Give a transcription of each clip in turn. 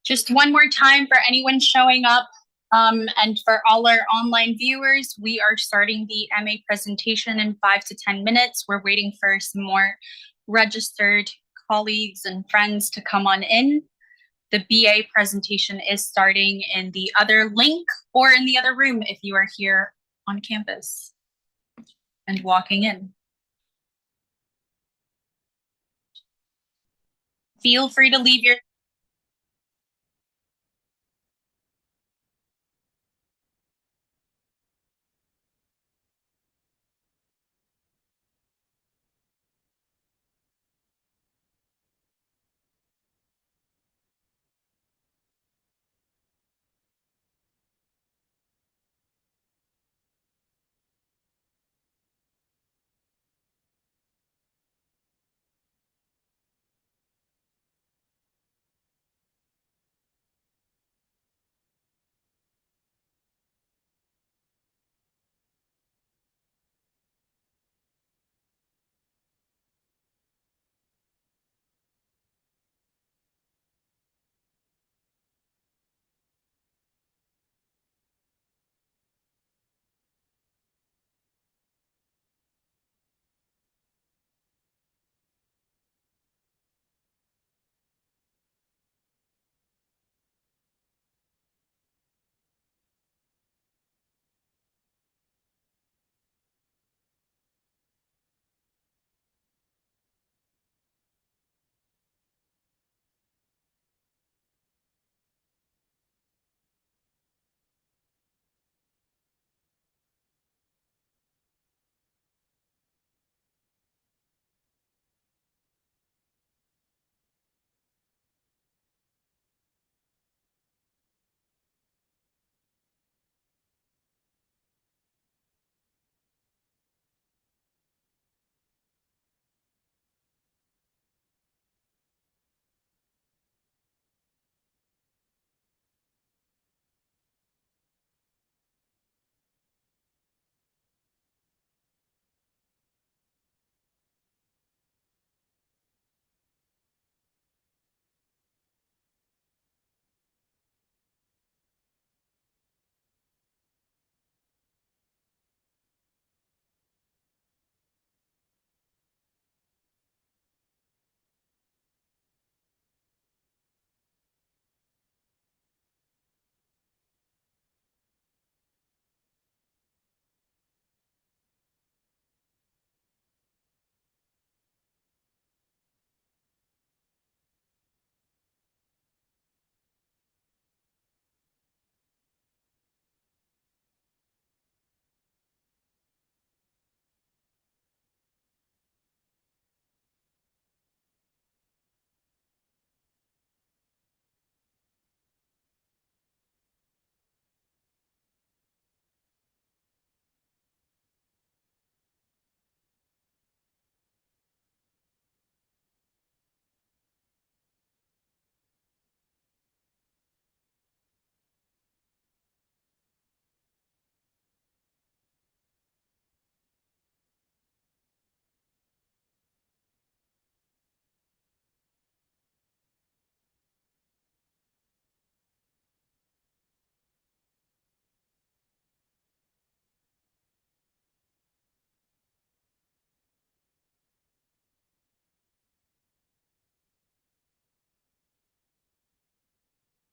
Just one more time for anyone showing up, and for all our online viewers, we are starting the MA presentation in 5 to 10 minutes. We're waiting for some more registered colleagues and friends to come on in. The BA presentation is starting in the other link or in the other room if you are here on campus and walking in. Feel free to leave your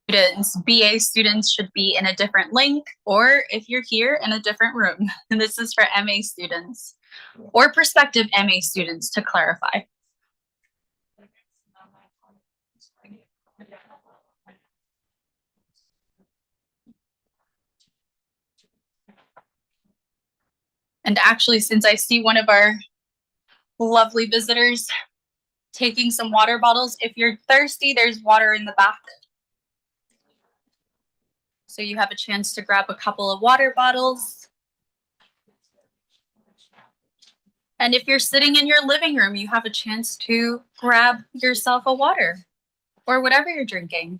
students, BA students should be in a different link, or if you're here in a different room. And this is for MA students or prospective MA students, to clarify. And actually, since I see one of our lovely visitors taking some water bottles, if you're thirsty, there's water in the back. So you have a chance to grab a couple of water bottles. And if you're sitting in your living room, you have a chance to grab yourself a water or whatever you're drinking.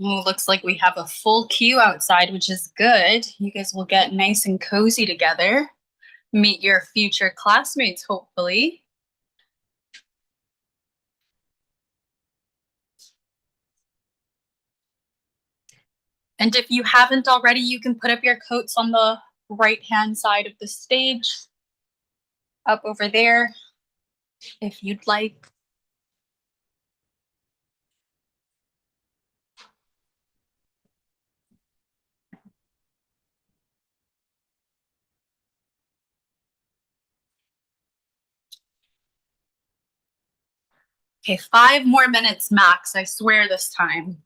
Well, looks like we have a full queue outside, which is good. You guys will get nice and cozy together. Meet your future classmates, hopefully. And if you haven't already, you can put up your coats on the right-hand side of the stage, up over there, if you'd like. Okay, 5 more minutes max, I swear this time.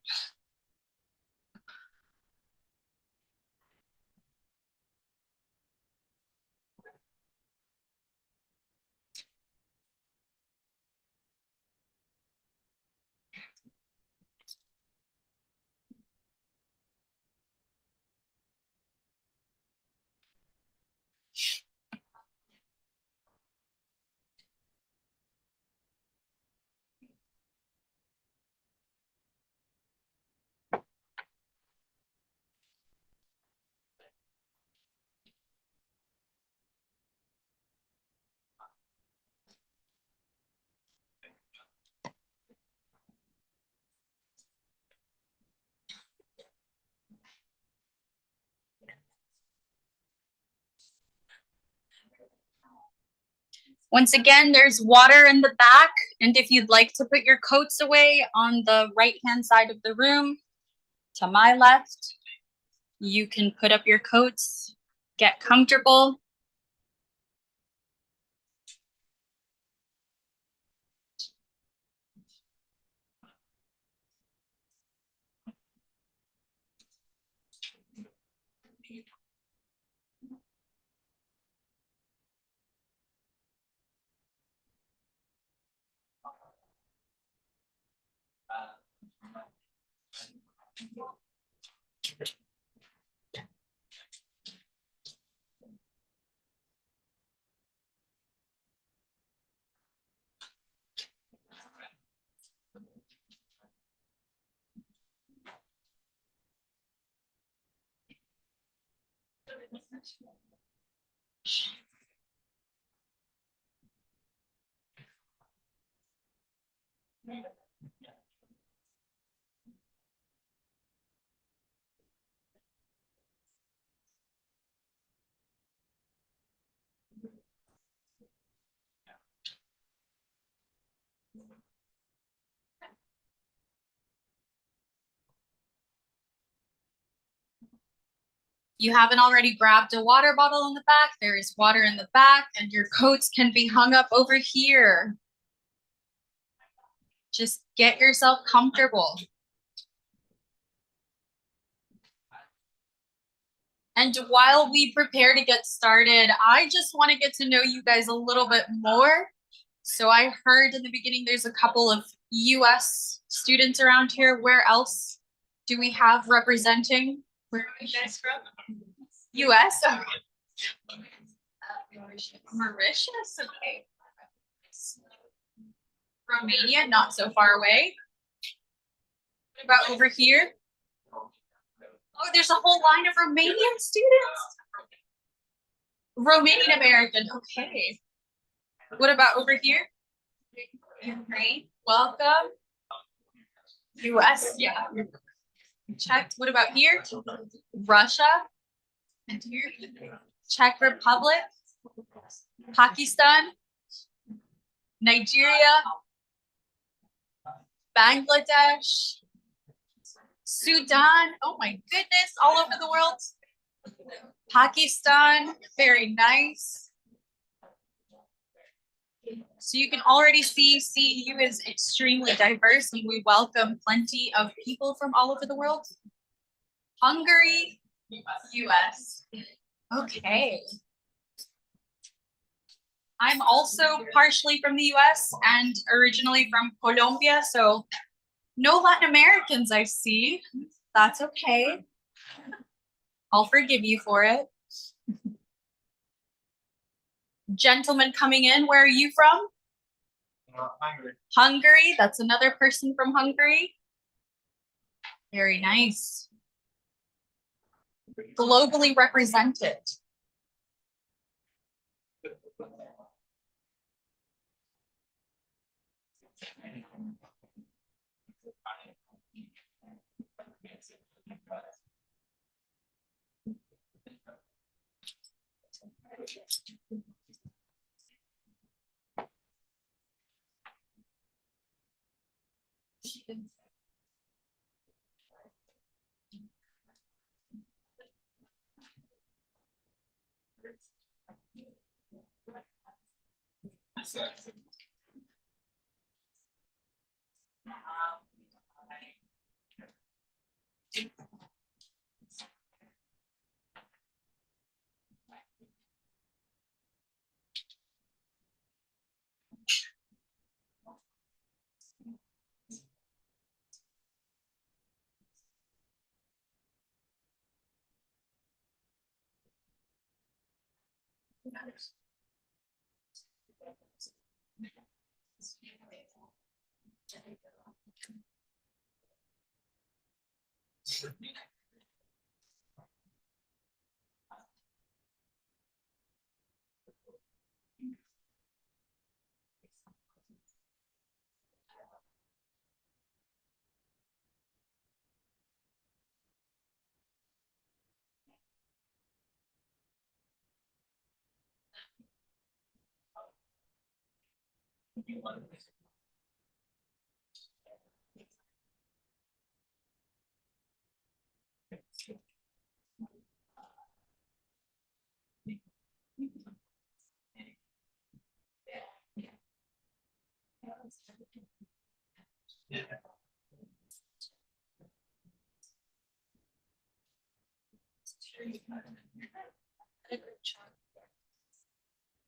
Once again, there's water in the back, and if you'd like to put your coats away on the right-hand side of the room, to my left, you can put up your coats, get comfortable. You haven't already grabbed a water bottle in the back, there is water in the back, and your coats can be hung up over here. Just get yourself comfortable. And while we prepare to get started, I just want to get to know you guys a little bit more. So I heard in the beginning there's a couple of US students around here. Where else do we have representing? Where are you guys from? US? Okay. Mauritius? Okay. Romania, not so far away. What about over here? Oh, there's a whole line of Romanian students. Romanian American, okay. What about over here? Ukraine, welcome. US, yeah. Checked. What about here? Russia. And here, Czech Republic, Pakistan, Nigeria, Bangladesh, Sudan. Oh my goodness, all over the world. Pakistan, very nice. So you can already see CEU is extremely diverse and we welcome plenty of people from all over the world. Hungary, US. Okay. I'm also partially from the US and originally from Colombia, so no Latin Americans I see. That's okay. I'll forgive you for it. Gentleman coming in, where are you from? Hungary. Hungary, that's another person from Hungary. Very nice. Globally represented.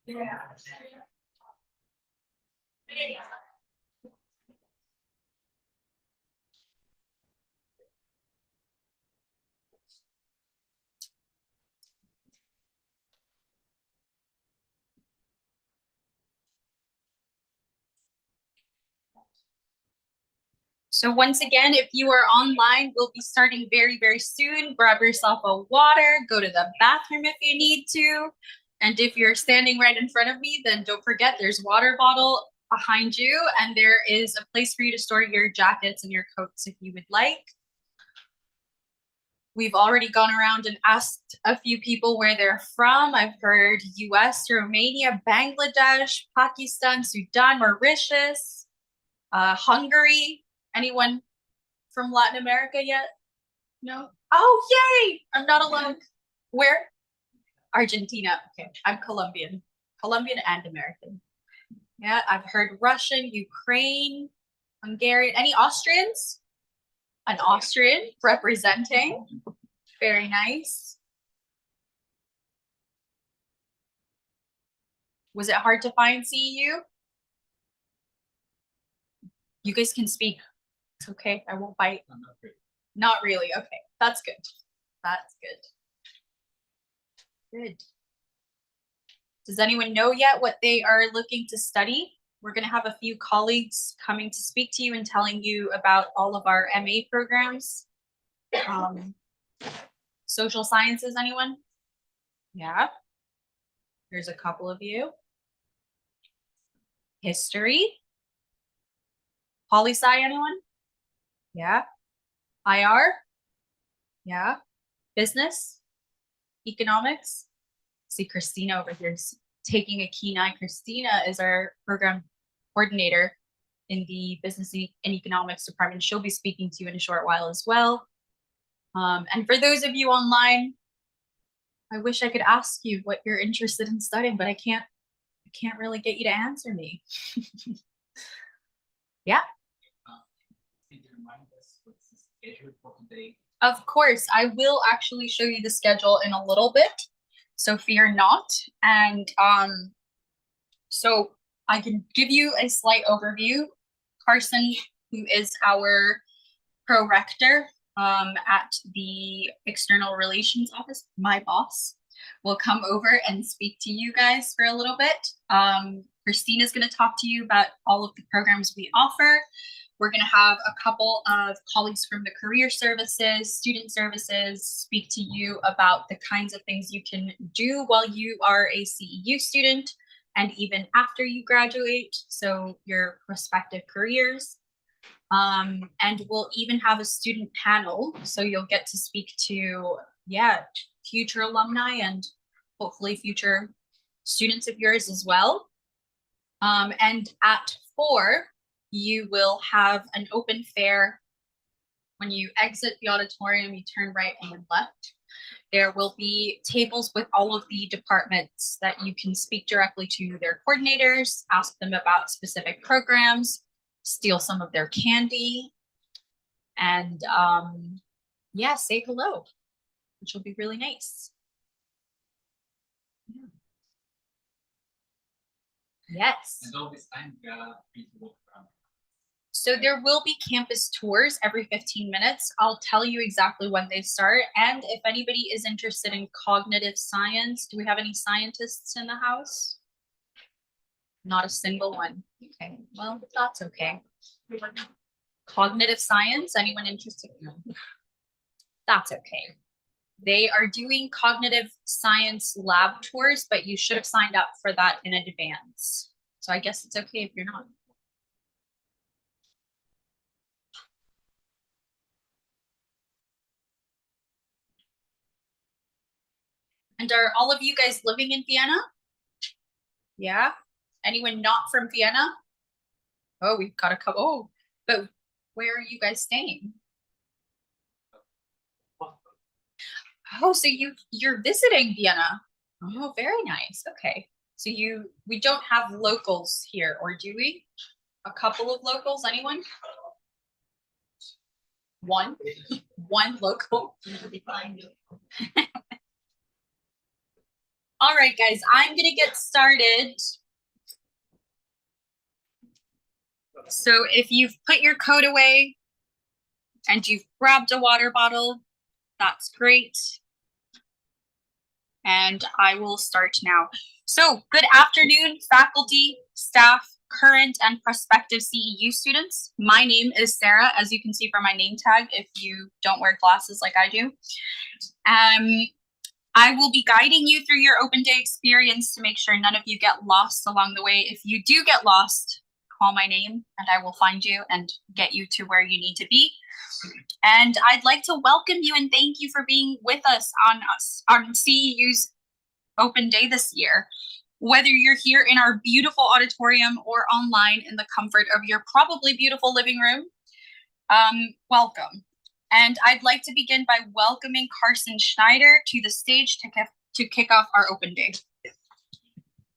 Yeah. So once again, if you are online, we'll be starting very, very soon. Grab yourself a water, go to the bathroom if you need to. And if you're standing right in front of me, then don't forget there's water bottle behind you and there is a place for you to store your jackets and your coats if you would like. We've already gone around and asked a few people where they're from. I've heard US, Romania, Bangladesh, Pakistan, Sudan, Mauritius, Hungary. Anyone from Latin America yet? No? Oh, yay! I'm not alone. Where? Argentina. Okay, I'm Colombian. Colombian and American. Yeah, I've heard Russian, Ukraine, Hungarian. Any Austrians? An Austrian representing. Very nice. Was it hard to find CEU? You guys can speak. It's okay. I won't bite. Not really. Okay. That's good. That's good. Good. Does anyone know yet what they are looking to study? We're going to have a few colleagues coming to speak to you and telling you about all of our MA programs. Social sciences, anyone? Yeah. There's a couple of you. History. Poli-sci, anyone? Yeah. IR? Yeah. Business? Economics? See Christina over here is taking a keen eye. Christina is our program coordinator in the business and economics department. She'll be speaking to you in a short while as well. And for those of you online, I wish I could ask you what you're interested in studying, but I can't really get you to answer me. Yeah. Of course, I will actually show you the schedule in a little bit, so fear not. And so I can give you a slight overview. Carson, who is our pro-rector at the External Relations Office, my boss, will come over and speak to you guys for a little bit. Christina's going to talk to you about all of the programs we offer. We're going to have a couple of colleagues from the career services, student services, speak to you about the kinds of things you can do while you are a CEU student and even after you graduate, so your prospective careers. And we'll even have a student panel, so you'll get to speak to, future alumni and hopefully future students of yours as well. And at 4, you will have an open fair. When you exit the auditorium, you turn right and then left. There will be tables with all of the departments that you can speak directly to their coordinators, ask them about specific programs, steal some of their candy, and say hello, which will be really nice. Yeah. Yes. And all this time we are free to walk around. So there will be campus tours every 15 minutes. I'll tell you exactly when they start. And if anybody is interested in cognitive science, do we have any scientists in the house? Not a single one. Okay, well, that's okay. Cognitive science, anyone interested? No. That's okay. They are doing cognitive science lab tours, but you should have signed up for that in advance. So I guess it's okay if you're not. And are all of you guys living in Vienna? Yeah. Anyone not from Vienna? Oh, we've got a couple. Oh, but where are you guys staying? Oh, so you're visiting Vienna. Oh, very nice. Okay. So we don't have locals here, or do we? A couple of locals, anyone? One local. All right, guys, I'm gonna get started. So if you've put your coat away and you've grabbed a water bottle, that's great. And I will start now. So good afternoon, faculty, staff, current and prospective CEU students. My name is Sarah, as you can see from my name tag, if you don't wear glasses like I do. I will be guiding you through your open day experience to make sure none of you get lost along the way. If you do get lost, call my name and I will find you and get you to where you need to be. And I'd like to welcome you and thank you for being with us on CEU's open day this year. Whether you're here in our beautiful auditorium or online in the comfort of your probably beautiful living room, welcome. And I'd like to begin by welcoming Carson Schneider to the stage to kick off our open day.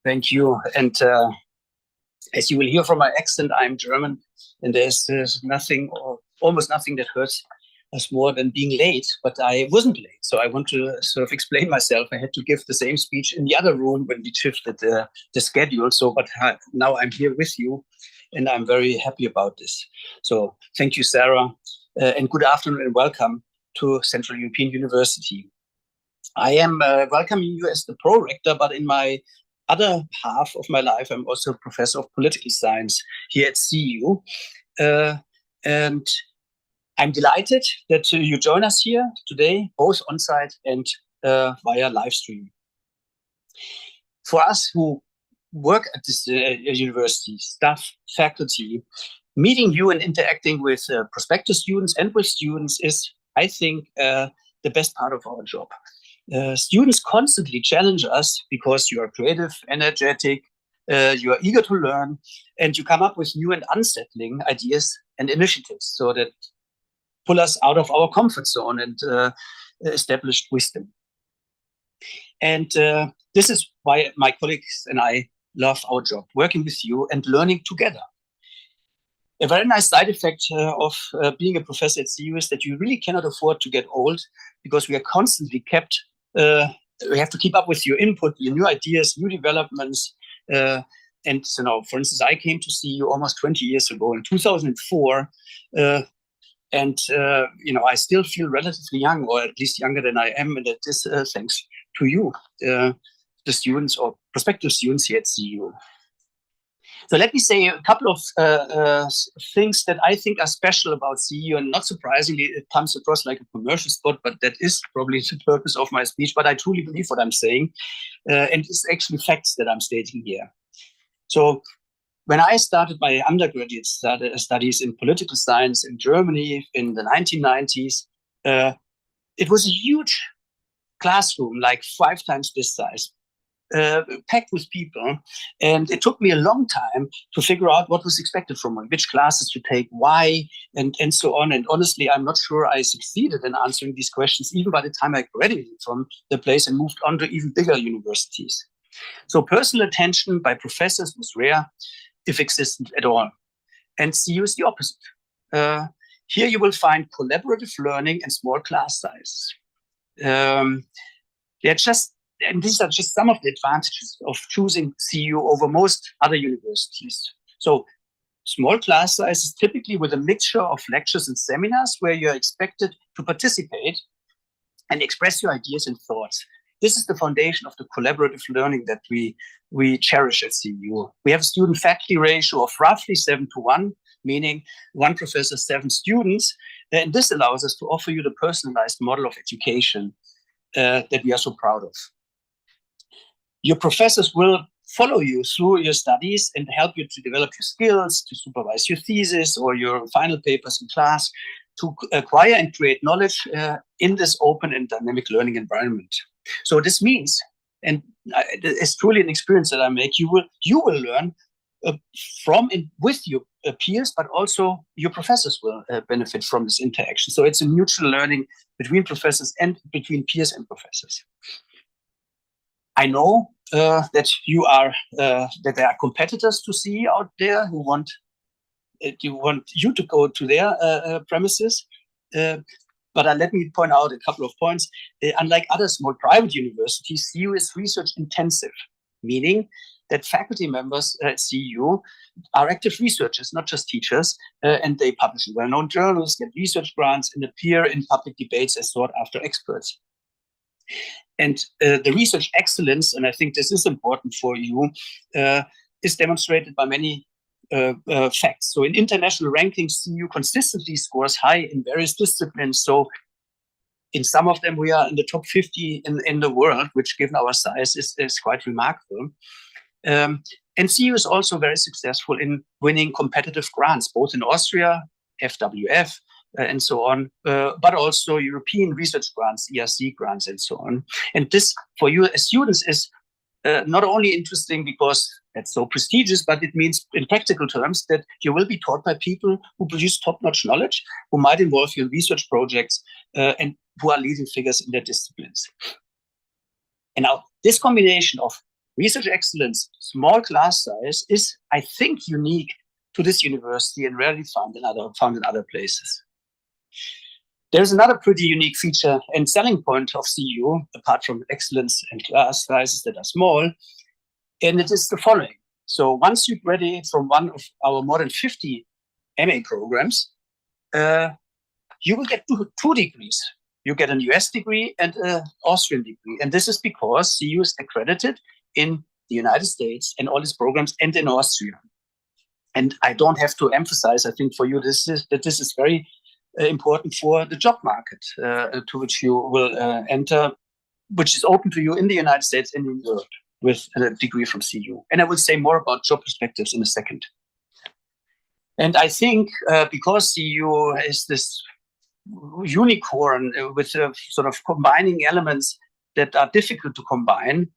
Thank you. And as you will hear from my accent, I'm German, and there's nothing or almost nothing that hurts as more than being late, but I wasn't late. So I want to sort of explain myself. I had to give the same speech in the other room when we shifted the schedule. So, but now I'm here with you, and I'm very happy about this. So thank you, Sarah, and good afternoon and welcome to Central European University. I am welcoming you as the pro-rector, but in my other half of my life, I'm also a professor of political science here at CEU. And I'm delighted that you join us here today, both on-site and via live stream. For us who work at this university, staff, faculty, meeting you and interacting with prospective students and with students is, I think, the best part of our job. Students constantly challenge us because you are creative, energetic, you are eager to learn, and you come up with new and unsettling ideas and initiatives so that pull us out of our comfort zone and established wisdom. And this is why my colleagues and I love our job, working with you and learning together. A very nice side effect of being a professor at CEU is that you really cannot afford to get old, because we are constantly kept, we have to keep up with your input, your new ideas, new developments. And so now, for instance, I came to CEU almost 20 years ago in 2004. And I still feel relatively young, or at least younger than I am, and that is thanks to you, the students or prospective students here at CEU. So let me say a couple of things that I think are special about CEU, and not surprisingly, it comes across like a commercial spot, but that is probably the purpose of my speech. But I truly believe what I'm saying, and it's actually facts that I'm stating here. So when I started my undergraduate studies in political science in Germany in the 1990s, it was a huge classroom, like 5 times this size, packed with people. And it took me a long time to figure out what was expected from me, which classes to take, why, and so on. And honestly, I'm not sure I succeeded in answering these questions, even by the time I graduated from the place and moved on to even bigger universities. So personal attention by professors was rare, if existent at all. And CEU is the opposite. Here you will find collaborative learning and small class sizes. And these are just some of the advantages of choosing CEU over most other universities. So small class sizes, typically with a mixture of lectures and seminars where you're expected to participate and express your ideas and thoughts. This is the foundation of the collaborative learning that we cherish at CEU. We have a student-faculty ratio of roughly 7:1, meaning 1 professor, 7 students. And this allows us to offer you the personalized model of education that we are so proud of. Your professors will follow you through your studies and help you to develop your skills, to supervise your thesis or your final papers in class, to acquire and create knowledge in this open and dynamic learning environment. So this means, and it's truly an experience that I make, you will learn from and with your peers, but also your professors will benefit from this interaction. So it's a mutual learning between professors and between peers and professors. I know that that there are competitors to see out there who want you to go to their premises. But let me point out a couple of points. Unlike other small private universities, CEU is research intensive, meaning that faculty members at CEU are active researchers, not just teachers, and they publish in well-known journals, get research grants, and appear in public debates as sought-after experts. And the research excellence, and I think this is important for you, is demonstrated by many facts. So in international rankings, CEU consistently scores high in various disciplines. So in some of them, we are in the top 50 in the world, which given our size is quite remarkable. And CEU is also very successful in winning competitive grants, both in Austria, FWF, and so on, but also European research grants, ERC grants, and so on. And this, for you as students, is not only interesting because that's so prestigious, but it means in practical terms that you will be taught by people who produce top-notch knowledge, who might involve you in research projects, and who are leading figures in their disciplines. And now this combination of research excellence, small class size is, I think, unique to this university and rarely found in other places. There's another pretty unique feature and selling point of CEU, apart from excellence and class sizes that are small, and it is the following. So once you graduate from one of our more than 50 MA programs, you will get two degrees. You get an US degree and an Austrian degree. And this is because CEU is accredited in the United States and all its programs and in Austria. And I don't have to emphasize, I think for you, this is very important for the job market to which you will enter, which is open to you in the United States and in Europe with a degree from CEU. And I will say more about job perspectives in a second. And I think because CEU is this unicorn with sort of combining elements that are difficult to combine,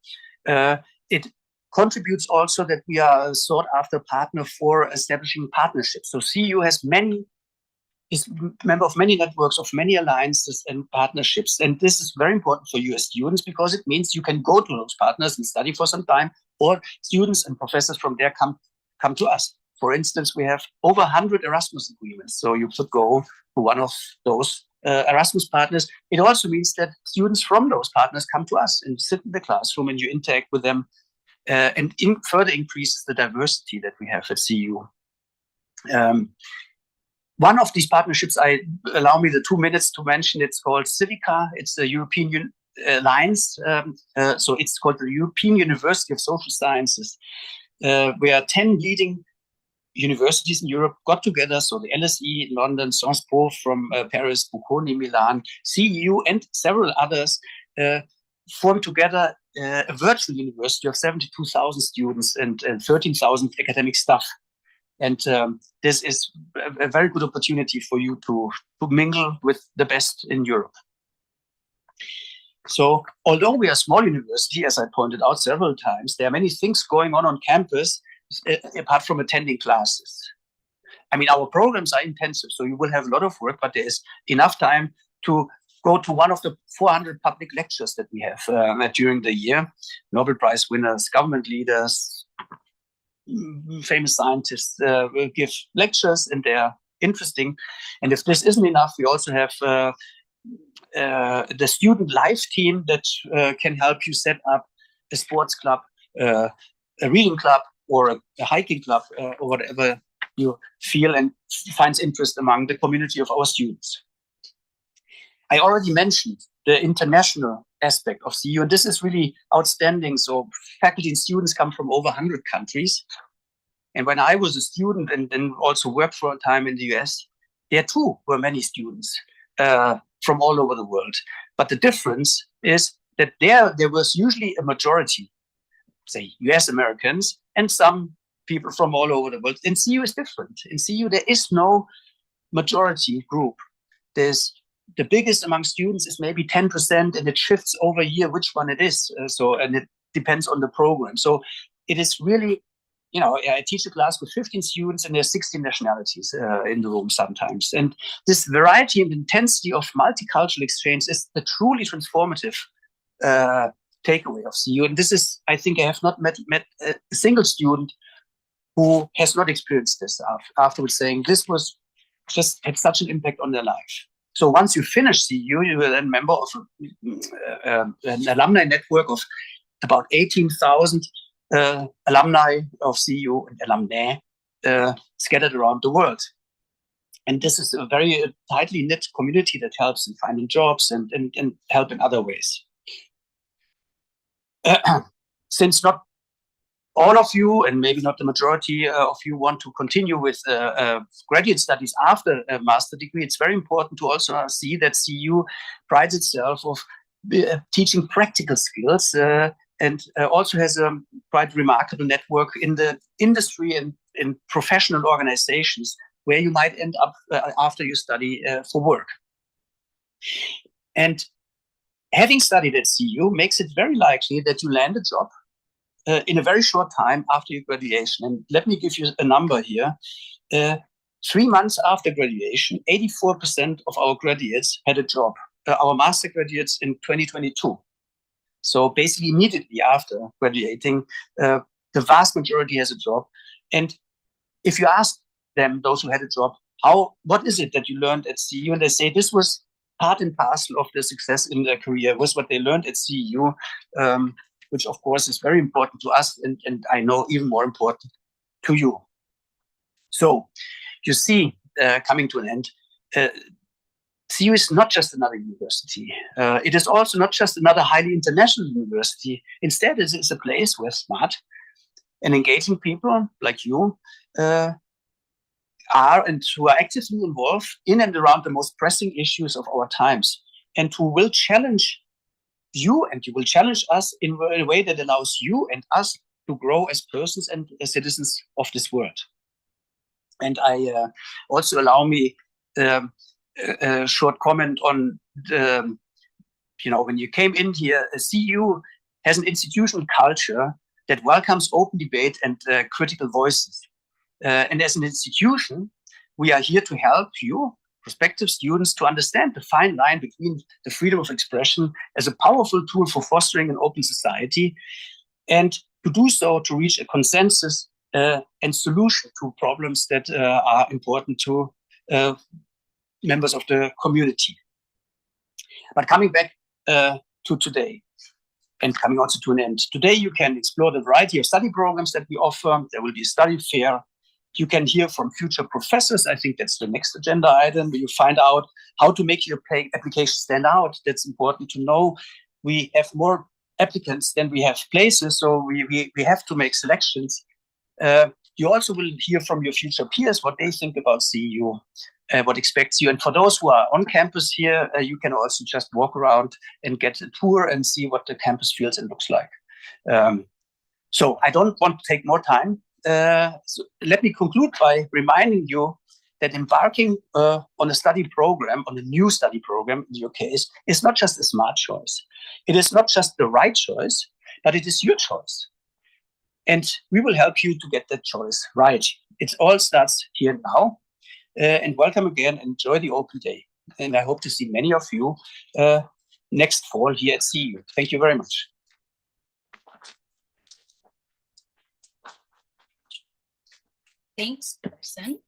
it contributes also that we are a sought after partner for establishing partnerships. So CEU is member of many networks, of many alliances and partnerships. And this is very important for US students because it means you can go to those partners and study for some time, or students and professors from there come to us. For instance, we have over 100 Erasmus agreements. So you could go to one of those Erasmus partners. It also means that students from those partners come to us and sit in the classroom and you interact with them, and further increases the diversity that we have at CEU. One of these partnerships, allow me the 2 minutes to mention, it's called Civica. It's the European Alliance. So it's called the European University of Social Sciences, where 10 leading universities in Europe got together. So the LSE in London, Sciences Po from Paris, Bocconi, Milan, CEU, and several others formed together a virtual university of 72,000 students and 13,000 academic staff. And this is a very good opportunity for you to mingle with the best in Europe. So although we are a small university, as I pointed out several times, there are many things going on campus apart from attending classes. I mean, our programs are intensive, so you will have a lot of work, but there is enough time to go to one of the 400 public lectures that we have during the year. Nobel Prize winners, government leaders, famous scientists will give lectures, and they're interesting. And if this isn't enough, we also have the student life team that can help you set up a sports club, a reading club, or a hiking club, or whatever you feel and finds interest among the community of our students. I already mentioned the international aspect of CEU, and this is really outstanding. So faculty and students come from over 100 countries. And when I was a student and then also worked for a time in the US, there too were many students from all over the world. But the difference is that there was usually a majority, say US Americans, and some people from all over the world. In CEU is different. In CEU, there is no majority group. There's the biggest among students is maybe 10%, and it shifts over a year which one it is. And it depends on the program. So it is really, I teach a class with 15 students, and there's 16 nationalities in the room sometimes. And this variety and intensity of multicultural exchange is the truly transformative takeaway of CEU. And this is, I think I have not met a single student who has not experienced this afterwards, saying this was just had such an impact on their life. So once you finish CEU, you are then member of an alumni network of about 18,000 alumni of CEU and alumni scattered around the world. And this is a very tightly knit community that helps in finding jobs and help in other ways. Since not all of you, and maybe not the majority of you, want to continue with graduate studies after a master degree, it's very important to also see that CEU prides itself of teaching practical skills and also has a quite remarkable network in the industry and in professional organizations where you might end up after you study for work. And having studied at CEU makes it very likely that you land a job in a very short time after your graduation. And let me give you a number here. 3 months after graduation, 84% of our graduates had a job, our master graduates in 2022. So basically immediately after graduating, the vast majority has a job. And if you ask them, those who had a job, what is it that you learned at CEU? And they say, this was part and parcel of their success in their career was what they learned at CEU, which of course is very important to us, and I know even more important to you. So you see, coming to an end, CEU is not just another university. It is also not just another highly international university. Instead, it is a place where smart and engaging people like you are and who are actively involved in and around the most pressing issues of our times, and who will challenge you and you will challenge us in a way that allows you and us to grow as persons and as citizens of this world. And I also allow me a short comment on the, when you came in here, CEU has an institutional culture that welcomes open debate and critical voices. And as an institution, we are here to help you, prospective students, to understand the fine line between the freedom of expression as a powerful tool for fostering an open society, and to do so to reach a consensus and solution to problems that are important to members of the community. But coming back to today, and coming also to an end. Today, you can explore the variety of study programs that we offer. There will be a study fair. You can hear from future professors. I think that's the next agenda item. You find out how to make your application stand out. That's important to know. We have more applicants than we have places, so we have to make selections. You also will hear from your future peers what they think about CEU, what expects you. And for those who are on campus here, you can also just walk around and get a tour and see what the campus feels and looks like. So I don't want to take more time. So let me conclude by reminding you that embarking on a study program, on a new study program in your case, is not just a smart choice. It is not just the right choice, but it is your choice. And we will help you to get that choice right. It all starts here now. And welcome again. Enjoy the open day. And I hope to see many of you next fall here at CEU. Thank you very much. Thanks, Carson.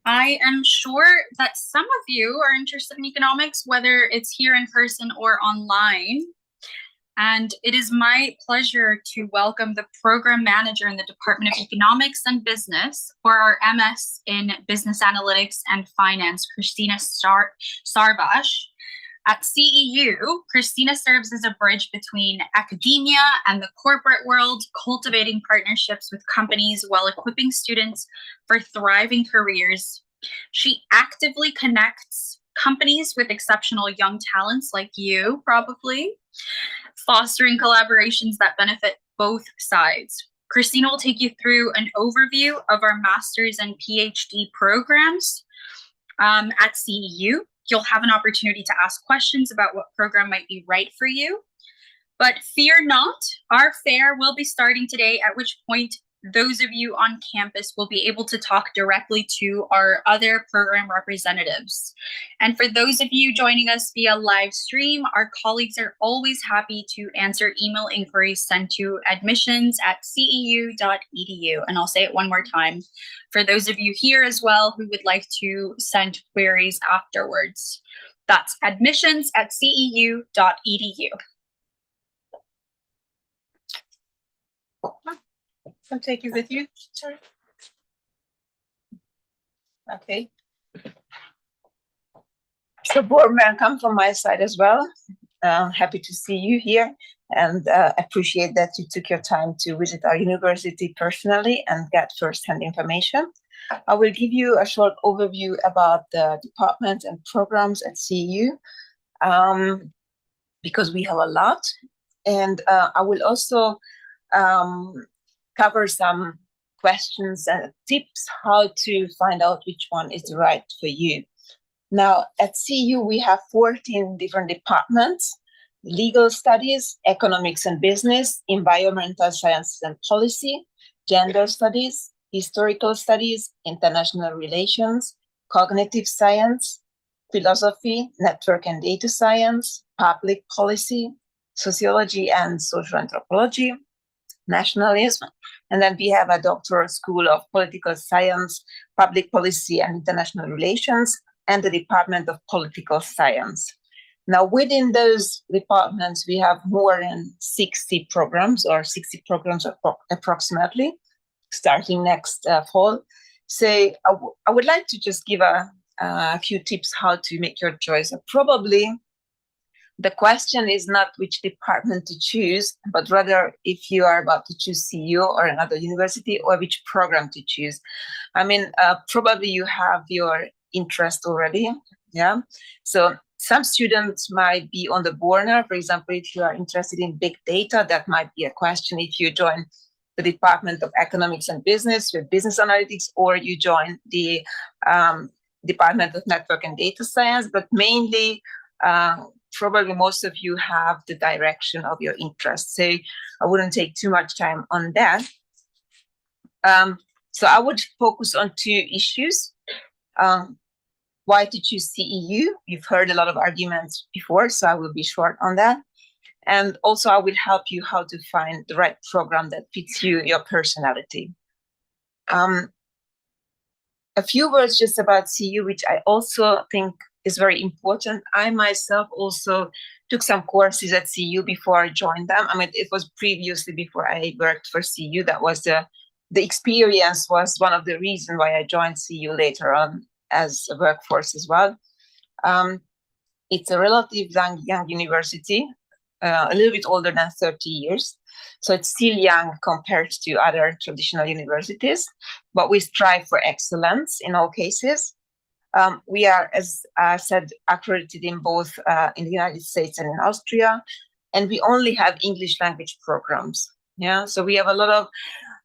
I am sure that some of you are interested in economics, whether it's here in person or online. And it is my pleasure to welcome the program manager in the Department of Economics and Business for our MS in Business Analytics and Finance, Christina Sarbash. At CEU, Christina serves as a bridge between academia and the corporate world, cultivating partnerships with companies while equipping students for thriving careers. She actively connects companies with exceptional young talents like you, probably, fostering collaborations that benefit both sides. Christina will take you through an overview of our master's and PhD programs at CEU. You'll have an opportunity to ask questions about what program might be right for you. But fear not, our fair will be starting today, at which point those of you on campus will be able to talk directly to our other program representatives. And for those of you joining us via live stream, our colleagues are always happy to answer email inquiries sent to admissions@ceu.edu. And I'll say it one more time, for those of you here as well who would like to send queries afterwards. That's admissions@ceu.edu. I'll take you with you. Sorry. Okay. So warm welcome from my side as well. Happy to see you here, and appreciate that you took your time to visit our university personally and get first-hand information. I will give you a short overview about the departments and programs at CEU, because we have a lot, and I will also cover some questions and tips how to find out which one is right for you. Now, at CEU, we have 14 different departments: legal studies, economics and business, environmental sciences and policy, gender studies, historical studies, international relations, cognitive science, philosophy, network and data science, public policy, sociology and social anthropology, nationalism, and then we have a doctoral school of political science, public policy and international relations, and the Department of Political Science. Now, within those departments, we have more than 60 programs, or 60 programs approximately, starting next fall. So I would like to just give a few tips how to make your choice. Probably the question is not which department to choose, but rather if you are about to choose CEU or another university, or which program to choose. I mean, probably you have your interest already, yeah? So some students might be on the border. For example, if you are interested in big data, that might be a question if you join the Department of Economics and Business with business analytics, or you join the Department of Network and Data Science, but mainly probably most of you have the direction of your interest. So I wouldn't take too much time on that. So I would focus on two issues. Why to choose CEU? You've heard a lot of arguments before, so I will be short on that. And also I will help you how to find the right program that fits you, your personality. A few words just about CEU, which I also think is very important. I myself also took some courses at CEU before I joined them. I mean, it was previously before I worked for CEU. That was the experience was one of the reasons why I joined CEU later on as a workforce as well. It's a relatively young university, a little bit older than 30 years. So it's still young compared to other traditional universities, but we strive for excellence in all cases. We are, as I said, accredited in both in the United States and in Austria, and we only have English language programs. Yeah, so we have a lot of,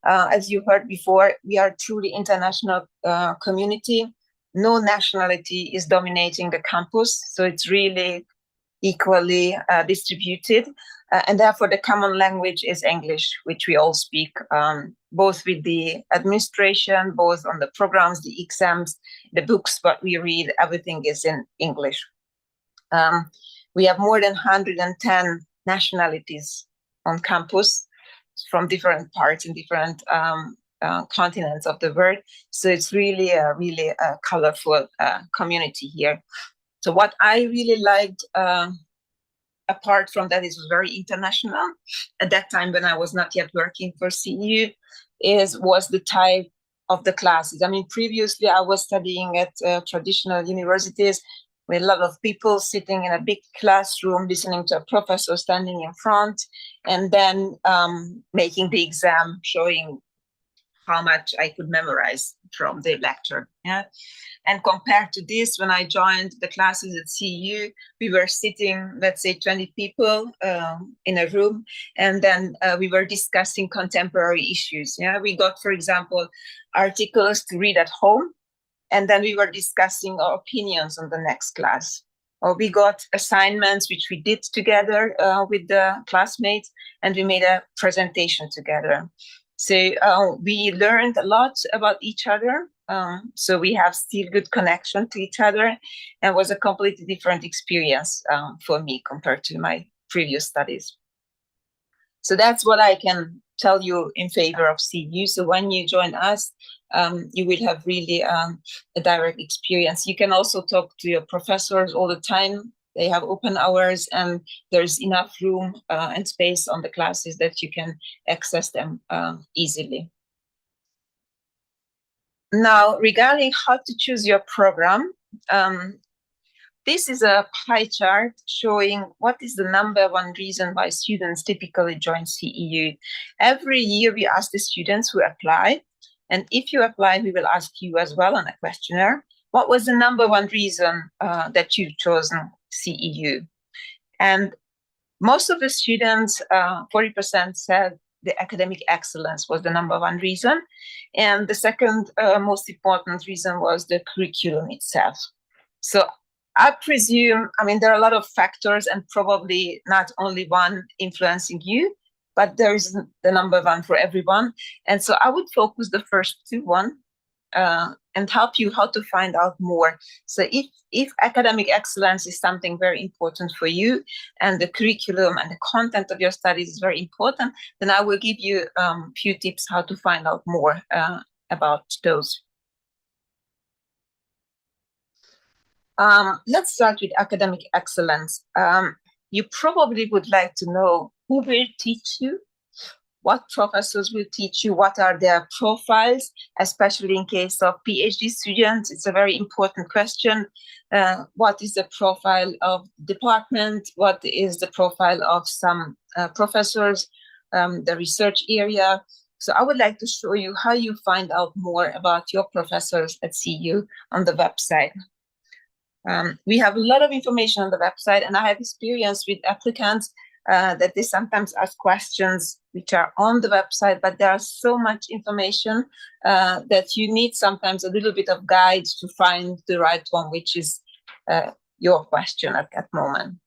as you heard before, we are truly international community. No nationality is dominating the campus, so it's really equally distributed. And therefore, the common language is English, which we all speak, both with the administration, both on the programs, the exams, the books, what we read, everything is in English. We have more than 110 nationalities on campus from different parts and different continents of the world. So it's really a colorful community here. So what I really liked, apart from that, it was very international. At that time, when I was not yet working for CEU, was the type of the classes. I mean, previously I was studying at traditional universities with a lot of people sitting in a big classroom, listening to a professor standing in front, and then making the exam, showing how much I could memorize from the lecture. Yeah. And compared to this, when I joined the classes at CEU, we were sitting, let's say 20 people in a room, and then we were discussing contemporary issues. Yeah, we got, for example, articles to read at home, and then we were discussing our opinions on the next class. Or we got assignments which we did together with the classmates, and we made a presentation together. So we learned a lot about each other. So we have still good connection to each other, and was a completely different experience for me compared to my previous studies. So that's what I can tell you in favor of CEU. So when you join us, you will have really a direct experience. You can also talk to your professors all the time. They have open hours, and there's enough room and space on the classes that you can access them easily. Now, regarding how to choose your program, this is a pie chart showing what is the #1 reason why students typically join CEU. Every year we ask the students who apply, and if you apply, we will ask you as well on a questionnaire, what was the #1 reason that you've chosen CEU? And most of the students, 40% said the academic excellence was the #1 reason. And the second most important reason was the curriculum itself. So I presume, I mean, there are a lot of factors, and probably not only one influencing you, but there is the #1 for everyone. And so I would focus the first two and help you how to find out more. So if academic excellence is something very important for you, and the curriculum and the content of your studies is very important, then I will give you a few tips how to find out more about those. Let's start with academic excellence. You probably would like to know who will teach you, what professors will teach you, what are their profiles, especially in case of PhD students. It's a very important question. What is the profile of department? What is the profile of some professors, the research area? So I would like to show you how you find out more about your professors at CEU on the website. We have a lot of information on the website, and I have experience with applicants that they sometimes ask questions which are on the website, but there are so much information that you need sometimes a little bit of guide to find the right one, which is your question at that moment.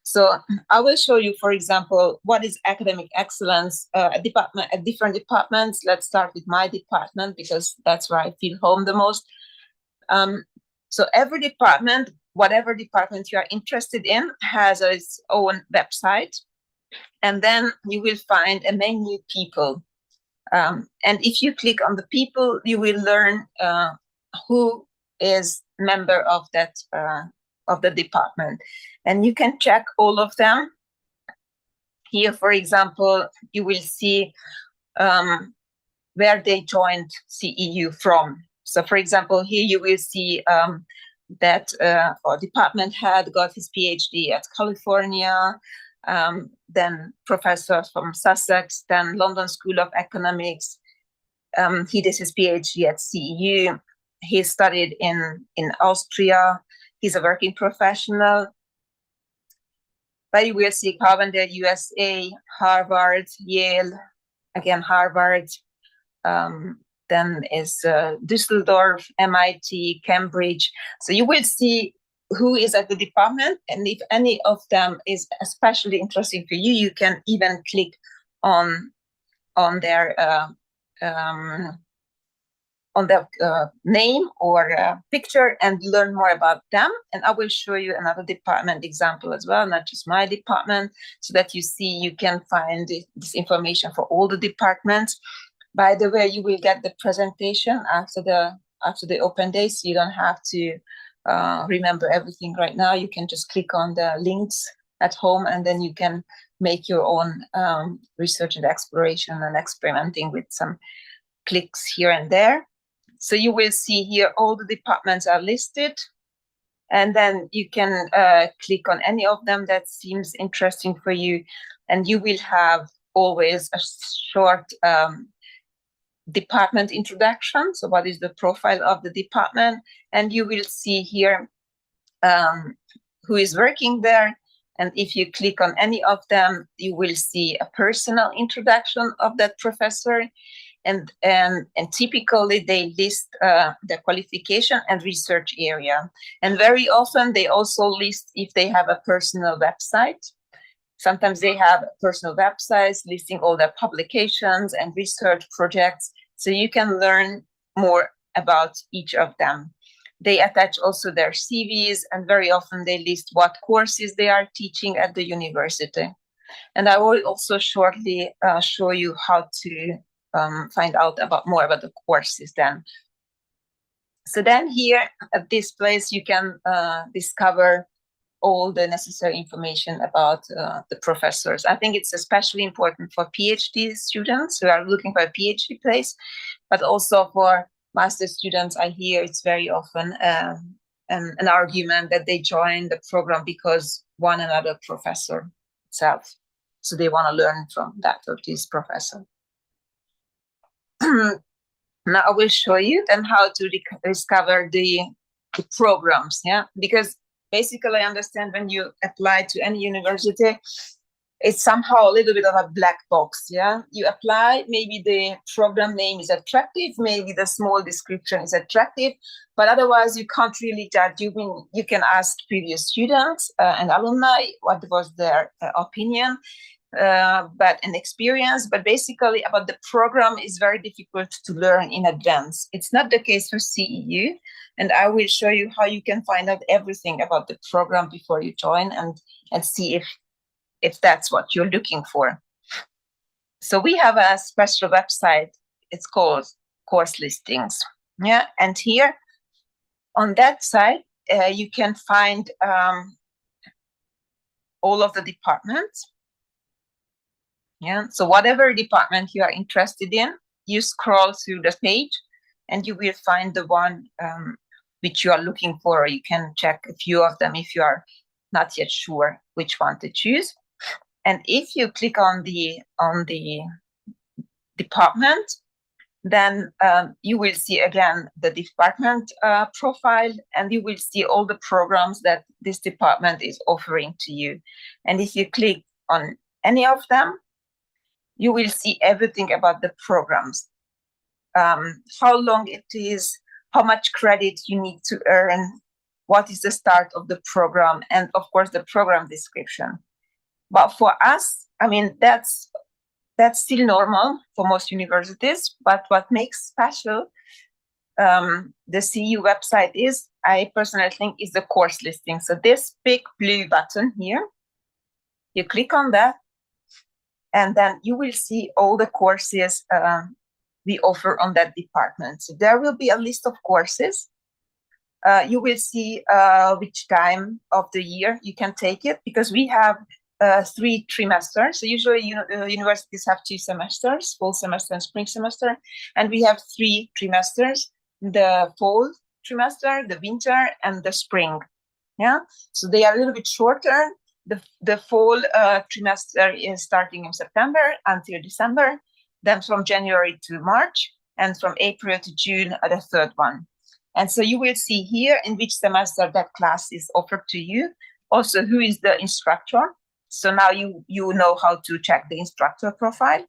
So I will show you, for example, what is academic excellence at different departments. Let's start with my department because that's where I feel home the most. So every department, whatever department you are interested in, has its own website. And then you will find a menu people. And if you click on the people, you will learn who is member of that of the department. And you can check all of them. Here, for example, you will see where they joined CEU from. So, for example, here you will see that our department head got his PhD at California, then professor from Sussex, then London School of Economics. He did his PhD at CEU. He studied in Austria. He's a working professional. But you will see Cavender, USA, Harvard, Yale, again Harvard. Then is Düsseldorf, MIT, Cambridge. So you will see who is at the department, and if any of them is especially interesting for you, you can even click on their name or picture and learn more about them. And I will show you another department example as well, not just my department, so that you see you can find this information for all the departments. By the way, you will get the presentation after the open day, so you don't have to remember everything right now. You can just click on the links at home, and then you can make your own research and exploration and experimenting with some clicks here and there. So you will see here all the departments are listed, and then you can click on any of them that seems interesting for you, and you will have always a short department introduction. So what is the profile of the department? And you will see here who is working there. And if you click on any of them, you will see a personal introduction of that professor. And typically they list the qualification and research area. And very often they also list if they have a personal website. Sometimes they have personal websites listing all their publications and research projects. So you can learn more about each of them. They attach also their CVs, and very often they list what courses they are teaching at the university. And I will also shortly show you how to find out more about the courses then. So then here at this place, you can discover all the necessary information about the professors. I think it's especially important for PhD students who are looking for a PhD place, but also for master students. I hear it's very often an argument that they join the program because one another professor itself. So they want to learn from that or this professor. Now I will show you then how to discover the programs, yeah, because basically I understand when you apply to any university, it's somehow a little bit of a black box, yeah. You apply, maybe the program name is attractive, maybe the small description is attractive, but otherwise you can't really judge. You can ask previous students and alumni what was their opinion, but an experience, but basically about the program is very difficult to learn in advance. It's not the case for CEU, and I will show you how you can find out everything about the program before you join and see if that's what you're looking for. So we have a special website. It's called Course Listings. Yeah, and here on that side, you can find all of the departments. Yeah, so whatever department you are interested in, you scroll through the page and you will find the one which you are looking for. You can check a few of them if you are not yet sure which one to choose. And if you click on the department, then you will see again the department profile, and you will see all the programs that this department is offering to you. And if you click on any of them, you will see everything about the programs, how long it is, how much credit you need to earn, what is the start of the program, and of course the program description. But for us, I mean, that's still normal for most universities, but what makes special the CEU website is, I personally think, is the course listing. So this big blue button here, you click on that, and then you will see all the courses we offer on that department. So there will be a list of courses. You will see which time of the year you can take it, because we have 3 trimesters. So usually universities have 2 semesters, fall semester and spring semester, and we have 3 trimesters: the fall trimester, the winter, and the spring. Yeah, so they are a little bit shorter. The fall trimester is starting in September until December, then from January to March, and from April to June the 3rd one. And so you will see here in which semester that class is offered to you, also who is the instructor. So now you know how to check the instructor profile,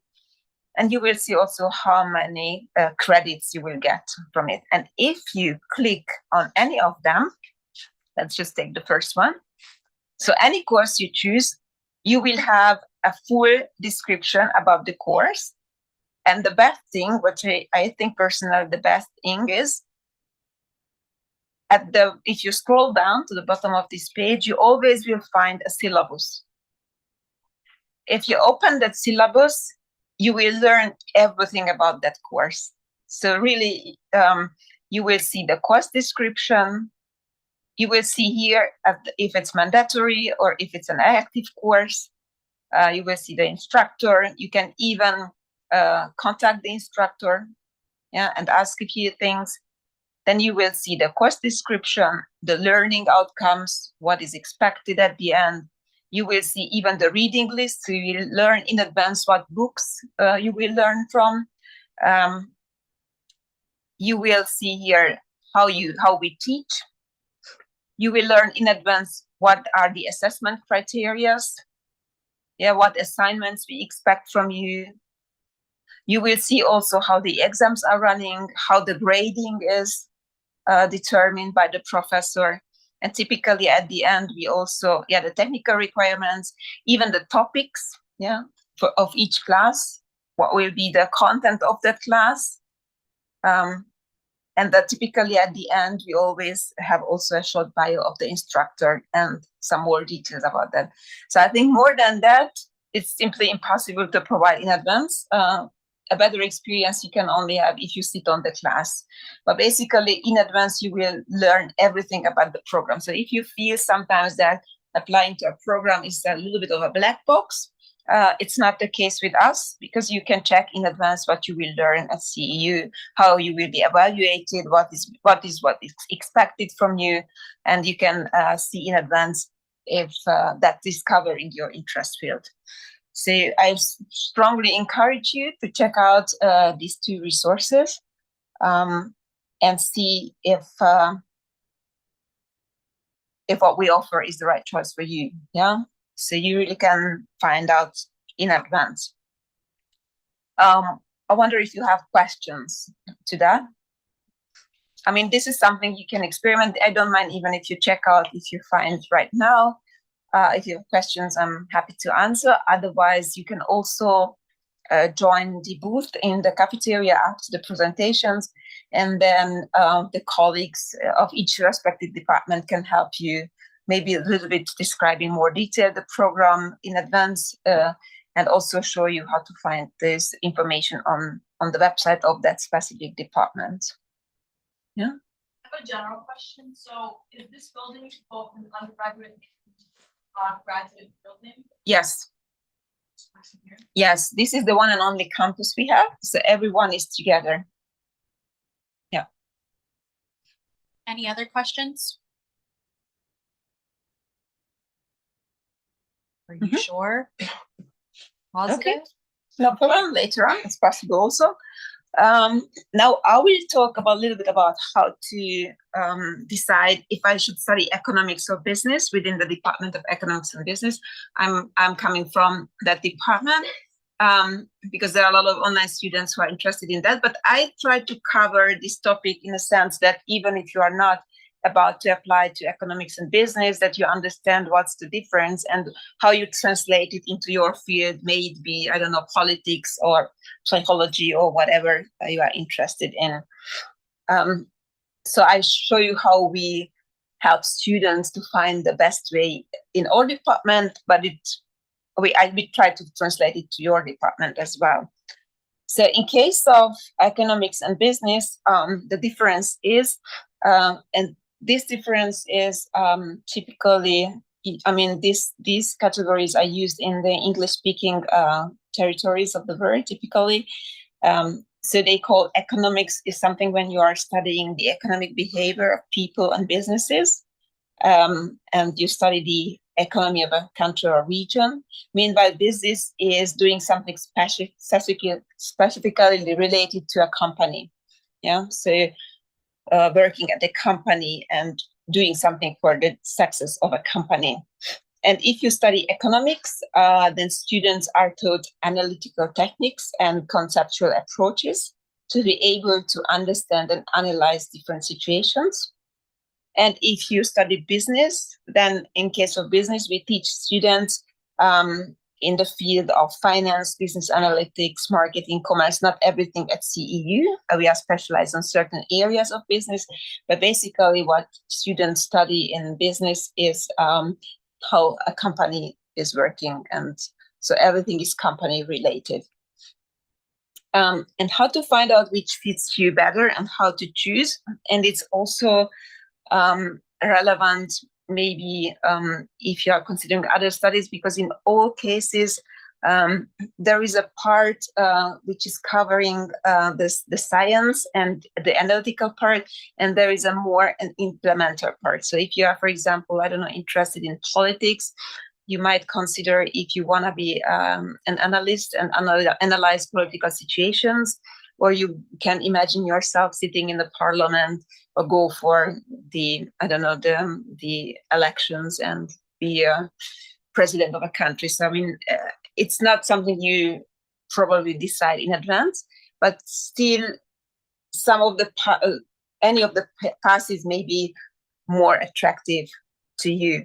and you will see also how many credits you will get from it. And if you click on any of them, let's just take the first one. So any course you choose, you will have a full description about the course. And the best thing, which I think personally the best thing is, if you scroll down to the bottom of this page, you always will find a syllabus. If you open that syllabus, you will learn everything about that course. So really, you will see the course description. You will see here if it's mandatory or if it's an elective course. You will see the instructor. You can even contact the instructor, and ask a few things. Then you will see the course description, the learning outcomes, what is expected at the end. You will see even the reading list, so you will learn in advance what books you will learn from. You will see here how we teach. You will learn in advance what are the assessment criteria, what assignments we expect from you. You will see also how the exams are running, how the grading is determined by the professor. And typically at the end, we also, the technical requirements, even the topics, of each class, what will be the content of that class. And that typically at the end, we always have also a short bio of the instructor and some more details about that. So I think more than that, it's simply impossible to provide in advance. A better experience you can only have if you sit on the class. But basically, in advance, you will learn everything about the program. So if you feel sometimes that applying to a program is a little bit of a black box, it's not the case with us, because you can check in advance what you will learn at CEU, how you will be evaluated, what is expected from you, and you can see in advance if that is covering your interest field. So I strongly encourage you to check out these 2 resources and see if what we offer is the right choice for you. Yeah, so you really can find out in advance. I wonder if you have questions to that. I mean, this is something you can experiment. I don't mind even if you check out if you find right now. If you have questions, I'm happy to answer. Otherwise, you can also join the booth in the cafeteria after the presentations, and then the colleagues of each respective department can help you, maybe a little bit describing more detail the program in advance, and also show you how to find this information on the website of that specific department. Yeah. have a general question. So is this building both an undergraduate and graduate building? Yes. Yes, this is the one and only campus we have. So everyone is together. Yeah. Any other questions? Are you sure? Positive? Okay. No problem. Later on, it's possible also. Now I will talk a little bit about how to decide if I should study economics or business within the Department of Economics and Business. I'm coming from that department because there are a lot of online students who are interested in that. But I try to cover this topic in a sense that even if you are not about to apply to economics and business, that you understand what's the difference and how you translate it into your field, may it be, I don't know, politics or psychology or whatever you are interested in. So I show you how we help students to find the best way in our department, but we try to translate it to your department as well. So in case of economics and business, the difference is, and this difference is typically, I mean, these categories are used in the English-speaking territories of the world typically. So they call economics is something when you are studying the economic behavior of people and businesses, and you study the economy of a country or region. Meanwhile, business is doing something specifically related to a company. Yeah, so working at a company and doing something for the success of a company. And if you study economics, then students are taught analytical techniques and conceptual approaches to be able to understand and analyze different situations. And if you study business, then in case of business, we teach students in the field of finance, business analytics, marketing, commerce, not everything at CEU. We are specialized on certain areas of business, but basically what students study in business is how a company is working. And so everything is company related. And how to find out which fits you better and how to choose. And it's also relevant maybe if you are considering other studies, because in all cases there is a part which is covering the science and the analytical part, and there is a more an implementer part. So if you are, for example, I don't know, interested in politics, you might consider if you want to be an analyst and analyze political situations, or you can imagine yourself sitting in the parliament or go for the, I don't know, the elections and be a president of a country. So, I mean, it's not something you probably decide in advance, but still some of the, any of the passes may be more attractive to you.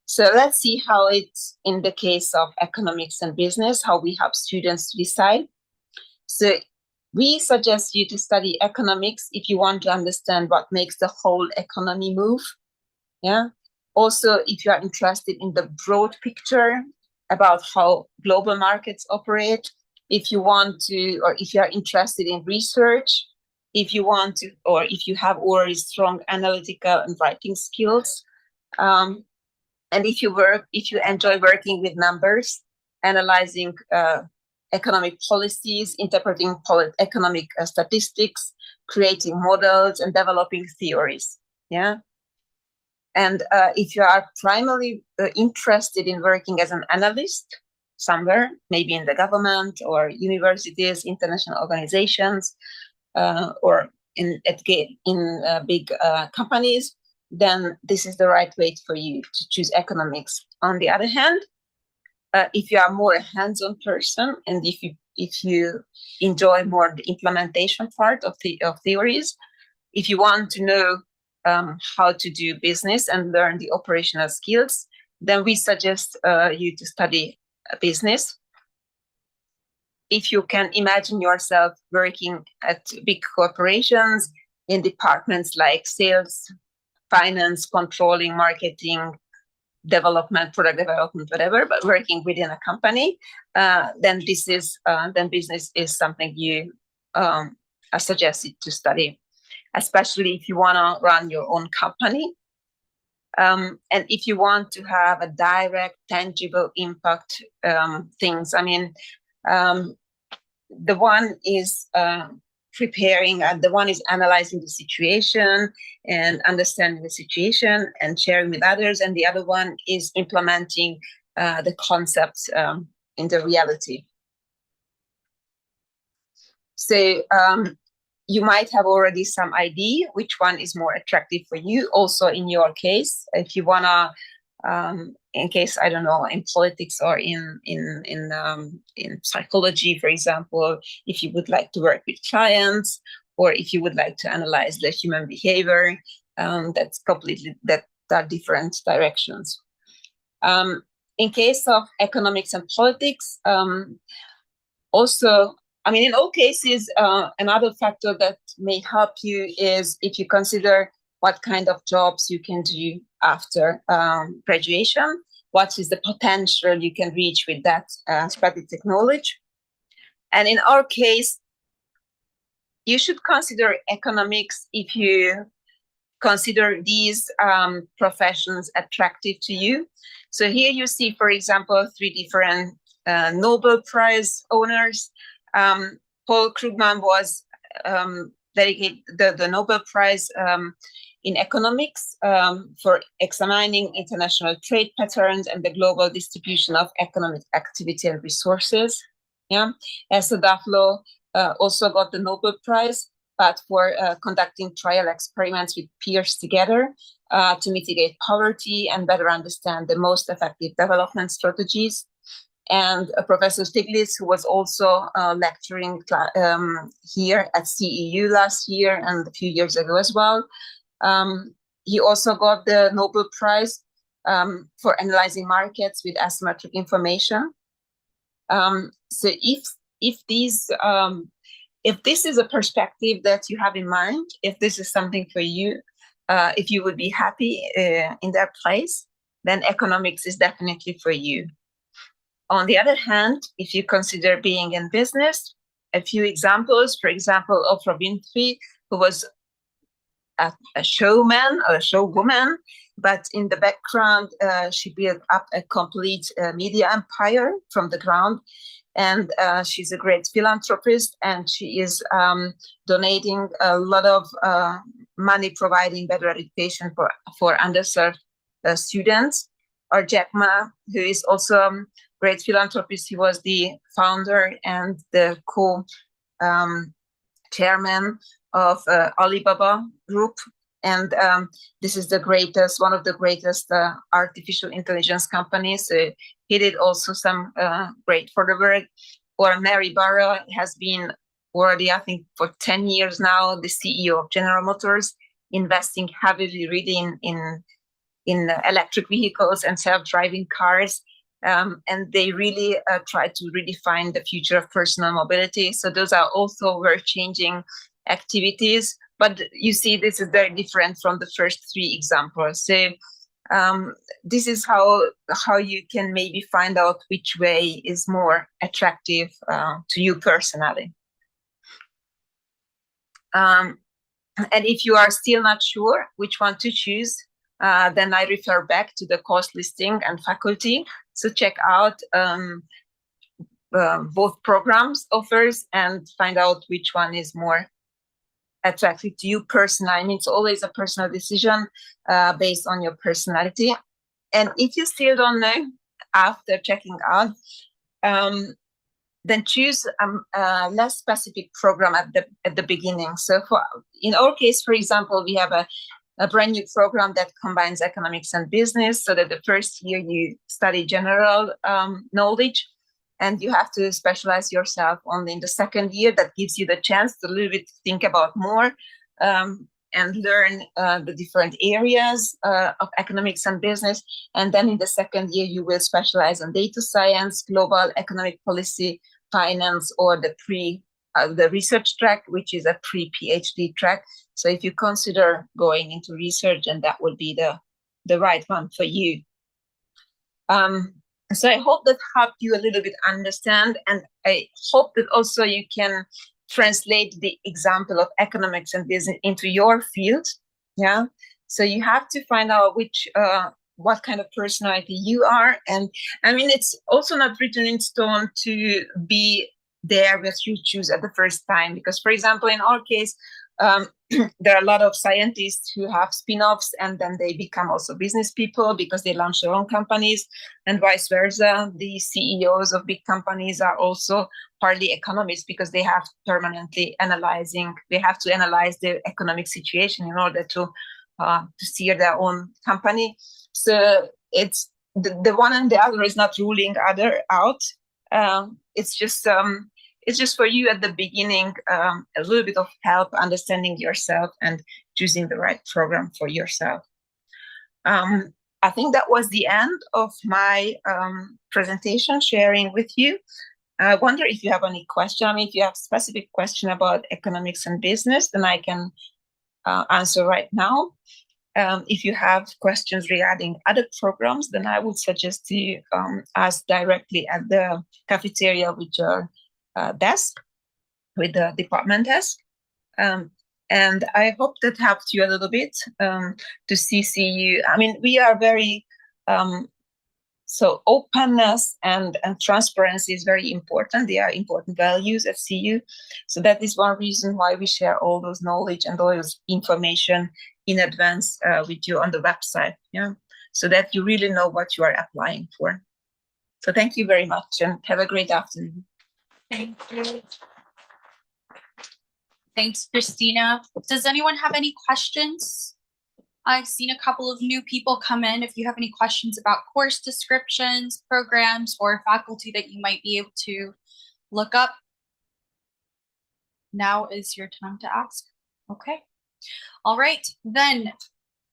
So let's see how it's in the case of economics and business, how we help students to decide. So we suggest you to study economics if you want to understand what makes the whole economy move. Yeah. Also, if you are interested in the broad picture about how global markets operate, if you want to, or if you are interested in research, if you want to, or if you have already strong analytical and writing skills, and if you enjoy working with numbers, analyzing economic policies, interpreting economic statistics, creating models, and developing theories. Yeah. And if you are primarily interested in working as an analyst somewhere, maybe in the government or universities, international organizations, or in big companies, then this is the right way for you to choose economics. On the other hand, if you are more a hands-on person, and if you enjoy more the implementation part of theories, if you want to know how to do business and learn the operational skills, then we suggest you to study business. If you can imagine yourself working at big corporations in departments like sales, finance, controlling, marketing, development, product development, whatever, but working within a company, then business is something you are suggested to study. especially if you want to run your own company. And if you want to have a direct, tangible impact things, I mean, the one is preparing, the one is analyzing the situation and understanding the situation and sharing with others, and the other one is implementing the concepts in the reality. So you might have already some idea which one is more attractive for you. Also, in your case, if you wanna, in case I don't know, in politics or in psychology, for example, if you would like to work with clients, or if you would like to analyze the human behavior, that's completely that are different directions. In case of economics and politics, also, I mean, in all cases, another factor that may help you is if you consider what kind of jobs you can do after graduation, what is the potential you can reach with that strategic knowledge. And in our case, you should consider economics if you consider these professions attractive to you. So here you see, for example, 3 different Nobel Prize owners. Paul Krugman was dedicated the Nobel Prize in economics for examining international trade patterns and the global distribution of economic activity and resources. Yeah, Esther Duflo also got the Nobel Prize, but for conducting trial experiments with peers together to mitigate poverty and better understand the most effective development strategies. And Professor Stiglitz, who was also lecturing here at CEU last year and a few years ago as well. He also got the Nobel Prize for analyzing markets with asymmetric information. So if this is a perspective that you have in mind, if this is something for you, if you would be happy in that place, then economics is definitely for you. On the other hand, if you consider being in business, a few examples, for example, Oprah Winfrey, who was a showman or a showwoman, but in the background, she built up a complete media empire from the ground. And she's a great philanthropist, and she is donating a lot of money, providing better education for underserved students. Or Jack Ma, who is also great philanthropist. He was the founder and the co-chairman of Alibaba Group. And this is the greatest, one of the greatest artificial intelligence companies. He did also some great for the work. Or Mary Barra has been already, I think, for 10 years now, the CEO of General Motors, investing heavily really in electric vehicles and self-driving cars. And they really try to redefine the future of personal mobility. So those are also world-changing activities. But you see, this is very different from the first 3 examples. So this is how you can maybe find out which way is more attractive to you personally. And if you are still not sure which one to choose, then I refer back to the course listing and faculty. So check out both programs offers and find out which one is more attractive to you personally. I mean, it's always a personal decision based on your personality. And if you still don't know after checking out, then choose a less specific program at the beginning. So in our case, for example, we have a brand new program that combines economics and business, so that the first year you study general knowledge, and you have to specialize yourself only in the second year. That gives you the chance to a little bit think about more and learn the different areas of economics and business. And then in the second year, you will specialize on data science, global economic policy, finance, or the research track, which is a pre-PhD track. So if you consider going into research, and that would be the right one for you. So I hope that helped you a little bit understand, and I hope that also you can translate the example of economics and business into your field. Yeah. So you have to find out what kind of personality you are. And I mean, it's also not written in stone to be there that you choose at the first time. Because, for example, in our case, there are a lot of scientists who have spin-offs and then they become also business people because they launch their own companies, and vice versa. The CEOs of big companies are also partly economists because they have to analyze the economic situation in order to steer their own company. So it's the one and the other is not ruling other out. It's just for you at the beginning, a little bit of help understanding yourself and choosing the right program for yourself. I think that was the end of my presentation sharing with you. I wonder if you have any question. I mean, if you have specific question about economics and business, then I can answer right now. If you have questions regarding other programs, then I would suggest to ask directly at the cafeteria with your desk, with the department desk. And I hope that helped you a little bit to see CEU. I mean, we are very, so openness and transparency is very important. They are important values at CEU. So that is one reason why we share all those knowledge and all those information in advance with you on the website, yeah, so that you really know what you are applying for. So thank you very much and have a great afternoon. Thank you. Thanks, Christina. Does anyone have any questions? I've seen a couple of new people come in. If you have any questions about course descriptions, programs, or faculty that you might be able to look up, now is your time to ask. Okay. All right, then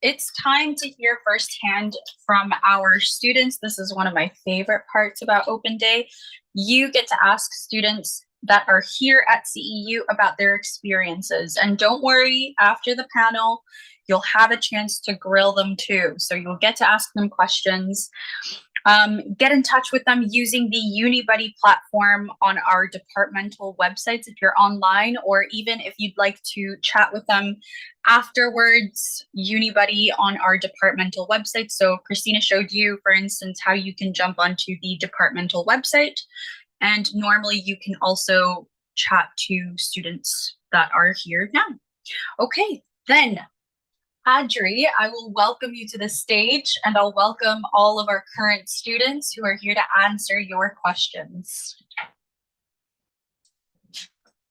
it's time to hear firsthand from our students. This is one of my favorite parts about Open Day. You get to ask students that are here at CEU about their experiences. And don't worry, after the panel, you'll have a chance to grill them too. So you'll get to ask them questions. Get in touch with them using the UniBuddy platform on our departmental websites if you're online, or even if you'd like to chat with them afterwards, UniBuddy on our departmental website. So Christina showed you, for instance, how you can jump onto the departmental website, and normally you can also chat to students that are here now. Okay, then Adri, I will welcome you to the stage, and I'll welcome all of our current students who are here to answer your questions.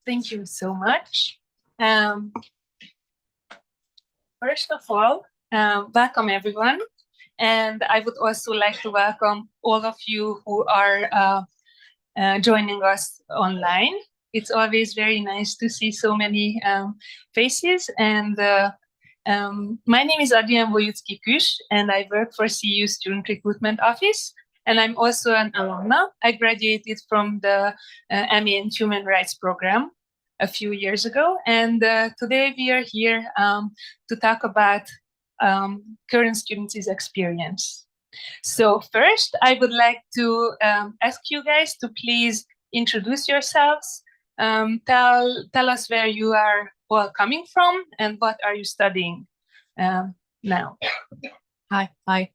Thank you so much. First of all, welcome everyone. And I would also like to welcome all of you who are joining us online. It's always very nice to see so many faces. And my name is Adrian Wojcicki-Küsz, and I work for CEU Student Recruitment Office. And I'm also an alumna. I graduated from the MA in Human Rights program a few years ago. And today we are here to talk about current students' experience. So first, I would like to ask you guys to please introduce yourselves. Tell us where you are all coming from and what are you studying now. Hi.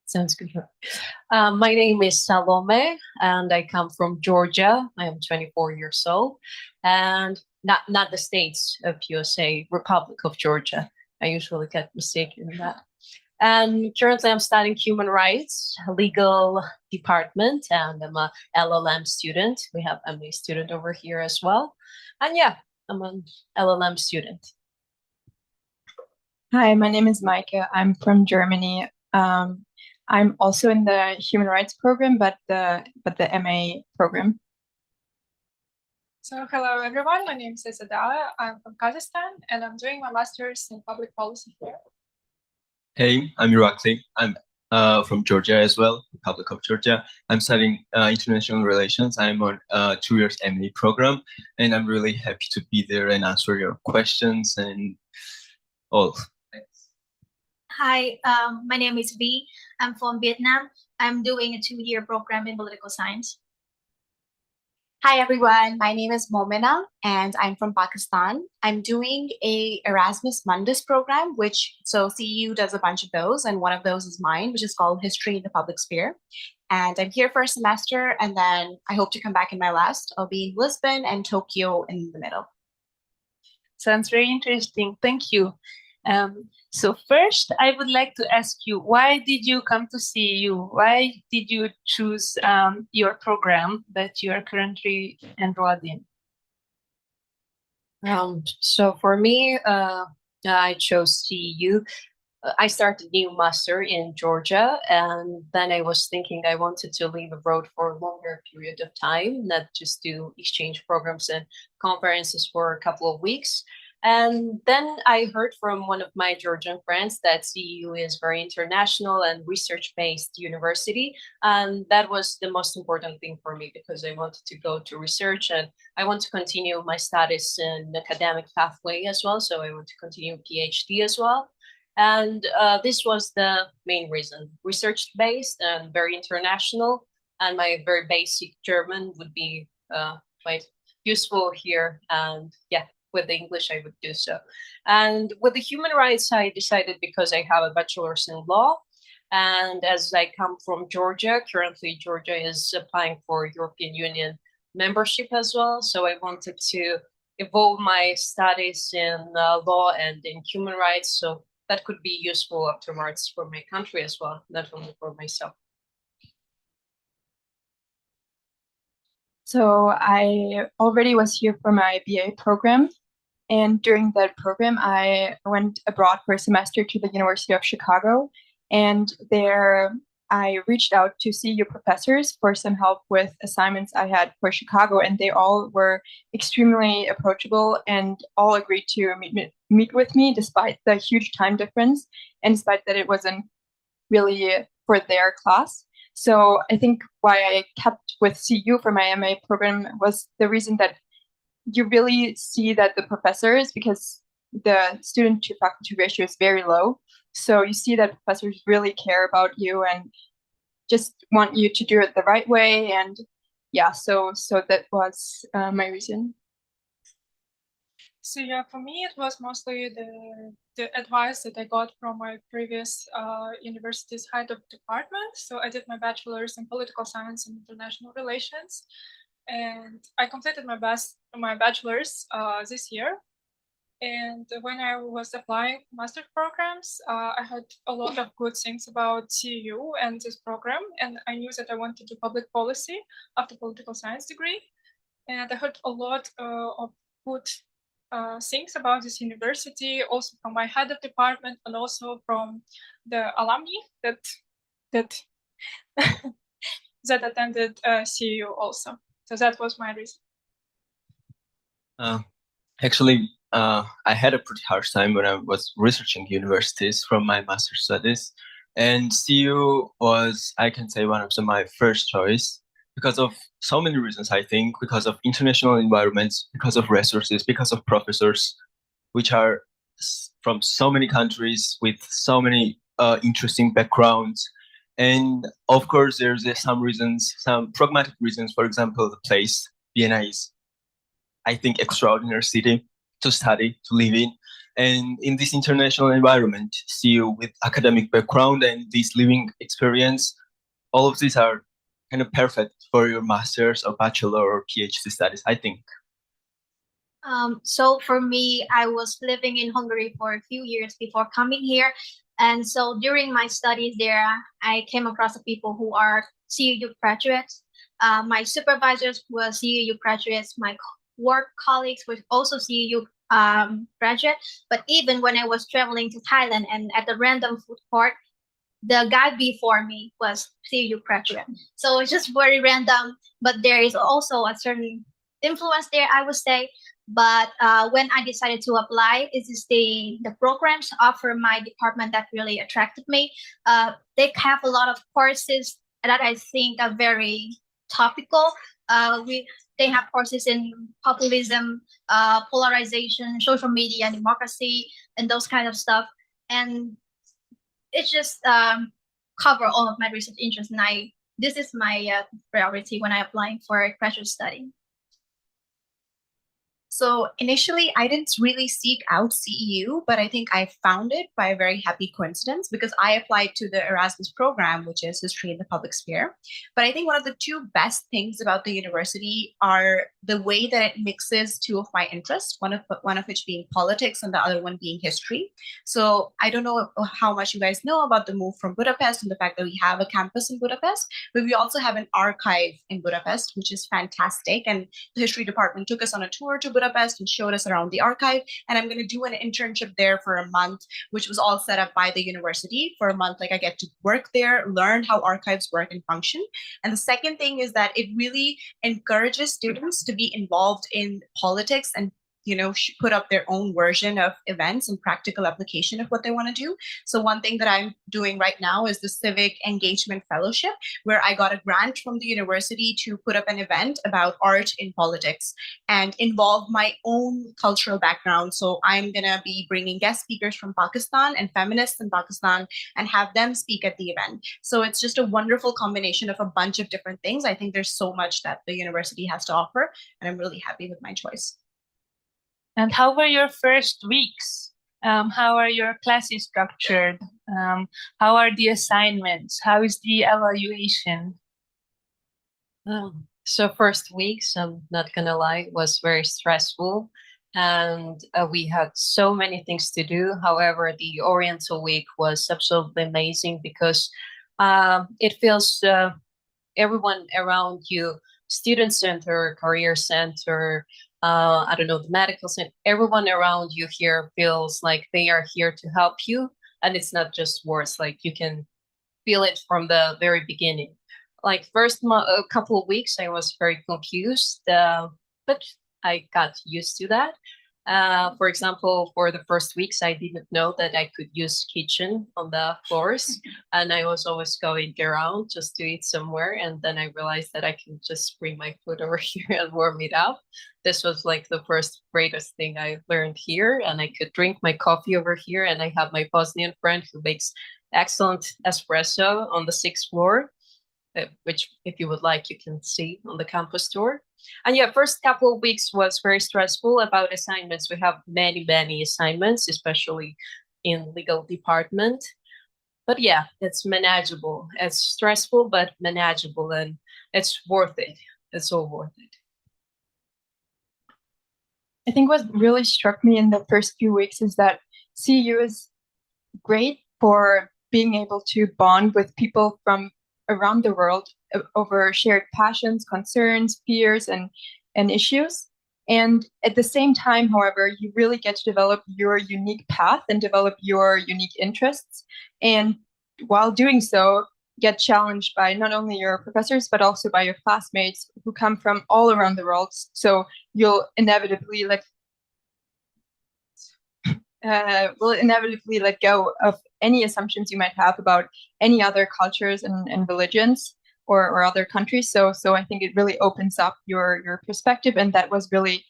Sounds good. My name is Salome, and I come from Georgia. I am 24 years old, and not the States of USA, Republic of Georgia. I usually get mistaken in that. And currently I'm studying human rights, legal department, and I'm a LLM student. We have a MA student over here as well. And yeah, I'm an LLM student. Hi, my name is Maike. I'm from Germany. I'm also in the human rights program, but the MA program. So hello everyone, my name is Isadala. I'm from Kazakhstan and I'm doing my master's in public policy here. Hey, I'm Irakli. I'm from Georgia as well, Republic of Georgia. I'm studying international relations. I'm on 2 years MA program, and I'm really happy to be there and answer your questions and all. Thanks. Hi, my name is V. I'm from Vietnam. I'm doing a 2-year program in political science. Hi everyone, my name is Momina and I'm from Pakistan. I'm doing a Erasmus Mundus program, so CEU does a bunch of those, and one of those is mine, which is called History in the Public Sphere. And I'm here for a semester, and then I hope to come back in my last. I'll be in Lisbon and Tokyo in the middle. Sounds very interesting. Thank you. So first, I would like to ask you, why did you come to CEU? Why did you choose your program that you are currently enrolled in? So for me, I chose CEU. I started a new master in Georgia, and then I was thinking I wanted to live abroad for a longer period of time, not just do exchange programs and conferences for a couple of weeks. And then I heard from one of my Georgian friends that CEU is very international and research-based university. And that was the most important thing for me because I wanted to go to research and I want to continue my studies in academic pathway as well. So I want to continue PhD as well. And this was the main reason, research-based and very international. And my very basic German would be quite useful here. And yeah, with the English, I would do so. And with the human rights, I decided because I have a bachelor's in law. And as I come from Georgia, currently Georgia is applying for European Union membership as well. So I wanted to evolve my studies in law and in human rights. So that could be useful afterwards for my country as well, not only for myself. So I already was here for my BA program. And during that program, I went abroad for a semester to the University of Chicago. And there I reached out to CEU professors for some help with assignments I had for Chicago. And they all were extremely approachable and all agreed to meet with me despite the huge time difference and despite that it wasn't really for their class. So I think why I kept with CEU for my MA program was the reason that you really see that the professors, because the student to faculty ratio is very low, so you see that professors really care about you and just want you to do it the right way. And yeah, so that was my reason. So yeah, for me, it was mostly the advice that I got from my previous university's head of department. So I did my bachelor's in political science and international relations, and I completed my bachelor's this year. And when I was applying master programs, I had a lot of good things about CEU and this program, and I knew that I wanted to do public policy after political science degree. And I heard a lot of good things about this university, also from my head of department and also from the alumni that that attended CEU also. So that was my reason. Actually, I had a pretty hard time when I was researching universities from my master's studies, and CEU was, I can say, one of my first choice because of so many reasons. I think because of international environments, because of resources, because of professors, which are from so many countries with so many interesting backgrounds. And of course, there's some reasons, some pragmatic reasons. For example, the place, Vienna is, I think, extraordinary city to study, to live in. And in this international environment, CEU with academic background and this living experience, all of these are kind of perfect for your master's or bachelor or PhD studies, I think. So for me, I was living in Hungary for a few years before coming here. And so during my studies there, I came across the people who are CEU graduates. My supervisors were CEU graduates. My work colleagues were also CEU graduate. But even when I was traveling to Thailand and at the random food court, the guy before me was CEU graduate. So it's just very random, but there is also a certain influence there, I would say. But when I decided to apply, it is the programs offered my department that really attracted me. They have a lot of courses that I think are very topical. They have courses in populism, polarization, social media, democracy, and those kind of stuff. And it just cover all of my research interests. And this is my priority when I apply for a graduate study. So initially, I didn't really seek out CEU, but I think I found it by a very happy coincidence because I applied to the Erasmus program, which is History in the Public Sphere. But I think one of the two best things about the university are the way that it mixes two of my interests, one of which being politics and the other one being history. So I don't know how much you guys know about the move from Budapest and the fact that we have a campus in Budapest, but we also have an archive in Budapest, which is fantastic. And the history department took us on a tour to Budapest and showed us around the archive. And I'm going to do an internship there for a month, which was all set up by the university for a month. Like I get to work there, learn how archives work and function. And the second thing is that it really encourages students to be involved in politics and put up their own version of events and practical application of what they want to do. So one thing that I'm doing right now is the Civic Engagement Fellowship, where I got a grant from the university to put up an event about art in politics and involve my own cultural background. So I'm going to be bringing guest speakers from Pakistan and feminists in Pakistan and have them speak at the event. So it's just a wonderful combination of a bunch of different things. I think there's so much that the university has to offer, and I'm really happy with my choice. And how were your first weeks? How are your classes structured? How are the assignments? How is the evaluation? So first weeks, I'm not gonna lie, was very stressful, and we had so many things to do. However, the Oriental week was absolutely amazing because it feels everyone around you, student center, career center, I don't know, the medical center, everyone around you here feels like they are here to help you. And it's not just words, like you can feel it from the very beginning. Like first a couple of weeks, I was very confused, but I got used to that. For example, for the first weeks, I didn't know that I could use kitchen on the floors, and I was always going around just to eat somewhere. And then I realized that I can just bring my food over here and warm it up. This was like the first greatest thing I learned here, and I could drink my coffee over here. And I have my Bosnian friend who makes excellent espresso on the 6th floor, which if you would like, you can see on the campus tour. And yeah, first couple of weeks was very stressful about assignments. We have many assignments, especially in legal department. But yeah, it's manageable. It's stressful, but manageable, and it's worth it. It's all worth it. I think what really struck me in the first few weeks is that CEU is great for being able to bond with people from around the world over shared passions, concerns, fears, and issues. And at the same time, however, you really get to develop your unique path and develop your unique interests. And while doing so, get challenged by not only your professors, but also by your classmates who come from all around the world. So you'll inevitably will inevitably let go of any assumptions you might have about any other cultures and religions or other countries. So I think it really opens up your perspective, and that was really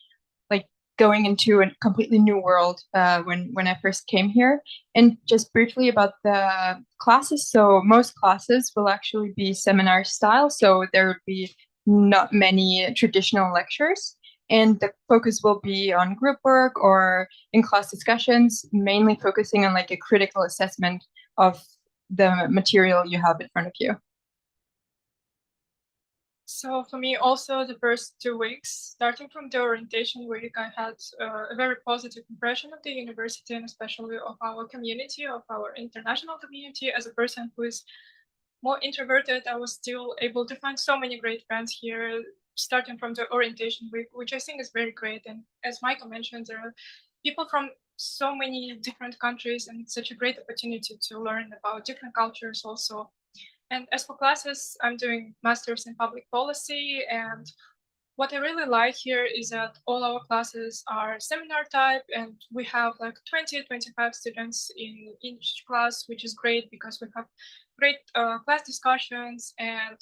like going into a completely new world when I first came here. And just briefly about the classes. So most classes will actually be seminar style. So there would be not many traditional lectures. And the focus will be on group work or in-class discussions, mainly focusing on like a critical assessment of the material you have in front of you. So for me, also the first 2 weeks, starting from the orientation week, I had a very positive impression of the university and especially of our community, of our international community. As a person who is more introverted, I was still able to find so many great friends here, starting from the orientation week, which I think is very great. And as Michael mentioned, there are people from so many different countries, and it's such a great opportunity to learn about different cultures also. And as for classes, I'm doing Masters in Public Policy, and what I really like here is that all our classes are seminar type, and we have like 20-25 students in each class, which is great because we have great class discussions, and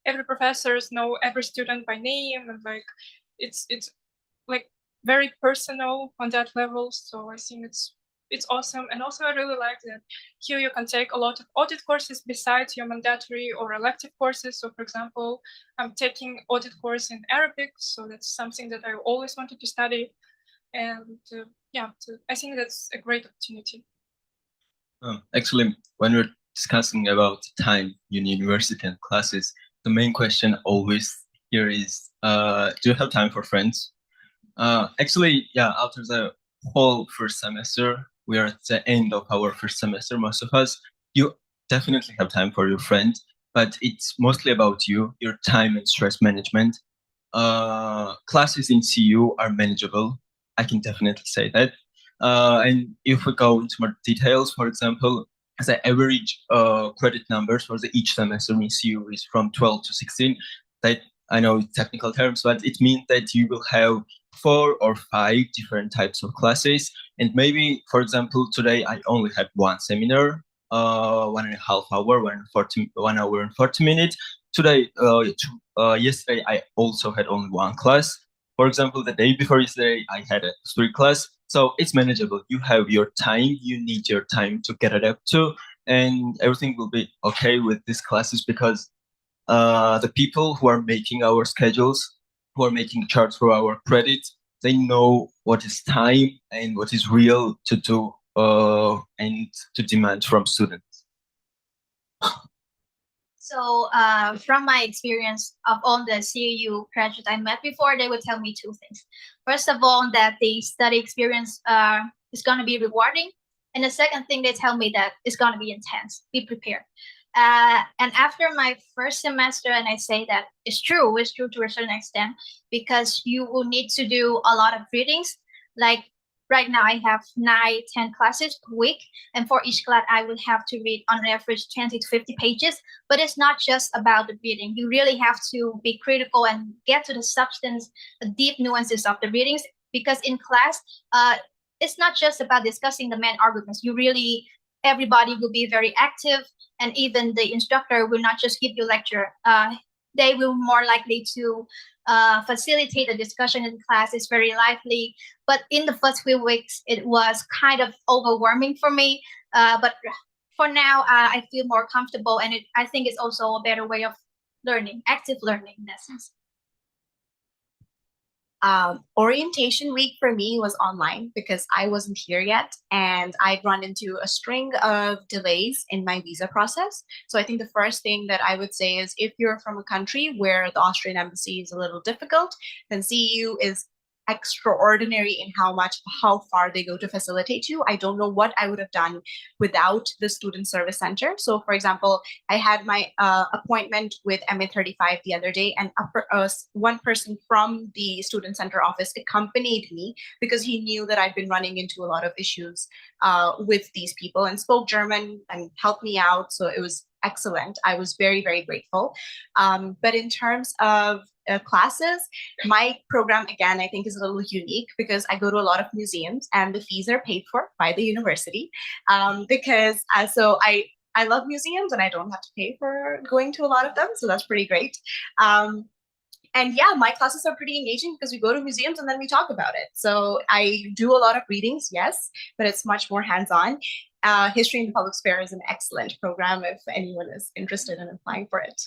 every professors know every student by name, and like it's like very personal on that level. So I think it's awesome. And also I really like that here you can take a lot of audit courses besides your mandatory or elective courses. So for example, I'm taking audit course in Arabic, so that's something that I always wanted to study. And yeah, so I think that's a great opportunity. Actually, when we're discussing about time in university and classes, the main question always here is, do you have time for friends? Actually, yeah, after the whole first semester, we are at the end of our first semester, most of us, you definitely have time for your friends, but it's mostly about you, your time and stress management. Classes in CU are manageable. I can definitely say that. And if we go into more details, for example, the average credit numbers for each semester in CU is from 12 to 16. That I know it's technical terms, but it means that you will have 4 or 5 different types of classes. And maybe, for example, today I only had one seminar, 1.5 hour, 1 hour and 40 minutes. Today, yesterday, I also had only one class. For example, the day before yesterday, I had a 3 class. So it's manageable. You have your time. You need your time to get it up to, and everything will be okay with these classes because the people who are making our schedules, who are making charts for our credit, they know what is time and what is real to do and to demand from students. So, from my experience of all the CEU graduates I met before, they would tell me two things. First of all, that the study experience is going to be rewarding. And the second thing, they tell me that it's going to be intense. Be prepared. And after my first semester, and I say that it's true to a certain extent, because you will need to do a lot of readings. Like right now, I have 9-10 classes per week, and for each class, I would have to read on average 20 to 50 pages. But it's not just about the reading. You really have to be critical and get to the substance, the deep nuances of the readings, because in class, it's not just about discussing the main arguments. Everybody will be very active, and even the instructor will not just give you lecture. They will more likely to facilitate the discussion in class. It's very lively. But in the first few weeks, it was kind of overwhelming for me. But for now, I feel more comfortable, and I think it's also a better way of learning, active learning in that sense. Orientation week for me was online because I wasn't here yet, and I'd run into a string of delays in my visa process. So I think the first thing that I would say is, if you're from a country where the Austrian embassy is a little difficult, then CEU is extraordinary in how far they go to facilitate you. I don't know what I would have done without the student service center. So for example, I had my appointment with MA35 the other day, and one person from the student center office accompanied me because he knew that I'd been running into a lot of issues with these people, and spoke German and helped me out. So it was excellent. I was very, very grateful. But in terms of classes, my program, again, I think is a little unique because I go to a lot of museums and the fees are paid for by the university, because I love museums and I don't have to pay for going to a lot of them. So that's pretty great. And yeah, my classes are pretty engaging because we go to museums and then we talk about it. So I do a lot of readings, yes, but it's much more hands-on. History in the Public Sphere is an excellent program if anyone is interested in applying for it.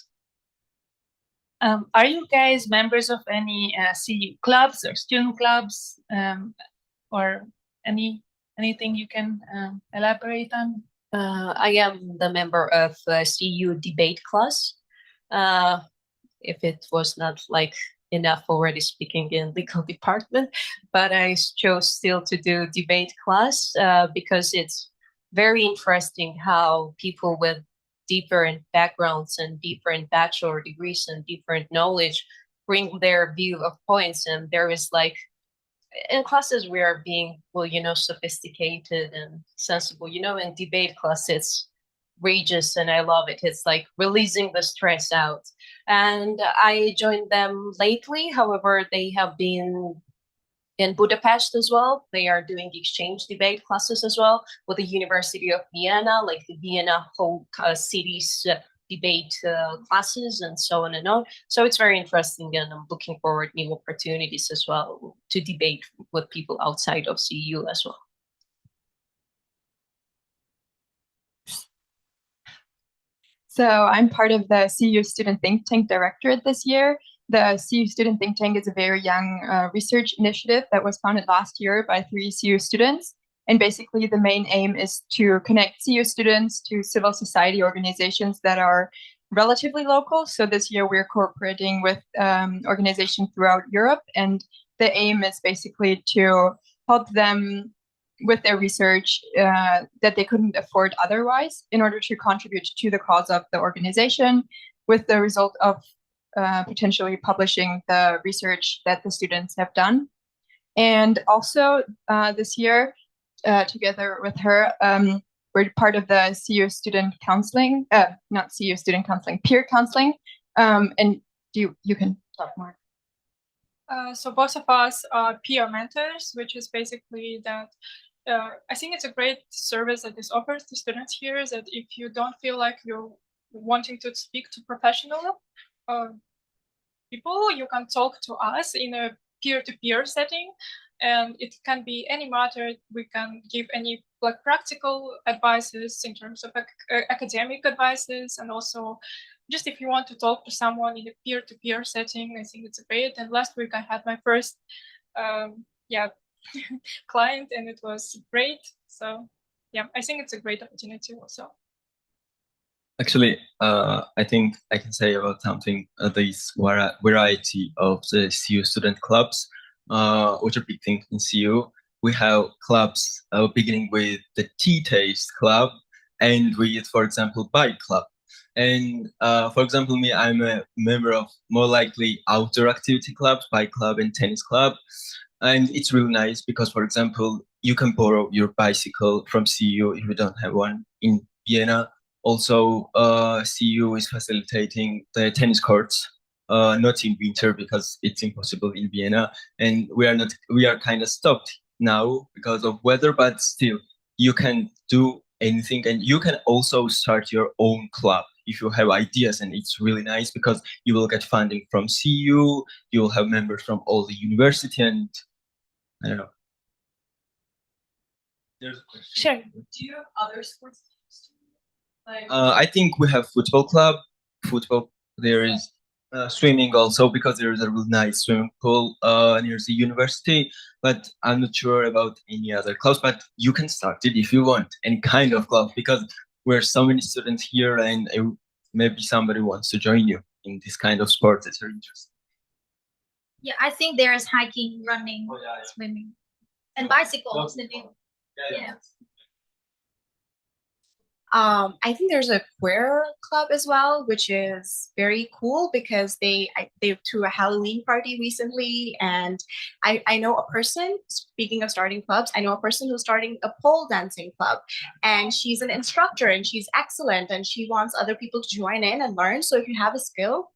Are you guys members of any CEU clubs or student clubs, or anything you can elaborate on? I am the member of CEU debate class. If it was not like enough already speaking in legal department, but I chose still to do debate class because it's very interesting how people with different backgrounds and different bachelor degrees and different knowledge bring their view of points. And there is like, in classes we are being, sophisticated and sensible, in debate class it's outrageous and I love it. It's like releasing the stress out. And I joined them lately. However, they have been in Budapest as well. They are doing exchange debate classes as well with the University of Vienna, like the Vienna whole cities debate classes and so on and on. So it's very interesting, and I'm looking forward new opportunities as well to debate with people outside of CEU as well. So I'm part of the CEU Student Think Tank Directorate this year, The CEU Student Think Tank is a very young research initiative that was founded last year by 3 CEU students. And basically, the main aim is to connect CEU students to civil society organizations that are relatively local. So this year, we're cooperating with organizations throughout Europe. And the aim is basically to help them with their research that they couldn't afford otherwise in order to contribute to the cause of the organization, with the result of potentially publishing the research that the students have done. And also this year, together with her, we're part of the CEU Student Counseling, not CEU Student Counseling, peer counseling. And you can talk more. So both of us are peer mentors, which is basically that I think it's a great service that is offered to students here, that if you don't feel like you're wanting to speak to professional people, you can talk to us in a peer-to-peer setting, and it can be any matter. We can give any like practical advices in terms of academic advices, and also just if you want to talk to someone in a peer-to-peer setting, I think it's great. And last week I had my first client, and it was great. So yeah, I think it's a great opportunity also. Actually, I think I can say about something, this variety of the CEU student clubs, which are big thing in CEU. We have clubs beginning with the tea taste club, and with, for example, bike club. And for example, me, I'm a member of more likely outdoor activity clubs, bike club and tennis club. And it's really nice because, for example, you can borrow your bicycle from CEU if you don't have one in Vienna. Also, CEU is facilitating the tennis courts, not in winter because it's impossible in Vienna, and we are kind of stopped now because of weather. But still, you can do anything, and you can also start your own club if you have ideas, and it's really nice because you will get funding from CEU. You will have members from all the university, and I don't know. There's a question. Sure. Do you have other sports teams? Like I think we have football club. There is swimming also, because there is a really nice swimming pool near the university. But I'm not sure about any other clubs. But you can start it if you want any kind of club, because we're so many students here, and maybe somebody wants to join you in this kind of sports that are interesting. Yeah, I think there is hiking, running, swimming, and bicycles. Yeah. I think there's a queer club as well, which is very cool because they threw a Halloween party recently, and I know a person, speaking of starting clubs, I know a person who's starting a pole dancing club, and she's an instructor and she's excellent, and she wants other people to join in and learn. So if you have a skill,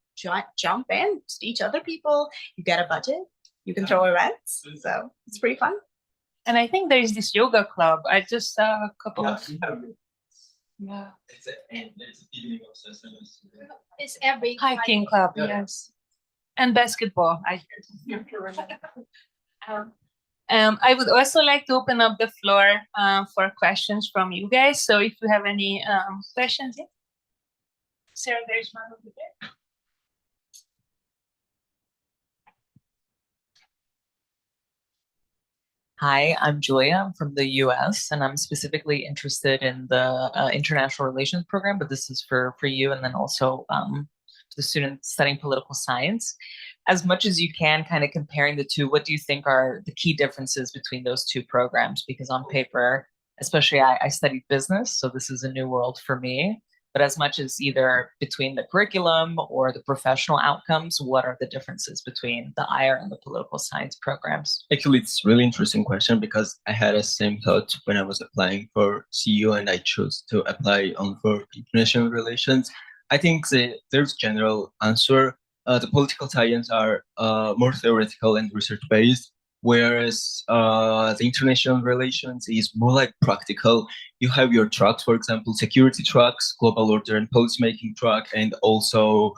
jump in, teach other people. You get a budget, you can throw events, so it's pretty fun. And I think there is this yoga club. I just saw a couple of. Yeah. It's every Hiking club, yes. And basketball, I I would also like to open up the floor for questions from you guys. So if you have any questions, yeah. Sarah, there's one over there. Hi, I'm Julia. I'm from the US, and I'm specifically interested in the international relations program, but this is for you and then also for the students studying political science. As much as you can, kind of comparing the two, what do you think are the key differences between those two programs? Because on paper, especially I studied business, so this is a new world for me. But as much as either between the curriculum or the professional outcomes, what are the differences between the IR and the political science programs? Actually, it's a really interesting question because I had the same thought when I was applying for CEU, and I chose to apply on for international relations. I think there's general answer. The political science are more theoretical and research based, whereas the international relations is more like practical. You have your tracks, for example, security tracks, global order and policymaking track, and also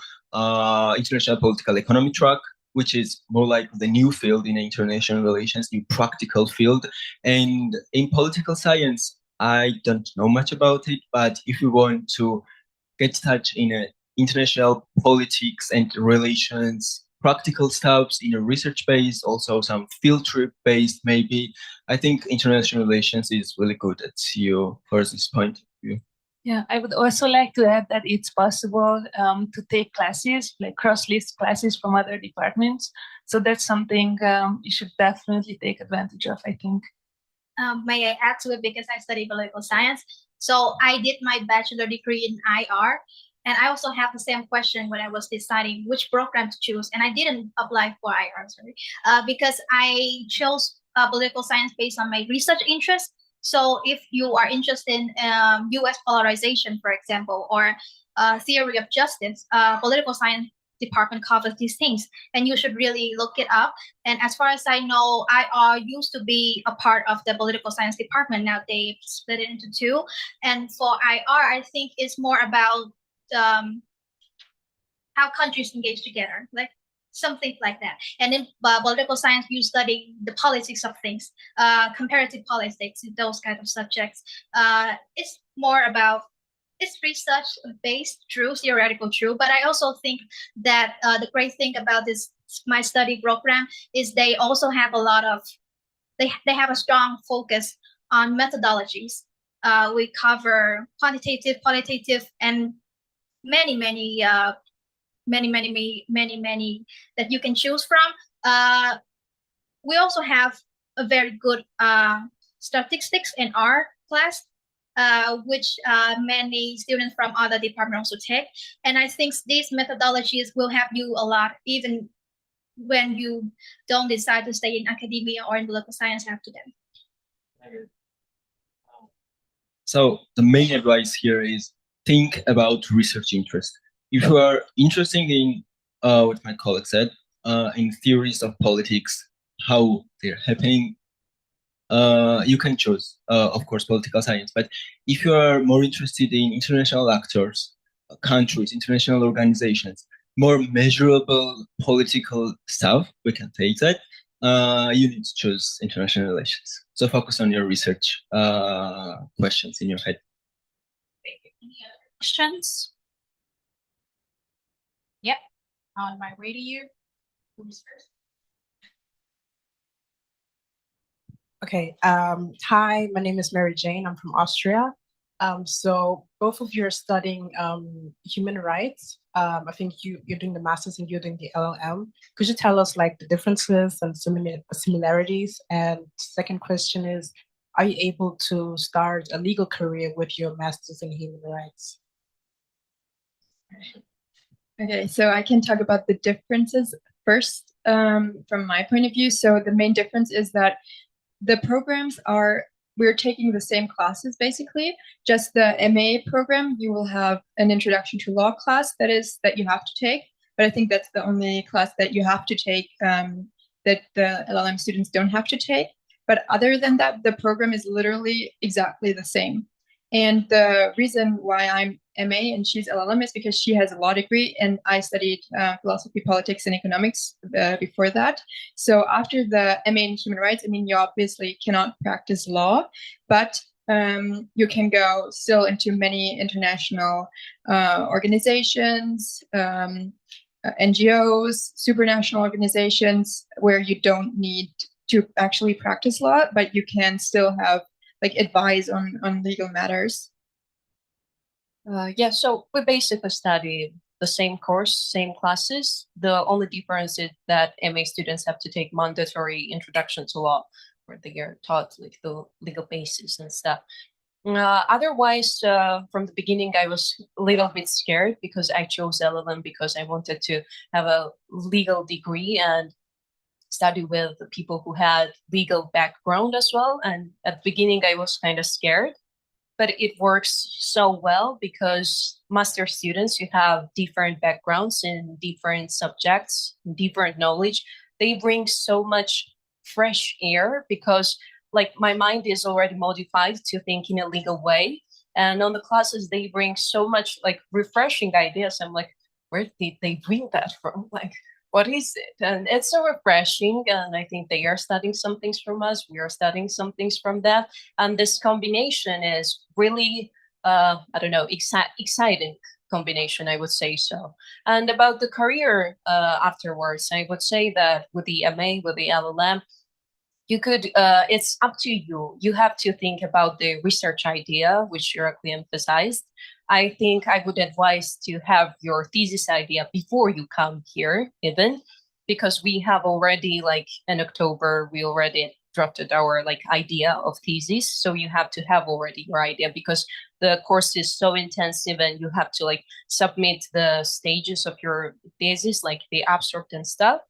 international political economy track, which is more like the new field in international relations, new practical field. And in political science, I don't know much about it, but if you want to get touch in international politics and relations practical stuffs in a research base, also some field trip based maybe. I think international relations is really good at CEU for this point of view. Yeah, I would also like to add that it's possible to take classes, like cross-list classes from other departments. So that's something you should definitely take advantage of, I think. May I add to it because I study political science? So I did my bachelor degree in IR, and I also have the same question when I was deciding which program to choose. And I didn't apply for IR, sorry, because I chose political science based on my research interest. So if you are interested in U.S. polarization, for example, or theory of justice, political science department covers these things, and you should really look it up. And as far as I know, IR used to be a part of the political science department. Now they've split it into two. And for IR, I think it's more about how countries engage together, like something like that. And in political science, you study the politics of things, comparative politics, those kind of subjects. It's more about, it's research based, true, theoretical, true. But I also think that the great thing about this, my study program, is they also have a lot of, they have a strong focus on methodologies. We cover quantitative, qualitative, and many that you can choose from. We also have a very good statistics in our class, which many students from other departments also take. And I think these methodologies will help you a lot, even when you don't decide to stay in academia or in political science after that. So the main advice here is think about research interest. If you are interested in what my colleague said, in theories of politics, how they're happening, you can choose, of course, political science. But if you are more interested in international actors, countries, international organizations, more measurable political stuff, we can take that. You need to choose international relations. So focus on your research questions in your head. Any other questions? Yep, on my way to you. Who's first? Okay. Hi, my name is Mary Jane. I'm from Austria. So both of you are studying human rights. I think you're doing the master's and you're doing the LLM. Could you tell us like the differences and similarities? And second question is, are you able to start a legal career with your master's in human rights? Okay, so I can talk about the differences first from my point of view. So the main difference is that the programs are, we're taking the same classes basically. Just the MA program, you will have an introduction to law class that you have to take. But I think that's the only class that you have to take that the LLM students don't have to take. But other than that, the program is literally exactly the same. And the reason why I'm MA and she's LLM is because she has a law degree and I studied philosophy, politics, and economics before that. So after the MA in human rights, I mean, you obviously cannot practice law, but you can go still into many international organizations, NGOs, supranational organizations, where you don't need to actually practice law, but you can still have like advise on legal matters. Yeah, so we basically study the same course, same classes. The only difference is that MA students have to take mandatory introduction to law, where they are taught like the legal basis and stuff. Otherwise, from the beginning, I was a little bit scared because I chose LLM because I wanted to have a legal degree and study with the people who had legal background as well. And at the beginning, I was kind of scared, but it works so well because master students, you have different backgrounds in different subjects, different knowledge. They bring so much fresh air because like my mind is already modified to think in a legal way. And on the classes, they bring so much like refreshing ideas. I'm like, where did they bring that from? Like, what is it? And it's so refreshing. And I think they are studying some things from us. We are studying some things from them. And this combination is really, I don't know, exciting. combination, I would say so. And about the career afterwards, I would say that with the MA, with the LLM, you could, it's up to you. You have to think about the research idea, which you actually emphasized. I think I would advise to have your thesis idea before you come here, even, because we have already, like in October, we already drafted our like idea of thesis. So you have to have already your idea, because the course is so intensive and you have to like submit the stages of your thesis, like the abstract and stuff.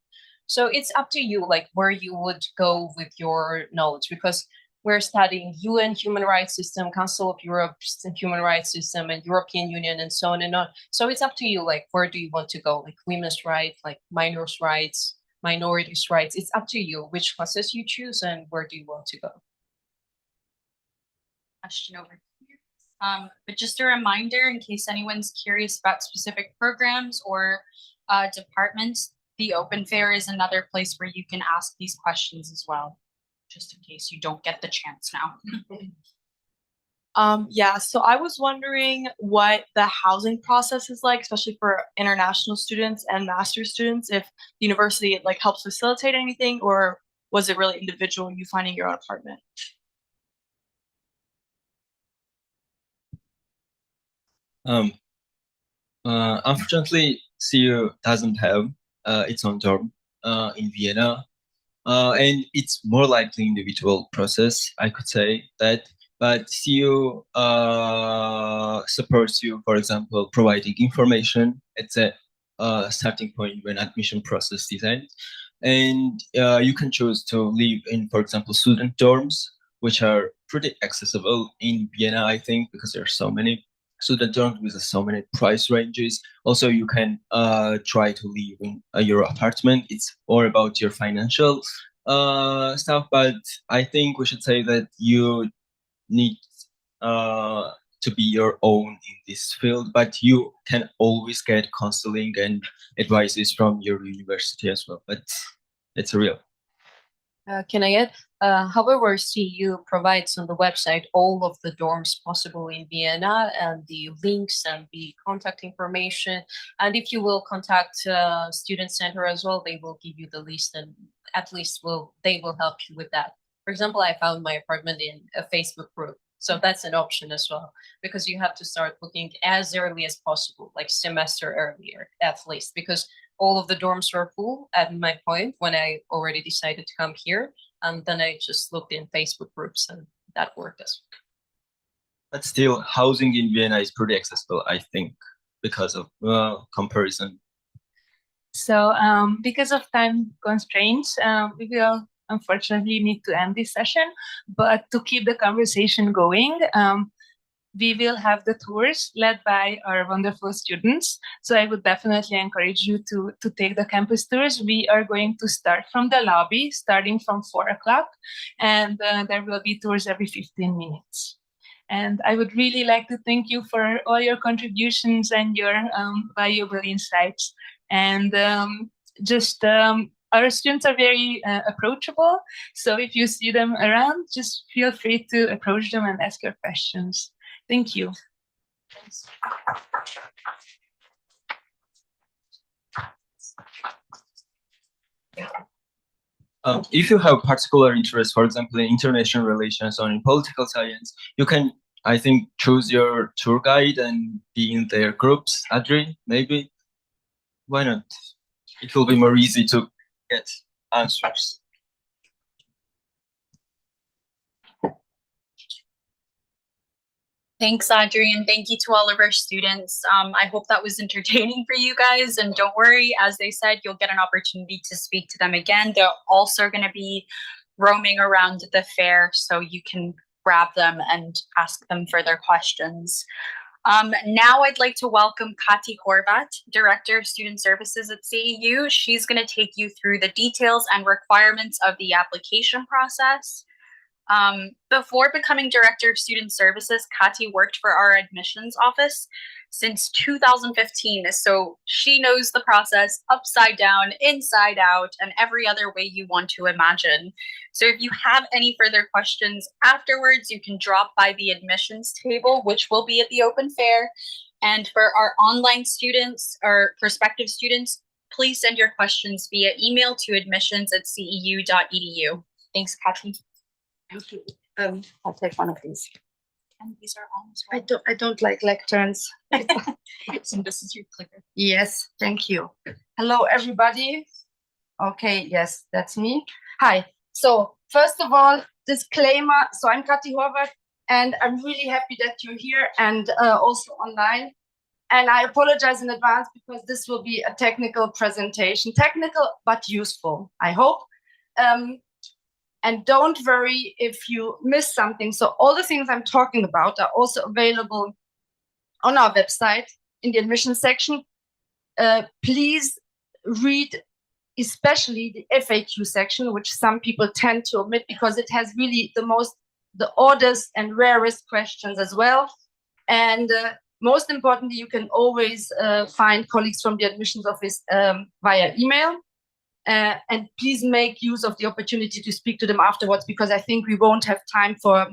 So it's up to you, like where you would go with your knowledge, because we're studying UN human rights system, Council of Europe human rights system, and European Union, and so on and on. So it's up to you, like where do you want to go, like women's rights, like minors' rights, minorities' rights. It's up to you which classes you choose and where do you want to go. Question over here. But just a reminder, in case anyone's curious about specific programs or departments, the Open Fair is another place where you can ask these questions as well, just in case you don't get the chance now. Yeah, so I was wondering what the housing process is like, especially for international students and master's students, if the university like helps facilitate anything, or was it really individual, you finding your own apartment? Unfortunately, CEU doesn't have its own dorm in Vienna, and it's more likely individual process, I could say that. But CEU supports you, for example, providing information at the starting point when admission process is end, and you can choose to live in, for example, student dorms, which are pretty accessible in Vienna, I think, because there are so many student dorms with so many price ranges. Also, you can try to live in your apartment. It's more about your financial stuff, but I think we should say that you need to be your own in this field, but you can always get counseling and advices from your university as well. But it's real. Can I add? However, CEU provides on the website all of the dorms possible in Vienna and the links and the contact information. And if you will contact Student Center as well, they will give you the list, and at least they will help you with that. For example, I found my apartment in a Facebook group. So that's an option as well, because you have to start looking as early as possible, like semester earlier at least, because all of the dorms were full at my point when I already decided to come here. And then I just looked in Facebook groups and that worked as well. But still, housing in Vienna is pretty accessible, I think, because of comparison. So because of time constraints, we will unfortunately need to end this session. But to keep the conversation going, we will have the tours led by our wonderful students. So I would definitely encourage you to take the campus tours. We are going to start from the lobby, starting from 4 o'clock, and there will be tours every 15 minutes. And I would really like to thank you for all your contributions and your valuable insights. And our students are very approachable. So if you see them around, just feel free to approach them and ask your questions. Thank you. If you have particular interest, for example, in international relations or in political science, you can, I think, choose your tour guide and be in their groups. Adri, maybe? Why not? It will be more easy to get answers. Thanks, Audrey, and thank you to all of our students. I hope that was entertaining for you guys, and don't worry, as they said, you'll get an opportunity to speak to them again. They're also going to be roaming around the fair, so you can grab them and ask them further questions. Now I'd like to welcome Kati Horvat, Director of Student Services at CEU. She's going to take you through the details and requirements of the application process. Before becoming Director of Student Services, Kati worked for our admissions office since 2015. So she knows the process upside down, inside out, and every other way you want to imagine. So if you have any further questions afterwards, you can drop by the admissions table, which will be at the Open Fair, And for our online students or prospective students, please send your questions via email to admissions@ceu.edu. Thanks, Kathy. I'll take one of these. And these are all as I don't like lecterns. So this is your clicker. Yes, thank you. Hello, everybody. Okay, yes, that's me. Hi. So first of all, disclaimer. So I'm Kati Horvath, and I'm really happy that you're here and also online. And I apologize in advance because this will be a technical presentation, technical but useful, I hope. And don't worry if you miss something. So all the things I'm talking about are also available on our website in the admissions section. Please read especially the FAQ section, which some people tend to omit because it has really the oddest and rarest questions as well. And most importantly, you can always find colleagues from the admissions office via email. And please make use of the opportunity to speak to them afterwards, because I think we won't have time for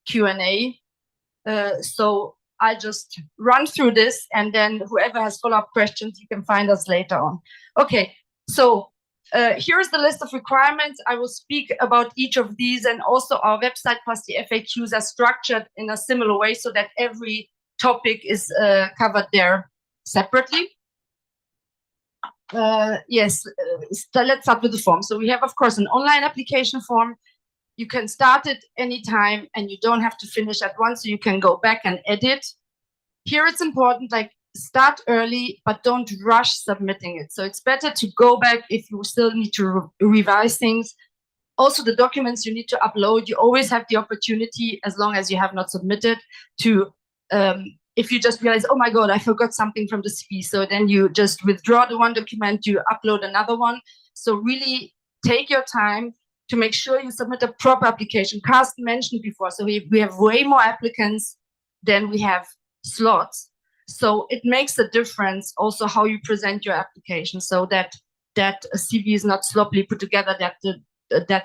Q&A. So I'll just run through this, and then whoever has follow-up questions, you can find us later on. Okay, so here's the list of requirements. I will speak about each of these, and also our website plus the FAQs are structured in a similar way so that every topic is covered there separately. Yes, so let's start with the form. So we have, of course, an online application form. You can start it anytime and you don't have to finish at once, so you can go back and edit. Here it's important, like, start early, but don't rush submitting it. So it's better to go back if you still need to revise things. Also, the documents you need to upload, you always have the opportunity, as long as you have not submitted, to if you just realize, oh my God, I forgot something from the CV. So then you just withdraw the one document, you upload another one. So really take your time to make sure you submit a proper application. Carsten mentioned before, so we have way more applicants than we have slots. So it makes a difference also how you present your application, so that a CV is not sloppily put together, that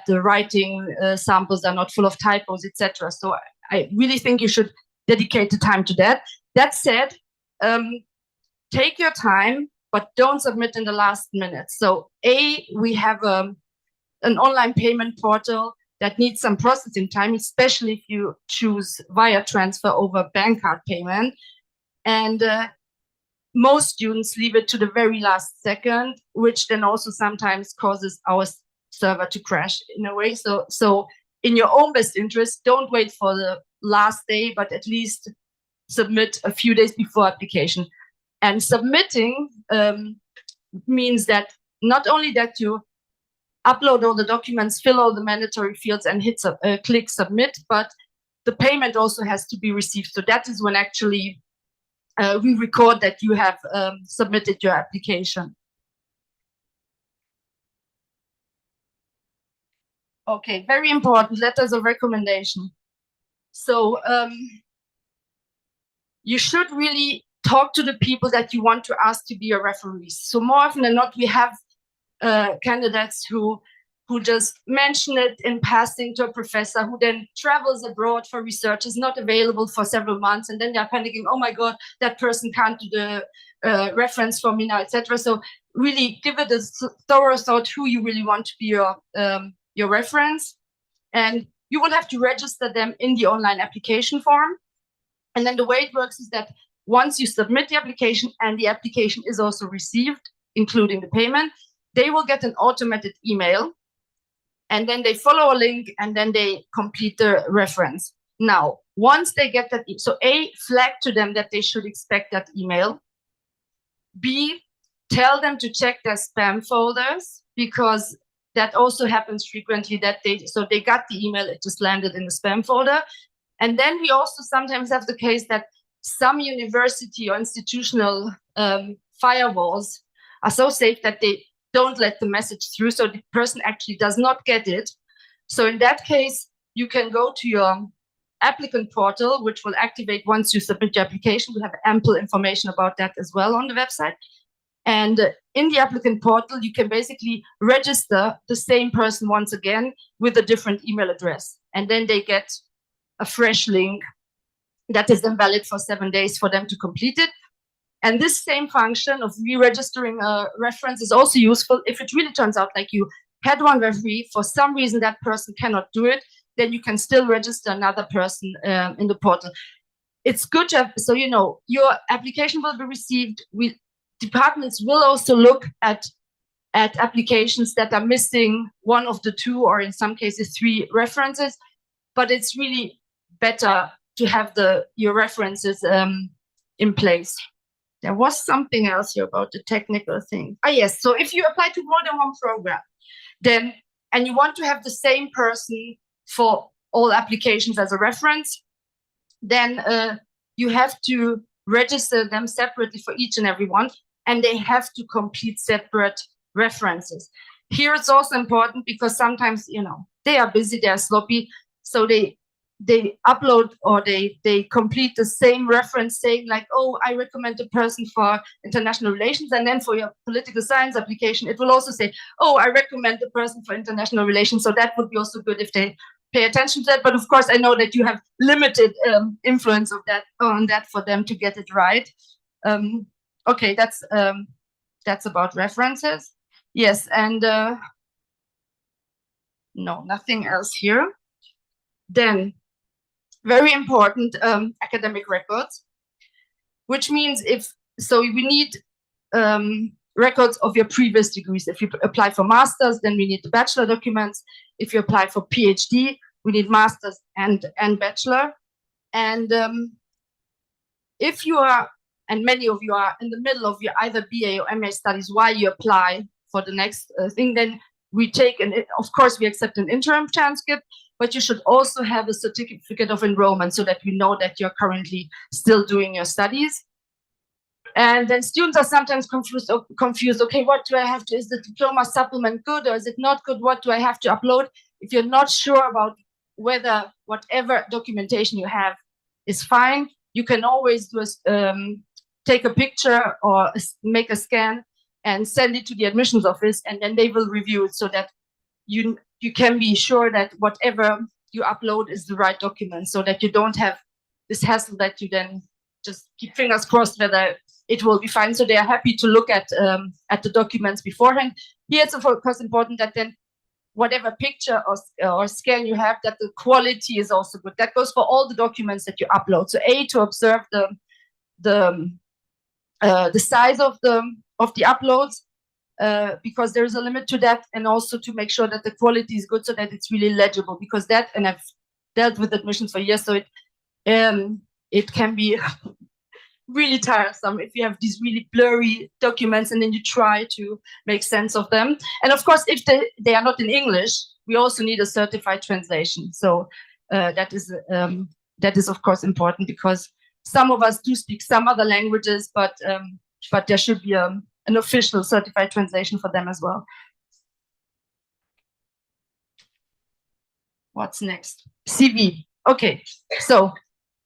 the writing samples are not full of typos, etc. So I really think you should dedicate the time to that. That said, take your time, but don't submit in the last minute. So we have an online payment portal that needs some processing time, especially if you choose wire transfer over bank card payment. And most students leave it to the very last second, which then also sometimes causes our server to crash in a way. So in your own best interest, don't wait for the last day, but at least submit a few days before application. And submitting means that not only that you upload all the documents, fill all the mandatory fields, and click submit, but the payment also has to be received. So that is when actually we record that you have submitted your application. Okay, very important, letters of recommendation. So you should really talk to the people that you want to ask to be your referees. So more often than not, we have candidates who just mention it in passing to a professor, who then travels abroad for research, is not available for several months, and then they're panicking, oh my God, that person can't do the reference for me now, etc. So really give it a thorough thought who you really want to be your reference. And you will have to register them in the online application form. And then the way it works is that once you submit the application and the application is also received, including the payment, they will get an automated email, and then they follow a link, and then they complete the reference. Now, once they get that, so A, flag to them that they should expect that email. B, tell them to check their spam folders, because that also happens frequently, that they got the email, it just landed in the spam folder. And then we also sometimes have the case that some university or institutional firewalls are so safe that they don't let the message through, so the person actually does not get it. So in that case, you can go to your applicant portal, which will activate once you submit your application. We have ample information about that as well on the website. And in the applicant portal, you can basically register the same person once again with a different email address. And then they get a fresh link that is then valid for 7 days for them to complete it. And this same function of re-registering a reference is also useful if it really turns out like you had one referee, for some reason that person cannot do it, then you can still register another person in the portal. It's good to have, so you know, your application will be received. Departments will also look at applications that are missing one of the two, or in some cases 3 references, but it's really better to have your references in place. There was something else here about the technical thing. Yes, so if you apply to more than one program, then, and you want to have the same person for all applications as a reference, then you have to register them separately for each and every one, and they have to complete separate references. Here it's also important because sometimes, you know, they are busy, they are sloppy, so they upload or they complete the same reference saying like, oh, I recommend a person for international relations, and then for your political science application it will also say, oh, I recommend the person for international relations. So that would be also good if they pay attention to that. But of course I know that you have limited influence on that for them to get it right. Okay, that's about references. Yes, and no, nothing else here. Then very important, academic records, which means we need records of your previous degrees. If you apply for masters, then we need the bachelor documents. If you apply for PhD, we need masters and bachelor. And if you are, and many of you are in the middle of your either BA or MA studies while you apply for the next thing, then we take, of course we accept an interim transcript, but you should also have a certificate of enrollment so that we know that you're currently still doing your studies. And then students are sometimes confused. Okay, what do I have to, is the diploma supplement good or is it not good? What do I have to upload? If you're not sure about whether whatever documentation you have is fine, you can always do take a picture or make a scan and send it to the admissions office, and then they will review it so that you can be sure that whatever you upload is the right document, so that you don't have this hassle that you then just keep fingers crossed whether it will be fine. So they are happy to look at the documents beforehand. Here it's of course important that then whatever picture or scan you have, that the quality is also good. That goes for all the documents that you upload. So to observe the size of the uploads, because there is a limit to that, and also to make sure that the quality is good so that it's really legible, because that, and I've dealt with admissions for years, so it can be really tiresome if you have these really blurry documents and then you try to make sense of them. And of course, if they are not in English, we also need a certified translation. So that is of course important, because some of us do speak some other languages, but there should be an official certified translation for them as well. What's next? CV. Okay, so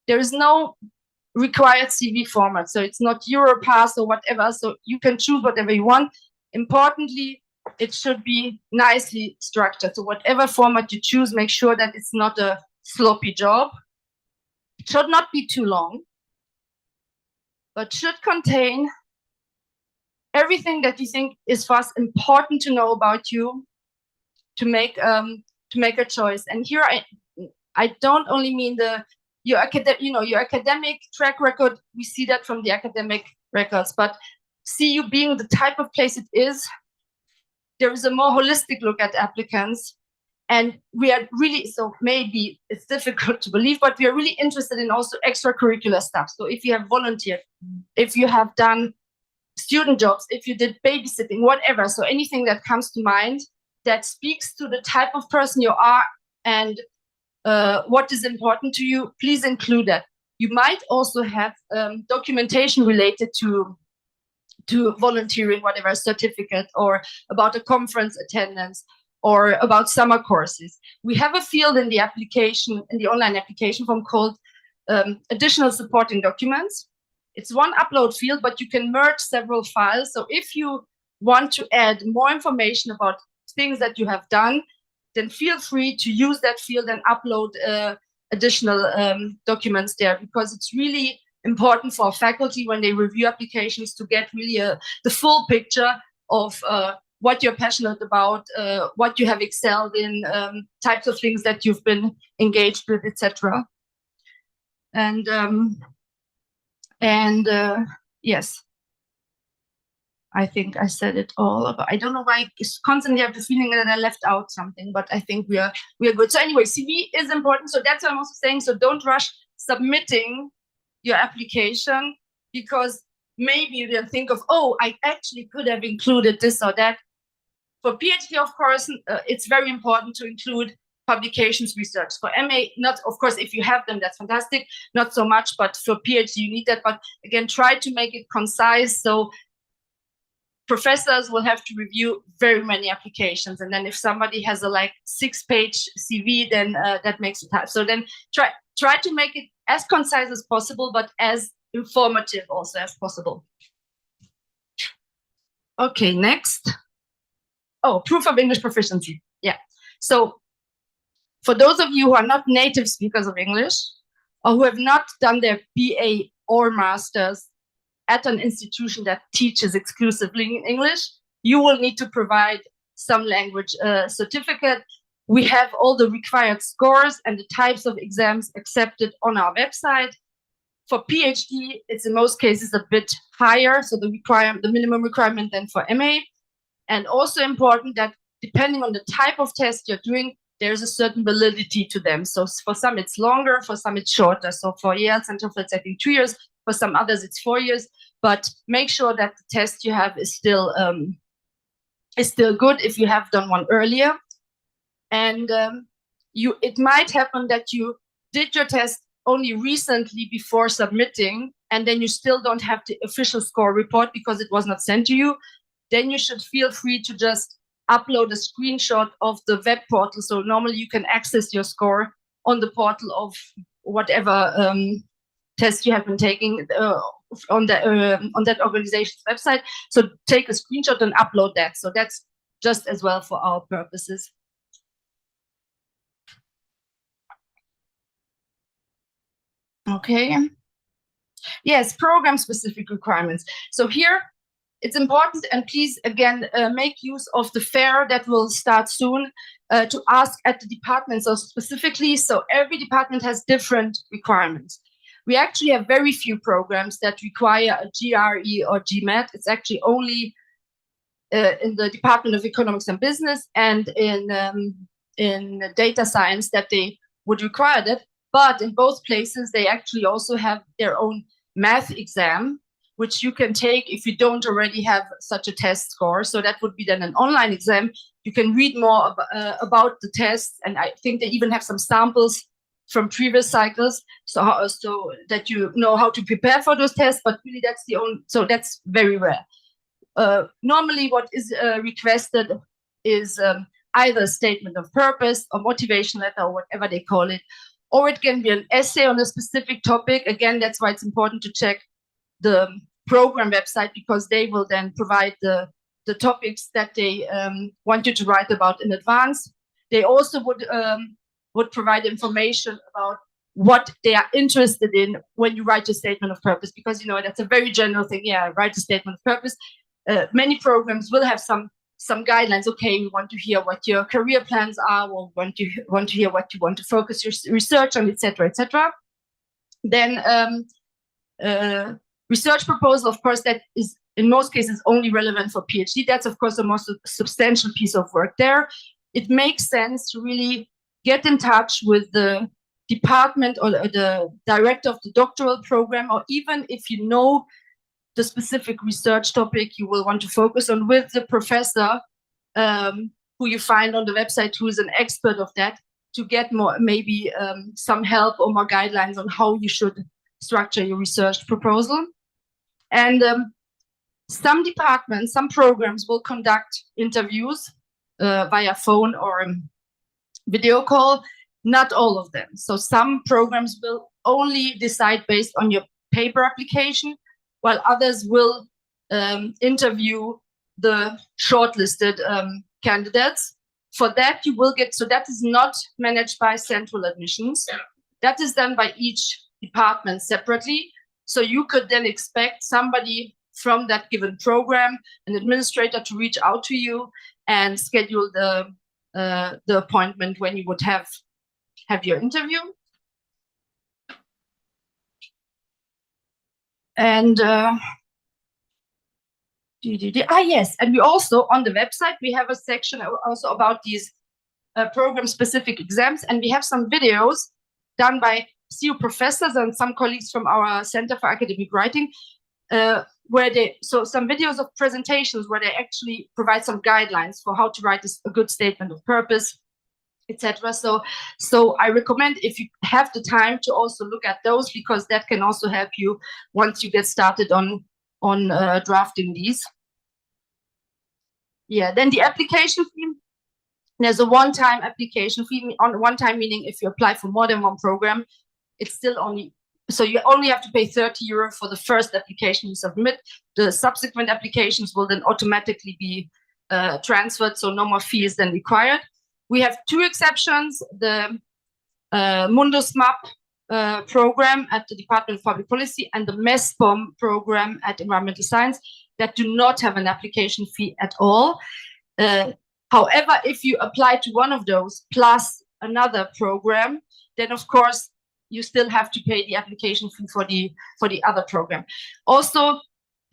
there is no required CV format, so it's not Europass or whatever, so you can choose whatever you want. Importantly, it should be nicely structured, so whatever format you choose, make sure that it's not a sloppy job. It should not be too long, but should contain everything that you think is for us important to know about you to make a choice. And here I don't only mean your academic track record. We see that from the academic records, but CEU being the type of place it is, there is a more holistic look at applicants. And we are really, so maybe it's difficult to believe, but we are really interested in also extracurricular stuff. So if you have volunteered, if you have done student jobs, if you did babysitting, whatever, so anything that comes to mind that speaks to the type of person you are and what is important to you, please include that. You might also have documentation related to volunteering, whatever, certificate, or about a conference attendance, or about summer courses. We have a field in the application, in the online application form, called additional supporting documents. It's one upload field, but you can merge several files. So if you want to add more information about things that you have done, then feel free to use that field and upload additional documents there, because it's really important for faculty when they review applications to get really the full picture of what you're passionate about, what you have excelled in, types of things that you've been engaged with, etc. And yes, I think I said it all. I don't know why I constantly have the feeling that I left out something, but I think we are good. So anyway, CV is important. So that's what I'm also saying. So don't rush submitting your application, because maybe you then think of, oh, I actually could have included this or that. For PhD, of course, it's very important to include publications research. For MA, not, of course, if you have them, that's fantastic, not so much, but for PhD, you need that. But again, try to make it concise. So professors will have to review very many applications. And then if somebody has a like 6-page CV, then that makes it hard. So then try to make it as concise as possible, but as informative also as possible. Okay, next. Oh, proof of English proficiency. Yeah. So for those of you who are not native speakers of English, or who have not done their BA or master's at an institution that teaches exclusively in English, you will need to provide some language certificate. We have all the required scores and the types of exams accepted on our website. For PhD, it's in most cases a bit higher, so the minimum requirement than for MA. And also important that depending on the type of test you're doing, there's a certain validity to them. So for some it's longer, for some it's shorter. So for IELTS and TOEFL, it's I think 2 years. For some others, it's 4 years. But make sure that the test you have is still good if you have done one earlier. And it might happen that you did your test only recently before submitting, and then you still don't have the official score report because it was not sent to you. Then you should feel free to just upload a screenshot of the web portal. So normally you can access your score on the portal of whatever test you have been taking on that organization's website. So take a screenshot and upload that. So that's just as well for our purposes. Okay. Yes, program-specific requirements. So here, it's important, and please, again, make use of the fair that will start soon to ask at the department. So specifically, so every department has different requirements. We actually have very few programs that require a GRE or GMAT. It's actually only in the Department of Economics and Business and in data science that they would require that. But in both places, they actually also have their own math exam, which you can take if you don't already have such a test score. So that would be then an online exam. You can read more about the test, and I think they even have some samples from previous cycles, so that you know how to prepare for those tests. But really, that's the only. So that's very rare. Normally, what is requested is either a statement of purpose or motivation letter or whatever they call it, or it can be an essay on a specific topic. Again, that's why it's important to check the program website, because they will then provide the topics that they want you to write about in advance. They also would provide information about what they are interested in when you write a statement of purpose, because that's a very general thing. Yeah, write a statement of purpose. Many programs will have some guidelines. Okay, we want to hear what your career plans are, or want to hear what you want to focus your research on, etc., etc. Then research proposal, of course, that is in most cases only relevant for PhD. That's, of course, the most substantial piece of work there. It makes sense to really get in touch with the department or the director of the doctoral program, or even if you know the specific research topic you will want to focus on, with the professor who you find on the website, who is an expert of that, to get more, maybe some help or more guidelines on how you should structure your research proposal. And some departments, some programs will conduct interviews via phone or video call, not all of them. So some programs will only decide based on your paper application, while others will interview the shortlisted candidates. For that, you will get, so that is not managed by central admissions. That is done by each department separately. So you could then expect somebody from that given program, an administrator, to reach out to you and schedule the appointment when you would have your interview. And yes, and we also on the website we have a section also about these program-specific exams, and we have some videos done by CEU professors and some colleagues from our Center for Academic Writing, some videos of presentations where they actually provide some guidelines for how to write a good statement of purpose, etc. So I recommend, if you have the time, to also look at those, because that can also help you once you get started on drafting these. Yeah, then the application fee. There's a one-time application fee. On one-time meaning if you apply for more than one program, it's still only, so you only have to pay 30 euro for the first application you submit. The subsequent applications will then automatically be transferred, so no more fee is then required. We have two exceptions: the Mundus MAP program at the Department of Public Policy and the MESPOM program at Environmental Science, that do not have an application fee at all. However, if you apply to one of those plus another program, then of course you still have to pay the application fee for the other program. Also,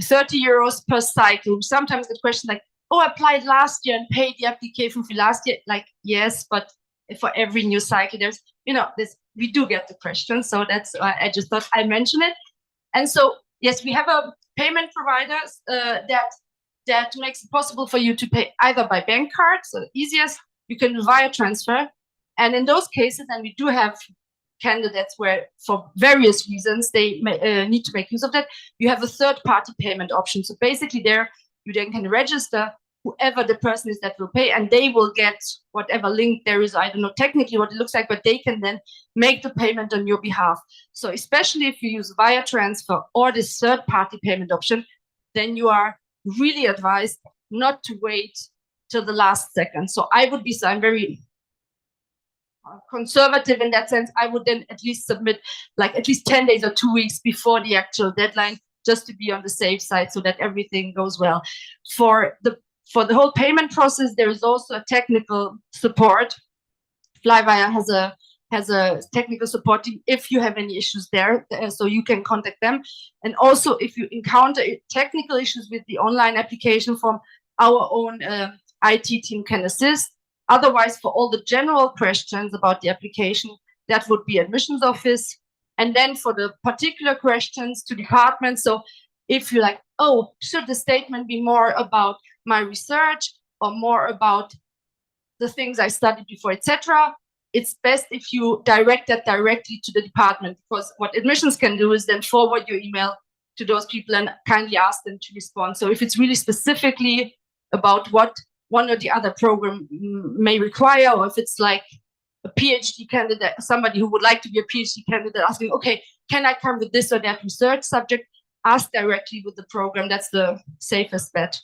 30 euros per cycle. Sometimes the question like, oh, I applied last year and paid the application fee last year. Like, yes, but for every new cycle, there's, we do get the question. So that's why I just thought I'd mention it. And so, yes, we have a payment provider that makes it possible for you to pay either by bank card, so the easiest, you can do wire transfer. And in those cases, and we do have candidates where for various reasons they need to make use of that, you have a third-party payment option. So basically there, you then can register whoever the person is that will pay, and they will get whatever link there is. I don't know technically what it looks like, but they can then make the payment on your behalf. So especially if you use wire transfer or this third-party payment option, then you are really advised not to wait till the last second. So I'm very conservative in that sense. I would then at least submit like at least 10 days or 2 weeks before the actual deadline, just to be on the safe side so that everything goes well. For the whole payment process, there is also a technical support. Flywire has a technical support team if you have any issues there, so you can contact them. And also, if you encounter technical issues with the online application form, our own IT team can assist. Otherwise, for all the general questions about the application, that would be admissions office. And then for the particular questions to departments, so if you're like, oh, should the statement be more about my research or more about the things I studied before, etc., it's best if you direct that directly to the department, because what admissions can do is then forward your email to those people and kindly ask them to respond. So if it's really specifically about what one or the other program may require, or if it's like a PhD candidate, somebody who would like to be a PhD candidate asking, okay, can I come with this or that research subject? Ask directly with the program. That's the safest bet.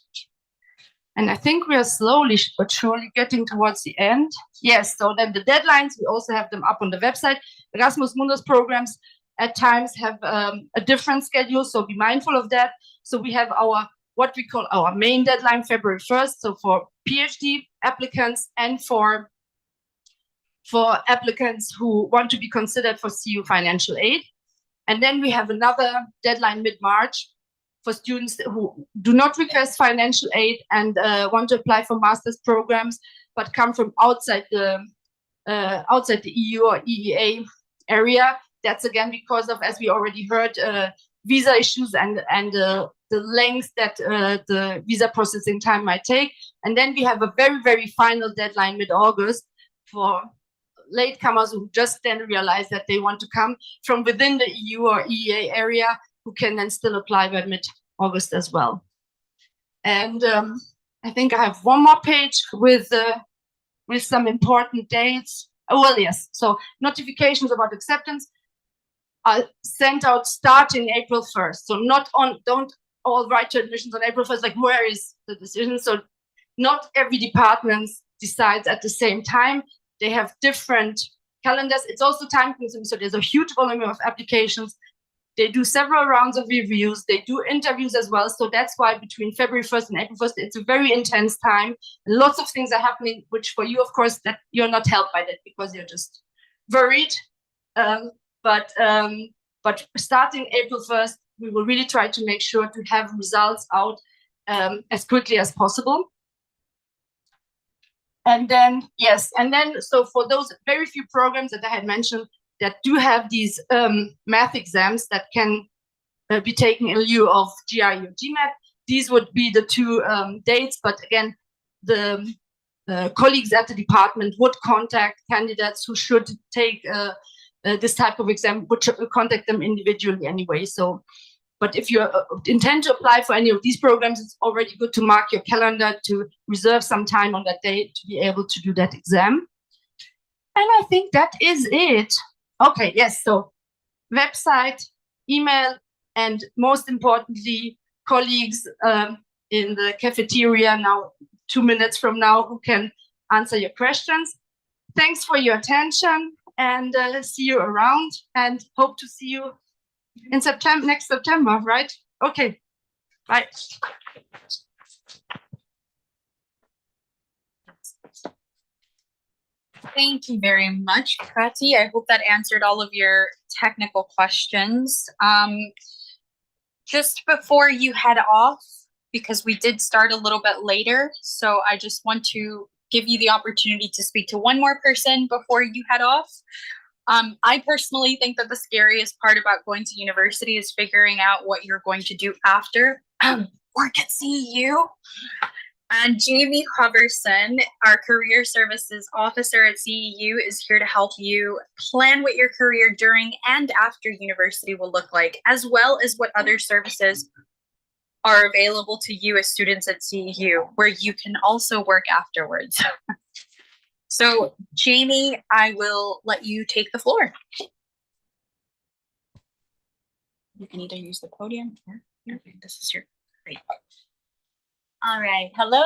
And I think we are slowly but surely getting towards the end. Yes, so then the deadlines, we also have them up on the website. Erasmus Mundus programs at times have a different schedule, so be mindful of that. So we have what we call our main deadline, February 1st, so for PhD applicants and for applicants who want to be considered for CEU financial aid. And then we have another deadline mid-March for students who do not request financial aid and want to apply for master's programs, but come from outside the EU or EEA area. That's again because of, as we already heard, visa issues and the length that the visa processing time might take. And then we have a very, very final deadline mid-August for latecomers who just then realize that they want to come from within the EU or EEA area, who can then still apply by mid-August as well. And I think I have one more page with some important dates. Oh, well, yes. So notifications about acceptance are sent out starting April 1st. So don't all write to admissions on April 1st, like where is the decision? So not every department decides at the same time. They have different calendars. It's also time consuming. So there's a huge volume of applications. They do several rounds of reviews. They do interviews as well. So that's why between February 1st and April 1st, it's a very intense time. Lots of things are happening, which for you, of course, that you're not helped by that because you're just worried. But starting April 1st, we will really try to make sure to have results out as quickly as possible. And then, so for those very few programs that I had mentioned that do have these math exams that can be taken in lieu of GRE or GMAT, these would be the two dates. But again, the colleagues at the department would contact candidates who should take this type of exam, would contact them individually anyway. So, but if you intend to apply for any of these programs, it's already good to mark your calendar to reserve some time on that day to be able to do that exam. And I think that is it. Okay, yes, so website, email, and most importantly, colleagues in the cafeteria now, 2 minutes from now, who can answer your questions. Thanks for your attention, and see you around, and hope to see you in September, next September, right? Okay, bye. Thank you very much, Kati. I hope that answered all of your technical questions. Just before you head off, because we did start a little bit later, so I just want to give you the opportunity to speak to one more person before you head off. I personally think that the scariest part about going to university is figuring out what you're going to do after work at CEU. And Jamie Hoverson, our career services officer at CEU, is here to help you plan what your career during and after university will look like, as well as what other services are available to you as students at CEU, where you can also work afterwards. So, Jamie, I will let you take the floor. You can either use the podium or this is your great. All right. Hello.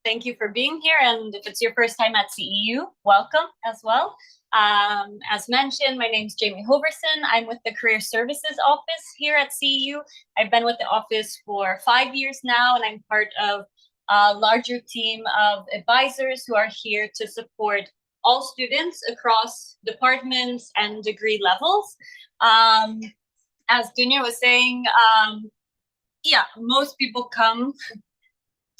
Thank you for being here. And if it's your first time at CEU, welcome as well. As mentioned, my name is Jamie Hoverson. I'm with the Career Services Office here at CEU. I've been with the office for 5 years now, and I'm part of a larger team of advisors who are here to support all students across departments and degree levels. As Dunya was saying, yeah, most people come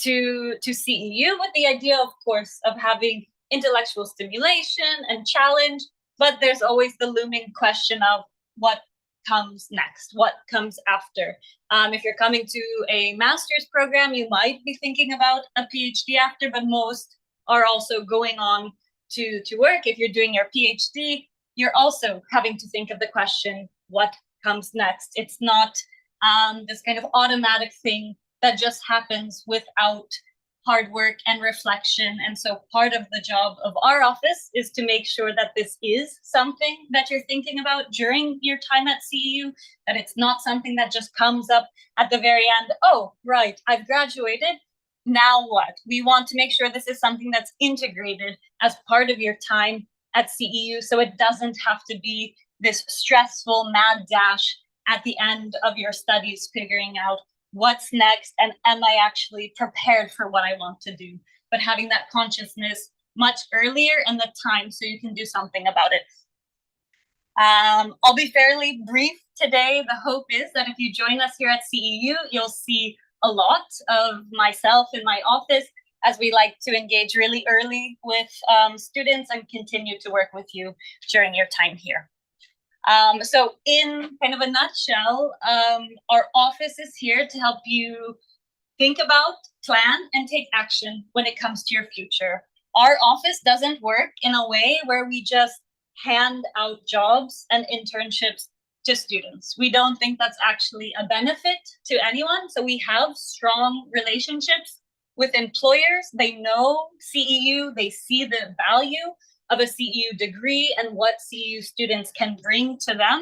to CEU with the idea, of course, of having intellectual stimulation and challenge, but there's always the looming question of what comes next, what comes after. If you're coming to a master's program, you might be thinking about a PhD after, but most are also going on to work. If you're doing your PhD, you're also having to think of the question, what comes next? It's not this kind of automatic thing that just happens without hard work and reflection. And so part of the job of our office is to make sure that this is something that you're thinking about during your time at CEU, that it's not something that just comes up at the very end. Oh, right, I've graduated. Now what? We want to make sure this is something that's integrated as part of your time at CEU, so it doesn't have to be this stressful mad dash at the end of your studies, figuring out what's next and am I actually prepared for what I want to do, but having that consciousness much earlier in the time so you can do something about it. I'll be fairly brief today. The hope is that if you join us here at CEU, you'll see a lot of myself in my office, as we like to engage really early with students and continue to work with you during your time here. So in kind of a nutshell, our office is here to help you think about, plan, and take action when it comes to your future. Our office doesn't work in a way where we just hand out jobs and internships to students. We don't think that's actually a benefit to anyone. So we have strong relationships with employers. They know CEU, they see the value of a CEU degree and what CEU students can bring to them.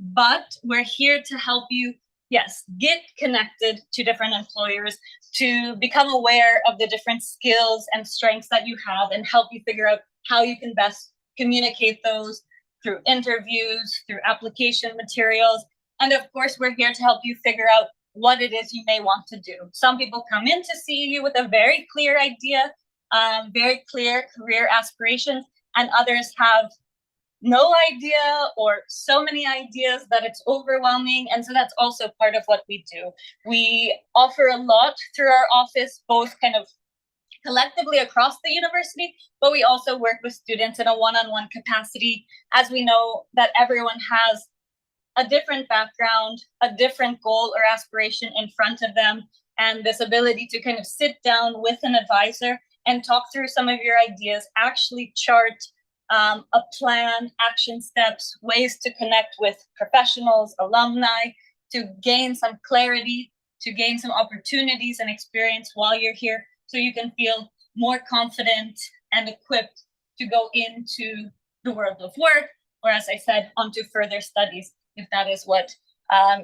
But we're here to help you, yes, get connected to different employers, to become aware of the different skills and strengths that you have and help you figure out how you can best communicate those through interviews, through application materials. And of course, we're here to help you figure out what it is you may want to do. Some people come into CEU with a very clear idea, very clear career aspirations, and others have no idea or so many ideas that it's overwhelming. And so that's also part of what we do. We offer a lot through our office, both kind of collectively across the university, but we also work with students in a one-on-one capacity, as we know that everyone has a different background, a different goal or aspiration in front of them, and this ability to kind of sit down with an advisor and talk through some of your ideas, actually chart a plan, action steps, ways to connect with professionals, alumni, to gain some clarity, to gain some opportunities and experience while you're here, so you can feel more confident and equipped to go into the world of work, or as I said, onto further studies, if that is what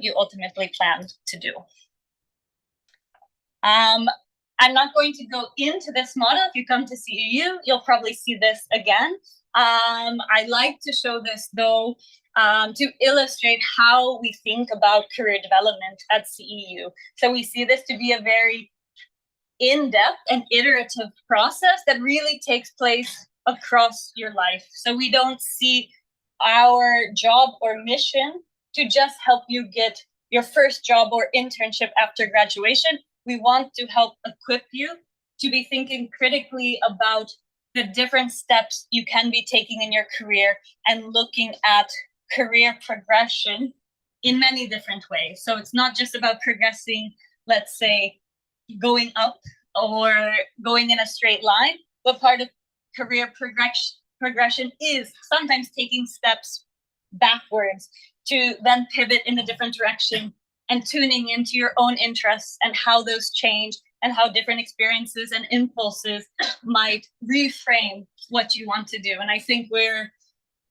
you ultimately plan to do. I'm not going to go into this model. If you come to CEU, you'll probably see this again. I like to show this though, to illustrate how we think about career development at CEU. So we see this to be a very in-depth and iterative process that really takes place across your life. So we don't see our job or mission to just help you get your first job or internship after graduation. We want to help equip you to be thinking critically about the different steps you can be taking in your career and looking at career progression in many different ways. So it's not just about progressing, let's say, going up or going in a straight line, but part of career progression is sometimes taking steps backwards to then pivot in a different direction and tuning into your own interests and how those change and how different experiences and impulses might reframe what you want to do. And I think we're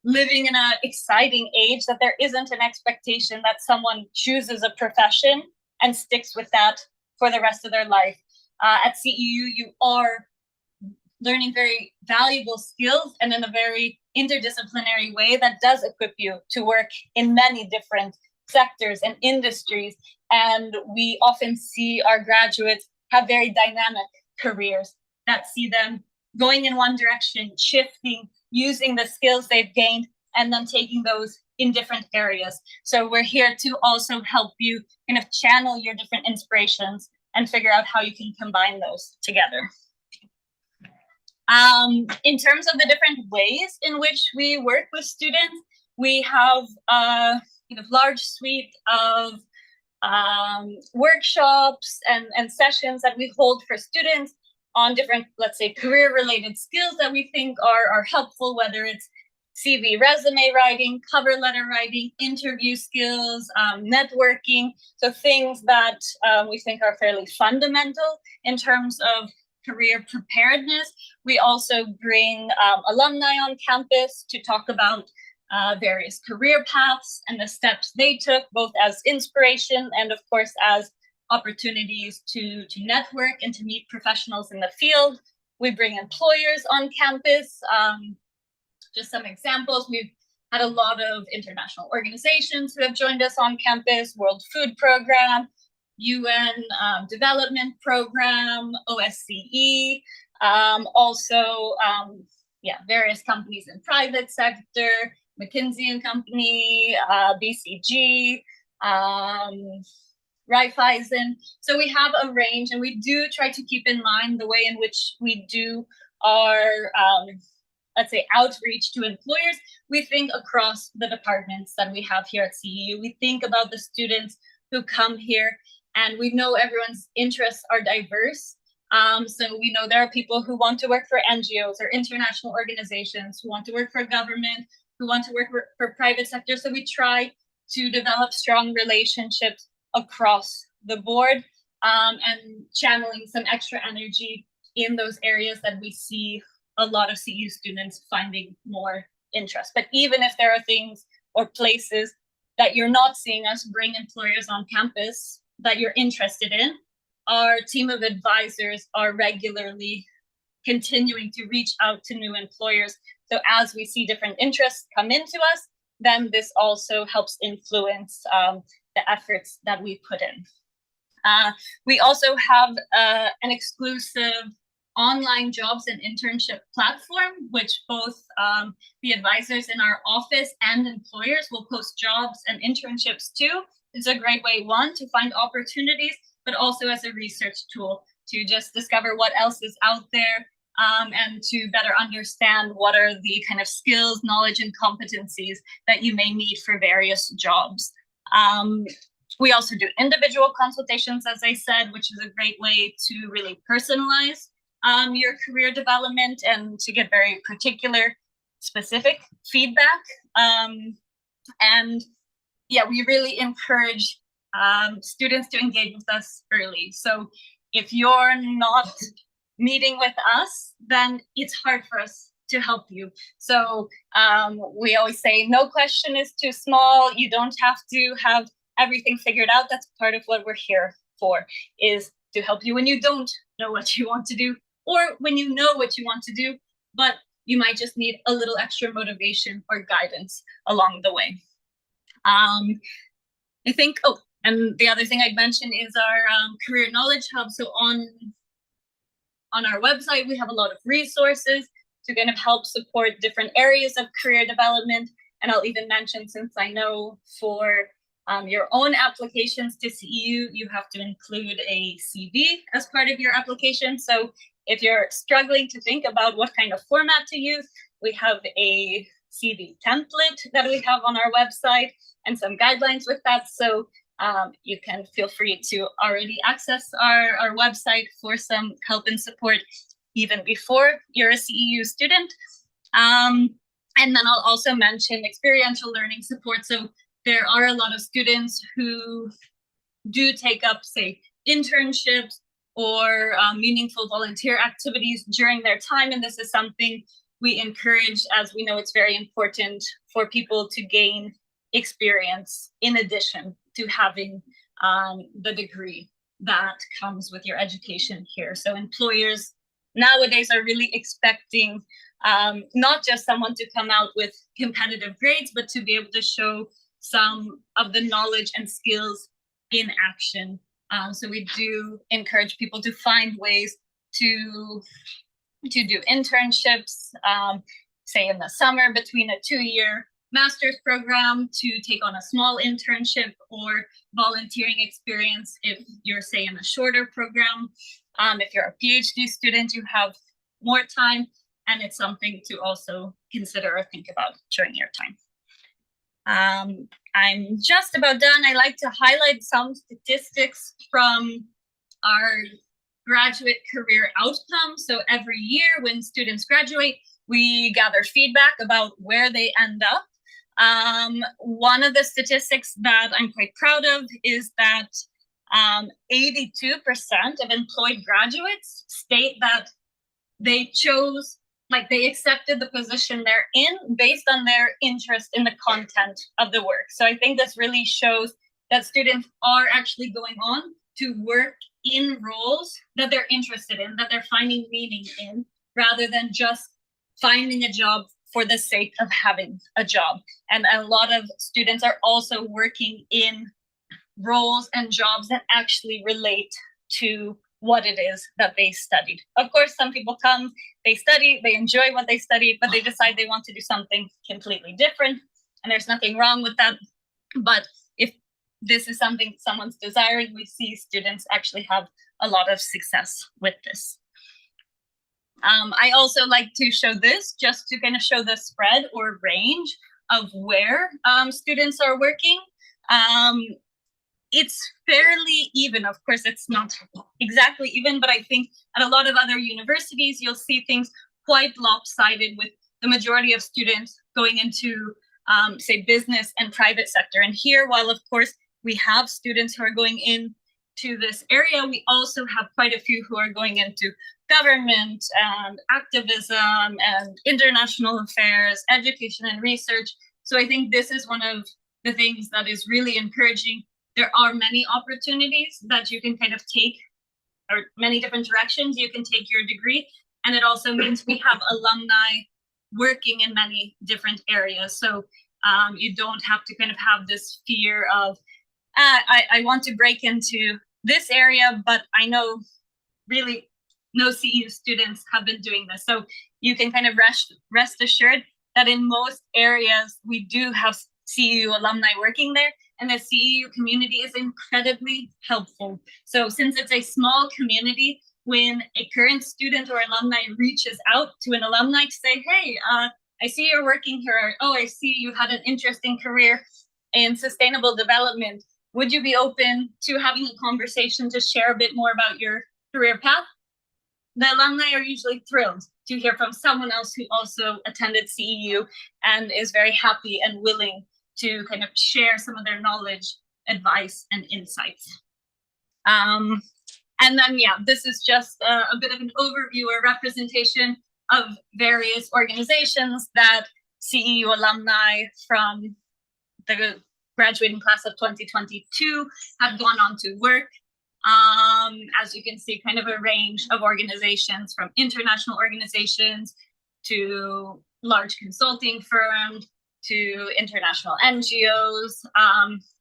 living in an exciting age that there isn't an expectation that someone chooses a profession and sticks with that for the rest of their life. At CEU, you are learning very valuable skills and in a very interdisciplinary way that does equip you to work in many different sectors and industries. And we often see our graduates have very dynamic careers that see them going in one direction, shifting, using the skills they've gained, and then taking those in different areas. So we're here to also help you kind of channel your different inspirations and figure out how you can combine those together. In terms of the different ways in which we work with students, we have a large suite of workshops and sessions that we hold for students on different, let's say, career-related skills that we think are helpful, whether it's CV resume writing, cover letter writing, interview skills, networking. So things that we think are fairly fundamental in terms of career preparedness. We also bring alumni on campus to talk about various career paths and the steps they took, both as inspiration and of course as opportunities to network and to meet professionals in the field. We bring employers on campus. Just some examples, we've had a lot of international organizations who have joined us on campus, World Food Program, UN Development Program, OSCE, also various companies in private sector, McKinsey & Company, BCG, Raiffeisen. So we have a range, and we do try to keep in mind the way in which we do our, let's say, outreach to employers. We think across the departments that we have here at CEU. We think about the students who come here, and we know everyone's interests are diverse. So we know there are people who want to work for NGOs or international organizations, who want to work for government, who want to work for private sector. So we try to develop strong relationships across the board, and channeling some extra energy in those areas that we see a lot of CEU students finding more interest. But even if there are things or places that you're not seeing us bring employers on campus that you're interested in, our team of advisors are regularly continuing to reach out to new employers So as we see different interests come into us, then this also helps influence the efforts that we put in. We also have an exclusive online jobs and internship platform, which both the advisors in our office and employers will post jobs and internships to. It's a great way, one, to find opportunities, but also as a research tool to just discover what else is out there, and to better understand what are the kind of skills, knowledge, and competencies that you may need for various jobs. We also do individual consultations, as I said, which is a great way to really personalize your career development and to get very particular, specific feedback. And yeah, we really encourage students to engage with us early. So if you're not meeting with us, then it's hard for us to help you. So we always say no question is too small. You don't have to have everything figured out. That's part of what we're here for, is to help you when you don't know what you want to do, or when you know what you want to do, but you might just need a little extra motivation or guidance along the way. I think, oh, and the other thing I'd mention is our Career Knowledge Hub. So on our website, we have a lot of resources to kind of help support different areas of career development. And I'll even mention, since I know for your own applications to CEU, you have to include a CV as part of your application. So if you're struggling to think about what kind of format to use, we have a CV template that we have on our website and some guidelines with that. So you can feel free to already access our website for some help and support even before you're a CEU student. And then I'll also mention experiential learning support. So there are a lot of students who do take up, say, internships or meaningful volunteer activities during their time. And this is something we encourage, as we know it's very important for people to gain experience in addition to having the degree that comes with your education here. So employers nowadays are really expecting not just someone to come out with competitive grades, but to be able to show some of the knowledge and skills in action. So we do encourage people to find ways to do internships, say in the summer between a 2-year master's program, to take on a small internship or volunteering experience if you're, say, in a shorter program. If you're a PhD student, you have more time, and it's something to also consider or think about during your time. I'm just about done. I like to highlight some statistics from our graduate career outcomes. So every year when students graduate, we gather feedback about where they end up. One of the statistics that I'm quite proud of is that 82% of employed graduates state that they chose, like they accepted the position they're in based on their interest in the content of the work. So I think this really shows that students are actually going on to work in roles that they're interested in, that they're finding meaning in, rather than just finding a job for the sake of having a job. And a lot of students are also working in roles and jobs that actually relate to what it is that they studied. Of course, some people come, they study, they enjoy what they study, but they decide they want to do something completely different. And there's nothing wrong with that. But if this is something someone's desiring, we see students actually have a lot of success with this. I also like to show this just to kind of show the spread or range of where students are working. It's fairly even. Of course, it's not exactly even, but I think at a lot of other universities, you'll see things quite lopsided, with the majority of students going into, say, business and private sector. And here, while of course we have students who are going into this area, we also have quite a few who are going into government and activism and international affairs, education and research. So I think this is one of the things that is really encouraging. There are many opportunities that you can kind of take, or many different directions you can take your degree. And it also means we have alumni working in many different areas. So you don't have to kind of have this fear of, I want to break into this area, but I know really no CEU students have been doing this. So you can kind of rest assured that in most areas, we do have CEU alumni working there, and the CEU community is incredibly helpful. So since it's a small community, when a current student or alumni reaches out to an alumni to say, hey, I see you're working here, or, oh, I see you had an interesting career in sustainable development. Would you be open to having a conversation to share a bit more about your career path? The alumni are usually thrilled to hear from someone else who also attended CEU and is very happy and willing to kind of share some of their knowledge, advice, and insights. And then, yeah, this is just a bit of an overview or representation of various organizations that CEU alumni from the graduating class of 2022 have gone on to work. As you can see, kind of a range of organizations, from international organizations to large consulting firms to international NGOs,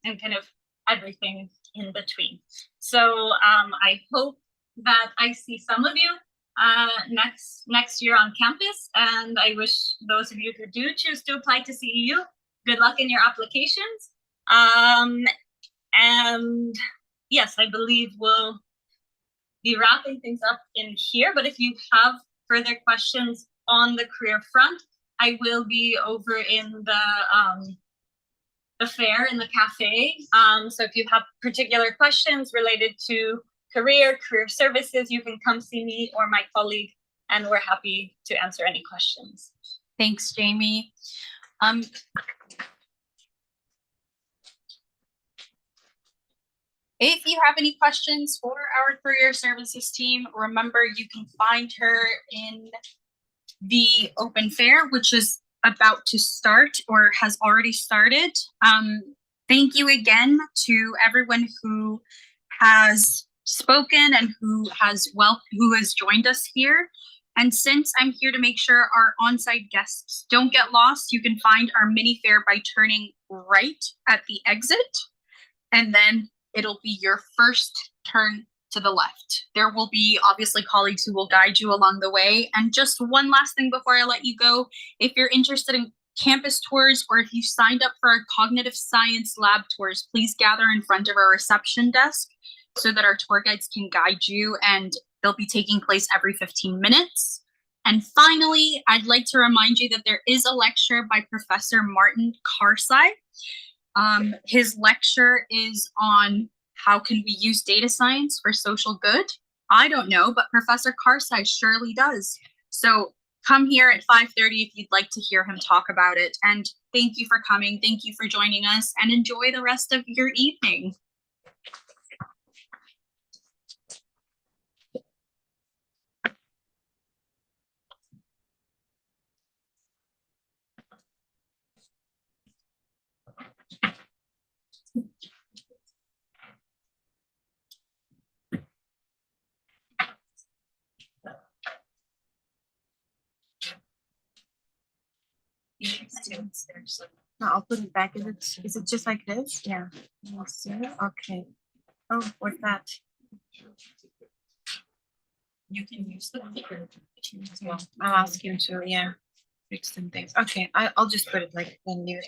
and kind of everything in between. So I hope that I see some of you next year on campus, and I wish those of you who do choose to apply to CEU good luck in your applications. And yes, I believe we'll be wrapping things up in here, but if you have further questions on the career front, I will be over in the fair, in the cafe. So if you have particular questions related to career services, you can come see me or my colleague, and we're happy to answer any questions. Thanks, Jamie. If you have any questions for our career services team, remember you can find her in the open fair, which is about to start or has already started. Thank you again to everyone who has spoken and who has joined us here. And since I'm here to make sure our on-site guests don't get lost, you can find our mini fair by turning right at the exit, and then it'll be your first turn to the left. There will be obviously colleagues who will guide you along the way. And just one last thing before I let you go, if you're interested in campus tours, or if you signed up for our cognitive science lab tours, please gather in front of our reception desk so that our tour guides can guide you, and they'll be taking place every 15 minutes. And finally, I'd like to remind you that there is a lecture by Professor Martin Karsai. His lecture is on how can we use data science for social good. I don't know, but Professor Karsai surely does. So come here at 5:30 if you'd like to hear him talk about it. And thank you for coming. Thank you for joining us, and enjoy the rest of your evening. No, I'll put it back. Is it just like this? Yeah. Okay. Oh, what's that? You can use the computer as well. I'll ask him to, yeah, fix some things. Okay, I'll just put it like the new.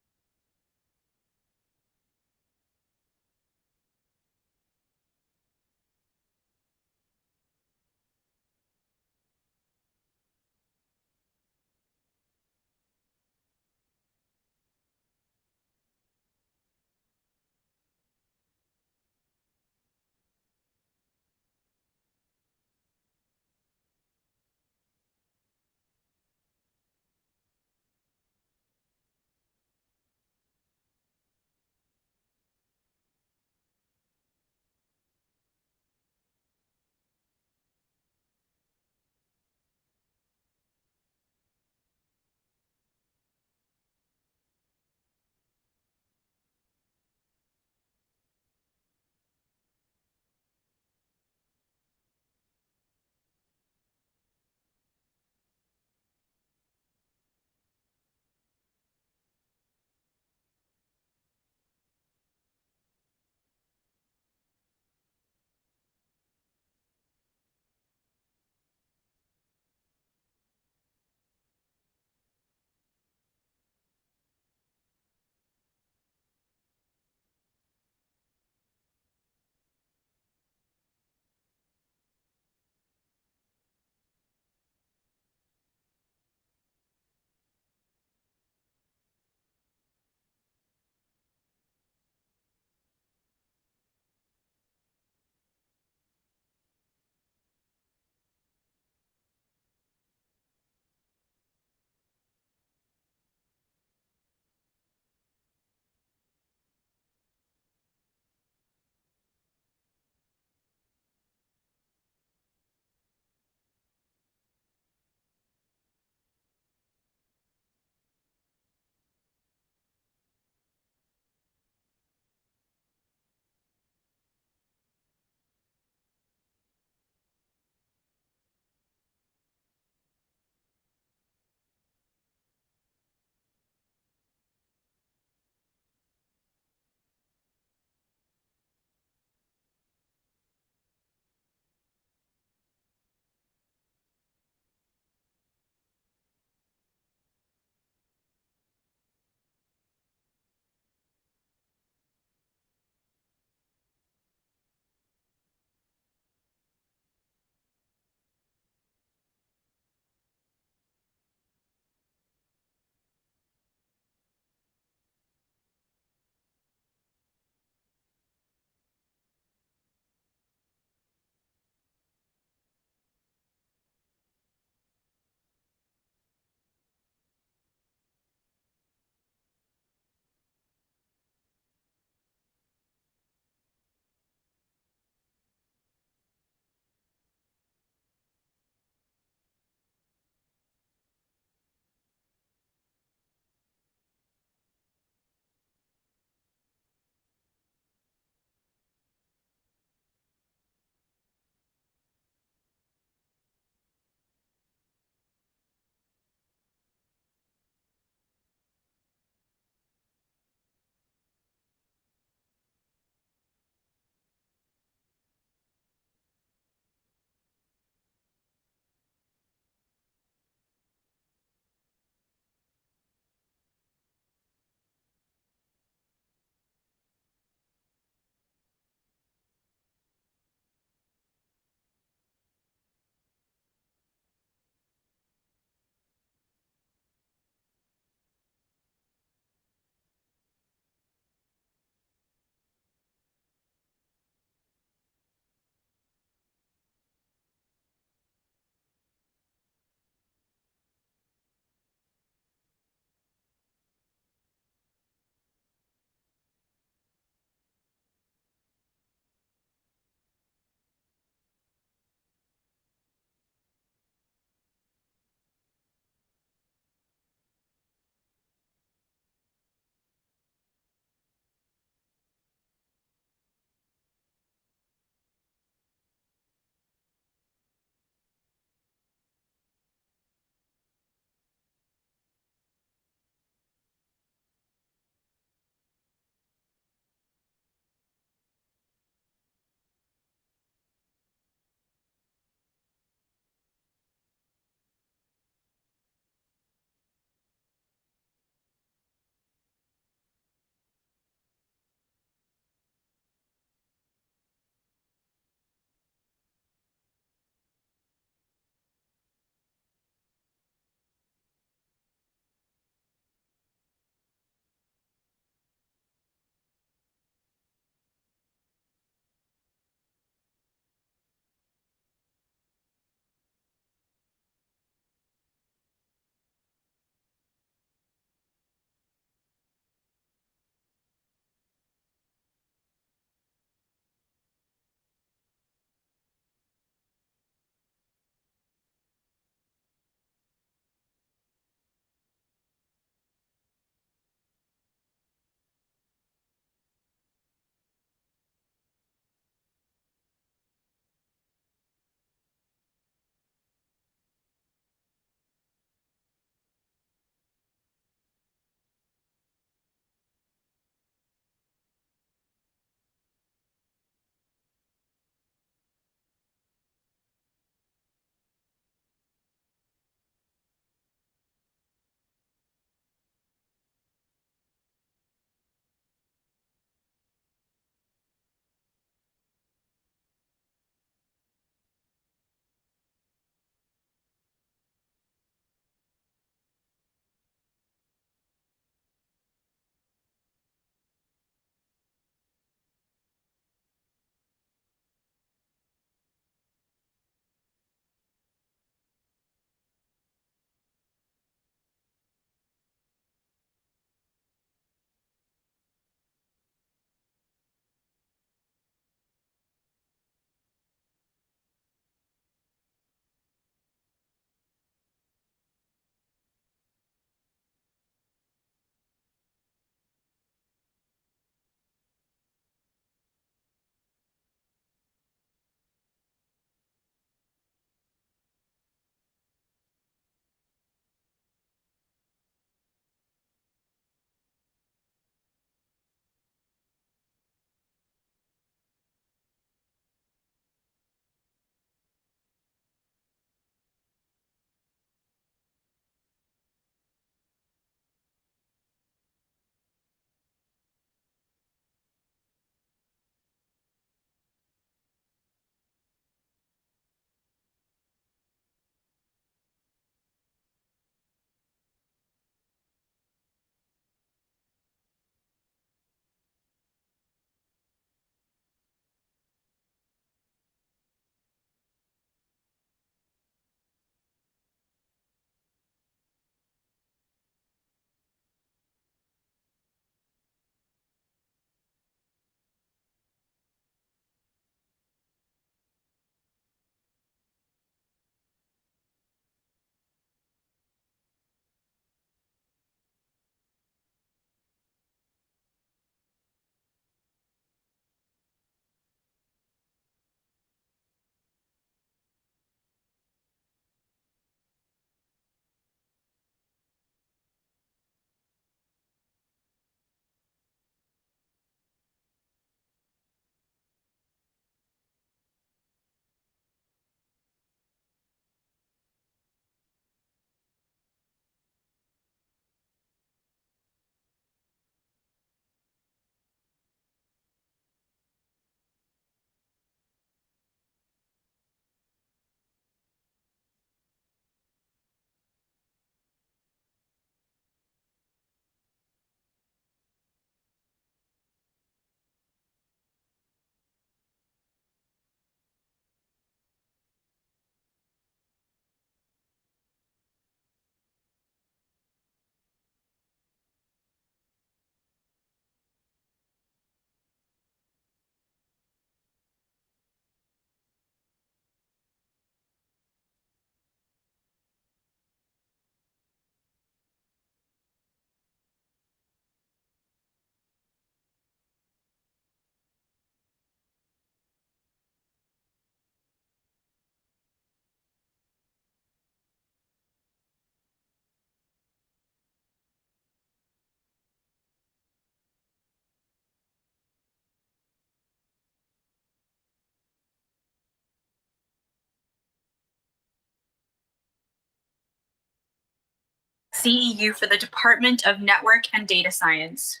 CEU for the Department of Network and Data Science.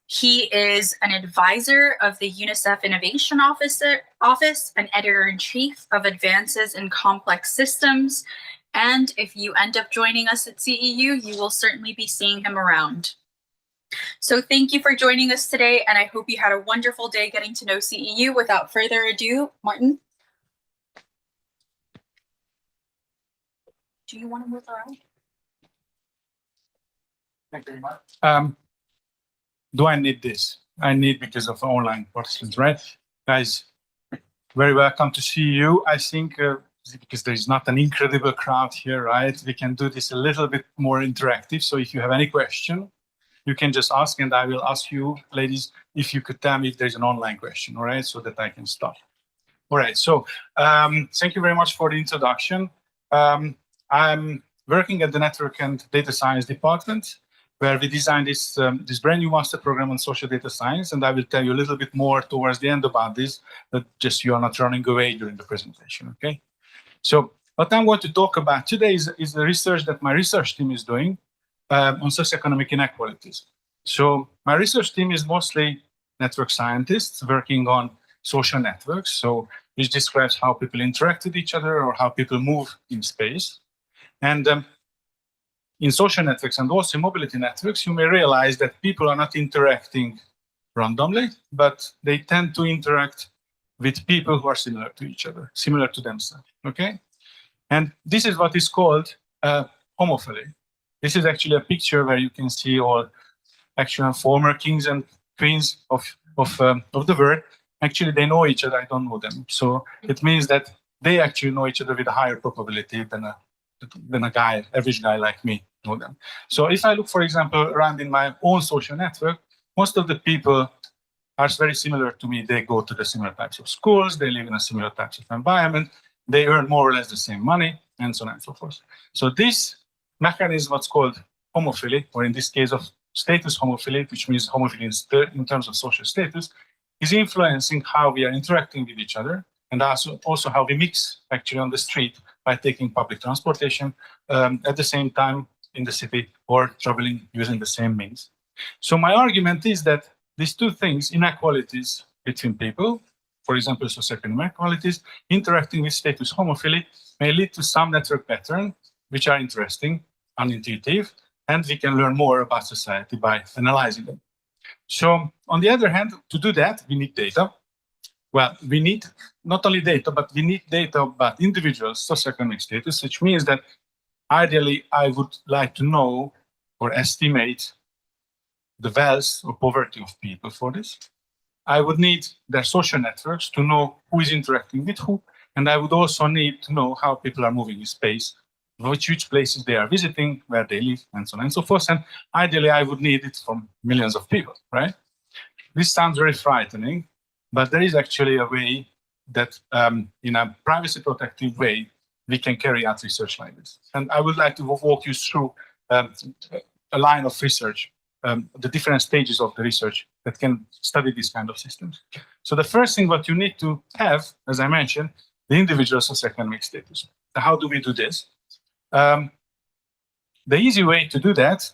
He is an advisor of the UNICEF Innovation Office, an editor-in-chief of Advances in Complex Systems, and if you end up joining us at CEU, you will certainly be seeing him around. So thank you for joining us today, and I hope you had a wonderful day getting to know CEU. Without further ado, Martin. Do you want to move around? Thank you very much. Do I need this? I need because of online participants, right? Guys, very welcome to CEU. I think because there is not an incredible crowd here, right? We can do this a little bit more interactive. So if you have any question, you can just ask, and I will ask you, ladies, if you could tell me if there's an online question, all right? So that I can start. All right, so thank you very much for the introduction. I'm working at the Network and Data Science Department, where we designed this brand new master program on social data science, and I will tell you a little bit more towards the end about this, that just you are not running away during the presentation, okay? So what I'm going to talk about today is the research that my research team is doing on socioeconomic inequalities. So my research team is mostly network scientists working on social networks, so which describes how people interact with each other or how people move in space. And in social networks and also mobility networks, you may realize that people are not interacting randomly, but they tend to interact with people who are similar to each other, similar to themselves, okay? And this is what is called homophily. This is actually a picture where you can see all actual former kings and queens of the world. Actually, they know each other, I don't know them. So it means that they actually know each other with a higher probability than a guy, average guy like me know them. So if I look, for example, around in my own social network, most of the people are very similar to me. They go to the similar types of schools, they live in a similar types of environment, they earn more or less the same money, and so on and so forth. So this mechanism, what's called homophily, or in this case of status homophily, which means homophily in terms of social status, is influencing how we are interacting with each other, and also how we mix actually on the street by taking public transportation at the same time in the city or traveling using the same means. So my argument is that these two things, inequalities between people, for example, socioeconomic inequalities, interacting with status homophily may lead to some network patterns which are interesting, unintuitive, and we can learn more about society by analyzing them. So on the other hand, to do that, we need data. Well, we need not only data, but we need data about individuals' socioeconomic status, which means that ideally, I would like to know or estimate the wealth or poverty of people for this. I would need their social networks to know who is interacting with who, and I would also need to know how people are moving in space, which places they are visiting, where they live, and so on and so forth. And ideally, I would need it from millions of people, right? This sounds very frightening, but there is actually a way that, in a privacy protective way, we can carry out research like this. And I would like to walk you through a line of research, the different stages of the research that can study these kind of systems. So the first thing what you need to have, as I mentioned, the individual socioeconomic status. How do we do this? The easy way to do that,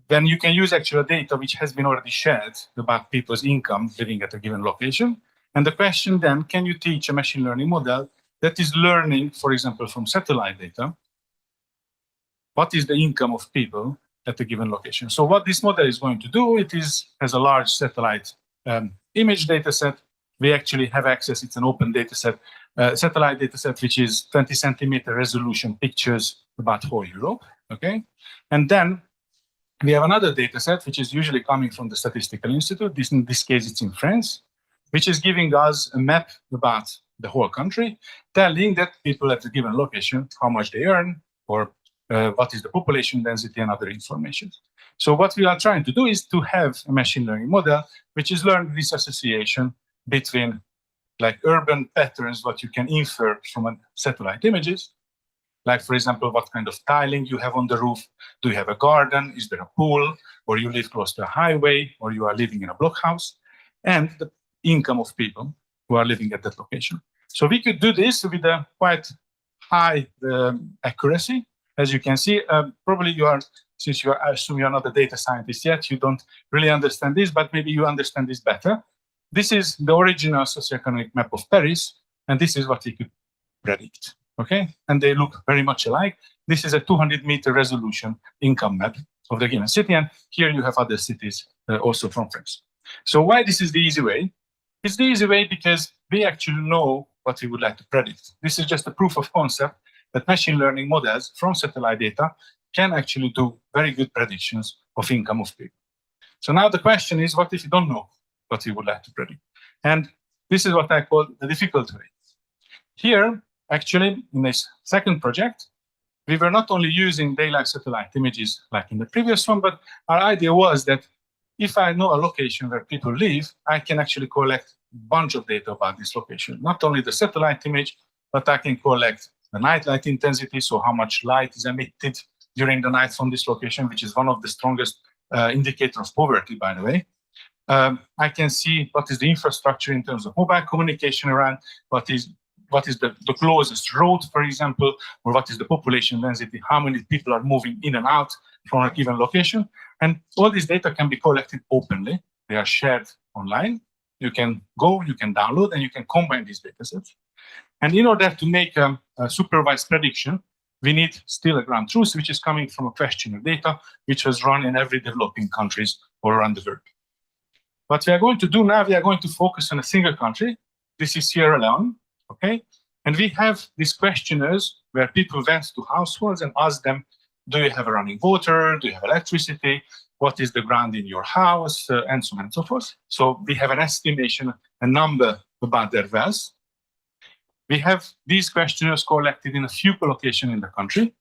then you can use actual data which has been already shared about people's income living at a given location. And the question then, can you teach a machine learning model that is learning, for example, from satellite data, what is the income of people at a given location? So what this model is going to do, has a large satellite image data set. We actually have access, it's an open data set, satellite data set, which is 20 centimeter resolution pictures about whole Europe, okay? And then we have another data set, which is usually coming from the Statistical Institute. In this case, it's in France, which is giving us a map about the whole country, telling that people at a given location, how much they earn, or what is the population density and other information. So what we are trying to do is to have a machine learning model, which is learn this association between like urban patterns, what you can infer from satellite images, like, for example, what kind of tiling you have on the roof. Do you have a garden? Is there a pool? Or you live close to a highway? Or you are living in a blockhouse? And the income of people who are living at that location. So we could do this with a quite high accuracy. As you can see, probably you are, since you are, I assume you're not a data scientist yet, you don't really understand this, but maybe you understand this better. This is the original socioeconomic map of Paris, and this is what we could predict, okay? And they look very much alike. This is a 200-meter resolution income map of the given city, and here you have other cities also from France. So why this is the easy way? It's the easy way because we actually know what we would like to predict. This is just a proof of concept that machine learning models from satellite data can actually do very good predictions of income of people. So now the question is, what if you don't know what you would like to predict? And this is what I call the difficult way. Here, actually, in this second project, we were not only using daylight satellite images like in the previous one, but our idea was that if I know a location where people live, I can actually collect a bunch of data about this location. Not only the satellite image, but I can collect the night light intensity, so how much light is emitted during the night from this location, which is one of the strongest indicators of poverty, by the way. I can see what is the infrastructure in terms of mobile communication around, what is the closest road, for example, or what is the population density, how many people are moving in and out from a given location. And all this data can be collected openly. They are shared online. You can go, you can download, and you can combine these data sets. And in order to make a supervised prediction, we need still a ground truth, which is coming from a questionnaire data, which was run in every developing countries all around the world. What we are going to do now, we are going to focus on a single country. This is Sierra Leone, okay? And we have these questionnaires where people went to households and asked them, do you have a running water? Do you have electricity? What is the ground in your house? And so on and so forth. So we have an estimation, a number about their wealth. We have these questionnaires collected in a few locations in the country.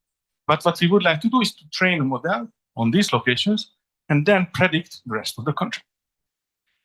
But what we would like to do is to train a model on these locations and then predict the rest of the country.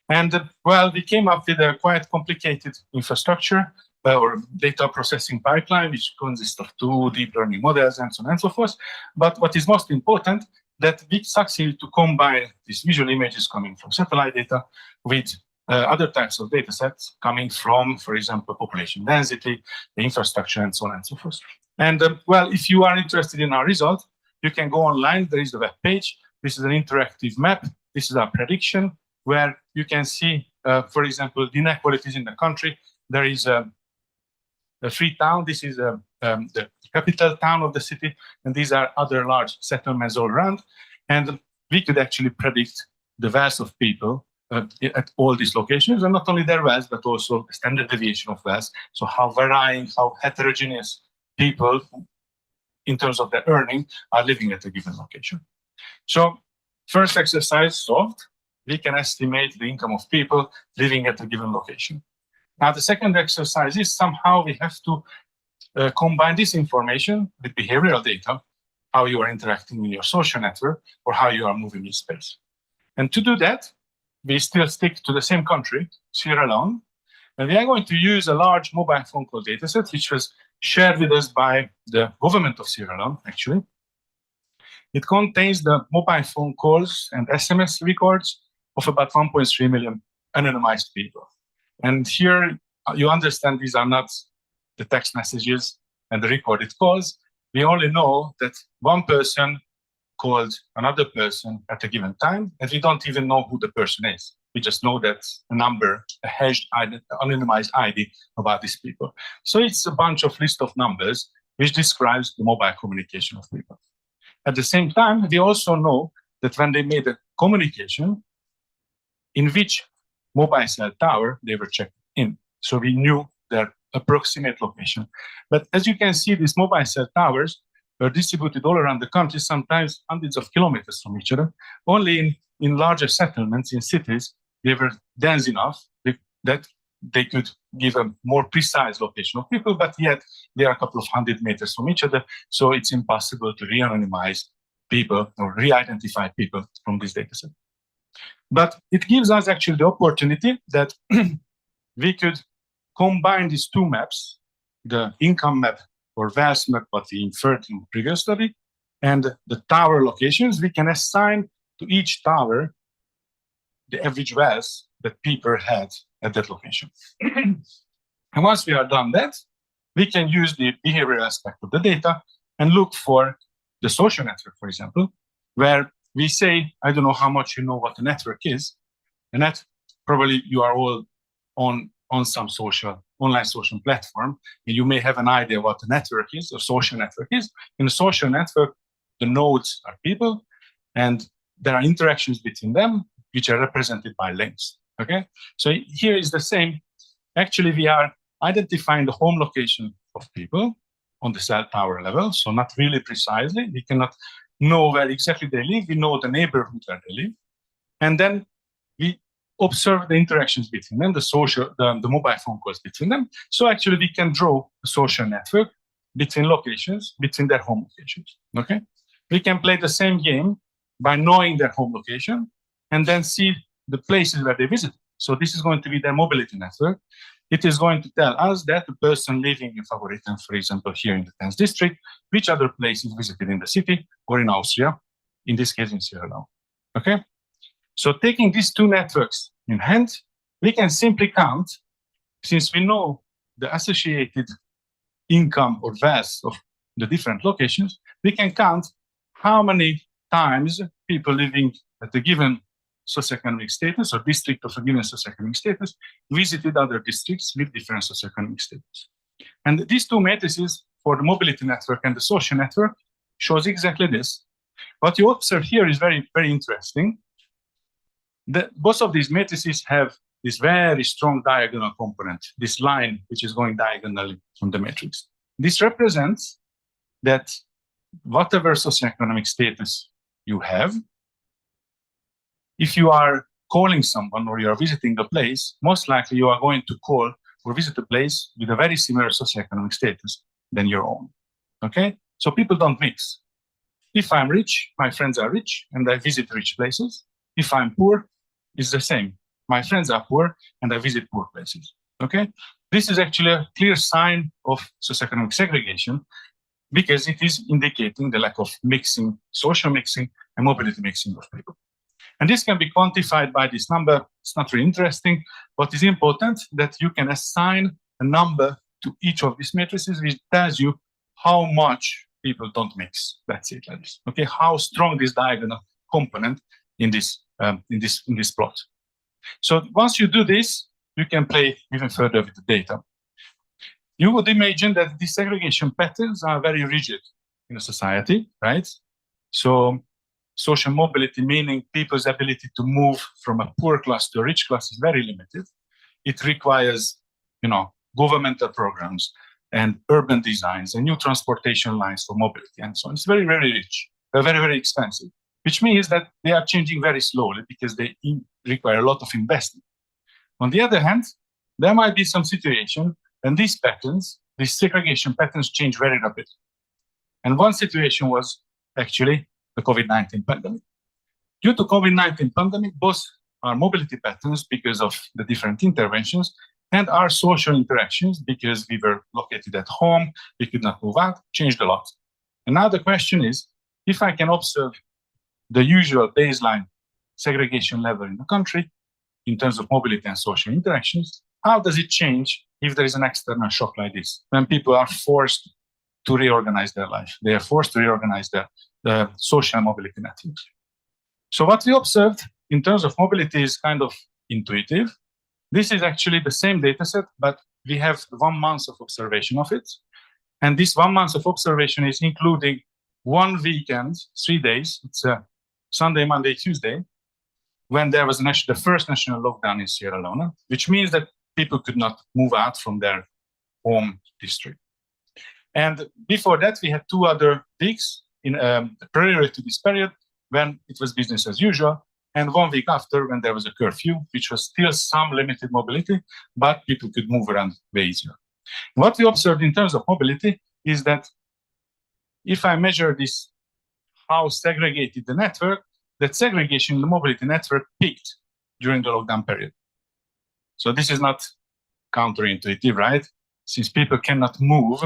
And well, we came up with a quite complicated infrastructure or data processing pipeline, which consists of 2 deep learning models and so on and so forth. But what is most important, that we succeeded to combine these visual images coming from satellite data with other types of data sets coming from, for example, population density, the infrastructure, and so on and so forth. And well, if you are interested in our result, you can go online. There is the web page. This is an interactive map. This is our prediction, where you can see, for example, the inequalities in the country. There is a free town. This is the capital town of the city, and these are other large settlements all around. And we could actually predict the wealth of people at all these locations, and not only their wealth, but also the standard deviation of wealth. So how varying, how heterogeneous people, in terms of their earning, are living at a given location. So first exercise solved. We can estimate the income of people living at a given location. Now, the second exercise is somehow we have to combine this information with behavioral data, how you are interacting in your social network, or how you are moving in space. And to do that, we still stick to the same country, Sierra Leone, and we are going to use a large mobile phone call dataset, which was shared with us by the government of Sierra Leone, actually. It contains the mobile phone calls and SMS records of about 1.3 million anonymized people. And here you understand these are not the text messages and the recorded calls. We only know that one person called another person at a given time, and we don't even know who the person is. We just know that a number, a hashed anonymized ID about these people. So it's a bunch of list of numbers which describes the mobile communication of people. At the same time, we also know that when they made a communication, in which mobile cell tower they were checked in. So we knew their approximate location. But as you can see, these mobile cell towers were distributed all around the country, sometimes hundreds of kilometers from each other. Only in larger settlements, in cities, they were dense enough that they could give a more precise location of people, but yet they are a couple of 100 meters from each other, so it's impossible to re-anonymize people or re-identify people from this dataset. But it gives us actually the opportunity that we could combine these 2 maps, the income map or wealth map, what we inferred in the previous study, and the tower locations. We can assign to each tower the average wealth that people had at that location. And once we are done that, we can use the behavioral aspect of the data and look for the social network, for example, where we say, I don't know how much you know what a network is, and that probably you are all on some online social platform, and you may have an idea what a network is, a social network is. In a social network, the nodes are people, and there are interactions between them, which are represented by links. Okay, so here is the same. Actually, we are identifying the home location of people on the cell tower level, so not really precisely. We cannot know where exactly they live. We know the neighborhood where they live, and then we observe the interactions between them, the mobile phone calls between them. So actually, we can draw a social network between locations, between their home locations. Okay, we can play the same game by knowing their home location and then see the places where they visit. So this is going to be their mobility network. It is going to tell us that the person living in Favoriten, for example, here in the 10th district, which other places visited in the city or in Austria, in this case in Sierra Leone. Okay? So taking these two networks in hand, we can simply count, since we know the associated income or wealth of the different locations, we can count how many times people living at a given socioeconomic status or district of a given socioeconomic status visited other districts with different socioeconomic status. And these two matrices for the mobility network and the social network shows exactly this. What you observe here is very, very interesting. Both of these matrices have this very strong diagonal component, this line which is going diagonally from the matrix. This represents that whatever socioeconomic status you have, if you are calling someone or you are visiting a place, most likely you are going to call or visit a place with a very similar socioeconomic status than your own. Okay? So people don't mix. If I'm rich, my friends are rich and I visit rich places. If I'm poor, it's the same. My friends are poor and I visit poor places. Okay? This is actually a clear sign of socioeconomic segregation because it is indicating the lack of mixing, social mixing, and mobility mixing of people. And this can be quantified by this number. It's not really interesting. What is important that you can assign a number to each of these matrices, which tells you how much people don't mix. That's it, like this. Okay, how strong this diagonal component in this plot. So once you do this, you can play even further with the data. You would imagine that these segregation patterns are very rigid in a society, right? So social mobility, meaning people's ability to move from a poor class to a rich class, is very limited. It requires, governmental programs and urban designs and new transportation lines for mobility and so on. It's very, very rich. They're very, very expensive, which means that they are changing very slowly because they require a lot of investment. On the other hand, there might be some situation and these segregation patterns change very rapidly. And one situation was actually the COVID-19 pandemic. Due to COVID-19 pandemic, both our mobility patterns because of the different interventions and our social interactions because we were located at home, we could not move out, changed a lot. And now the question is, if I can observe the usual baseline segregation level in the country in terms of mobility and social interactions, how does it change if there is an external shock like this, when people are forced to reorganize their life? They are forced to reorganize the social mobility networks. So what we observed in terms of mobility is kind of intuitive. This is actually the same data set, but we have 1 month of observation of it. And this 1 month of observation is including 1 weekend, 3 days. It's a Sunday, Monday, Tuesday, when there was the first national lockdown in Sierra Leone, which means that people could not move out from their home district. And before that, we had 2 other weeks in prior to this period when it was business as usual, and 1 week after when there was a curfew, which was still some limited mobility, but people could move around way easier. What we observed in terms of mobility is that if I measure this, how segregated the network, that segregation in the mobility network peaked during the lockdown period. So this is not counterintuitive, right? Since people cannot move,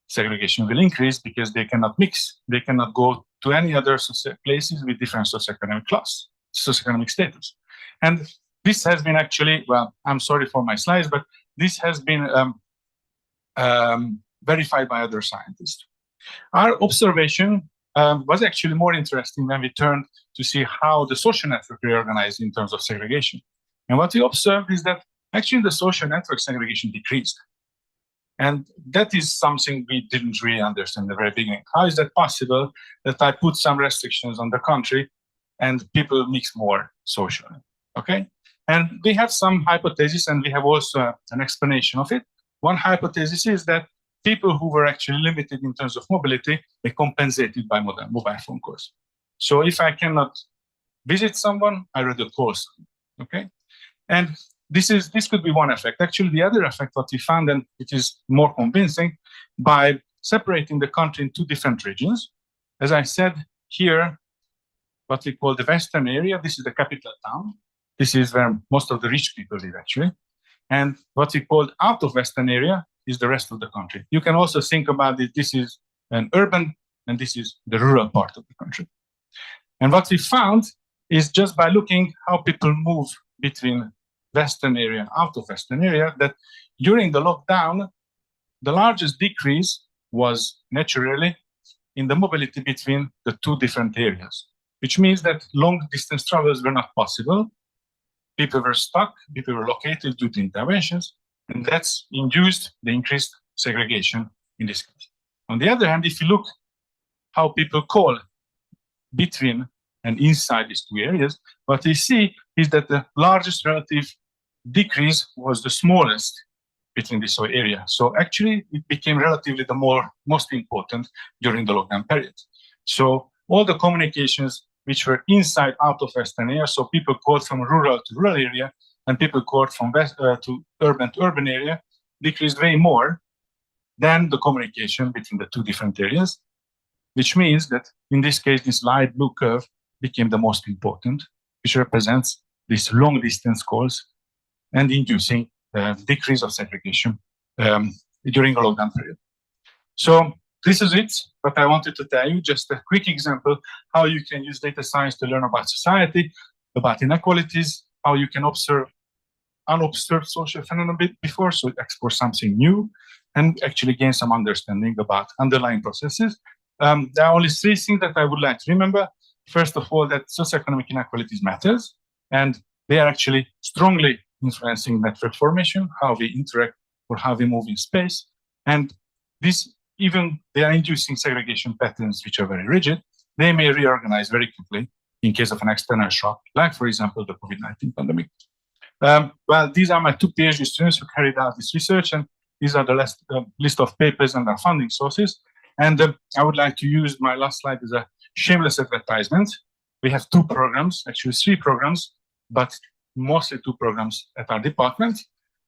segregation will increase because they cannot mix. They cannot go to any other places with different socioeconomic status. And this has been actually, well, I'm sorry for my slides, but this has been verified by other scientists. Our observation was actually more interesting when we turned to see how the social network reorganized in terms of segregation. And what we observed is that actually the social network segregation decreased. And that is something we didn't really understand in the very beginning. How is that possible that I put some restrictions on the country and people mix more socially? Okay? And we have some hypotheses, and we have also an explanation of it. One hypothesis is that people who were actually limited in terms of mobility, they compensated by mobile phone calls. So if I cannot visit someone, I rather call someone. Okay? And this could be one effect. Actually, the other effect, what we found, and it is more convincing, by separating the country in two different regions. As I said here, what we call the Western area, this is the capital town. This is where most of the rich people live, actually. And what we call out of Western area is the rest of the country. You can also think about it, this is an urban, and this is the rural part of the country. And what we found is just by looking how people move between Western area and out of Western area, that during the lockdown, the largest decrease was naturally in the mobility between the two different areas, which means that long distance travels were not possible. People were stuck, people were located due to interventions, and that's induced the increased segregation in this case. On the other hand, if you look how people call between and inside these two areas, what we see is that the largest relative decrease was the smallest between these two areas. So actually, it became relatively the most important during the lockdown period. So all the communications which were inside out of Western area, so people called from rural to rural area, and people called from to urban area, decreased way more than the communication between the two different areas, which means that in this case, this light blue curve became the most important, which represents these long distance calls and inducing decrease of segregation during the lockdown period. So this is it, what I wanted to tell you, just a quick example how you can use data science to learn about society, about inequalities, how you can observe unobserved social phenomena before, so explore something new, and actually gain some understanding about underlying processes. There are only three things that I would like to remember. First of all, that socioeconomic inequalities matters, and they are actually strongly influencing network formation, how we interact or how we move in space. And this, even they are inducing segregation patterns which are very rigid, they may reorganize very quickly in case of an external shock, like, for example, the COVID-19 pandemic. Well, these are my two PhD students who carried out this research, and these are the list of papers and our funding sources. And I would like to use my last slide as a shameless advertisement. We have two programs, actually three programs, but mostly two programs at our department.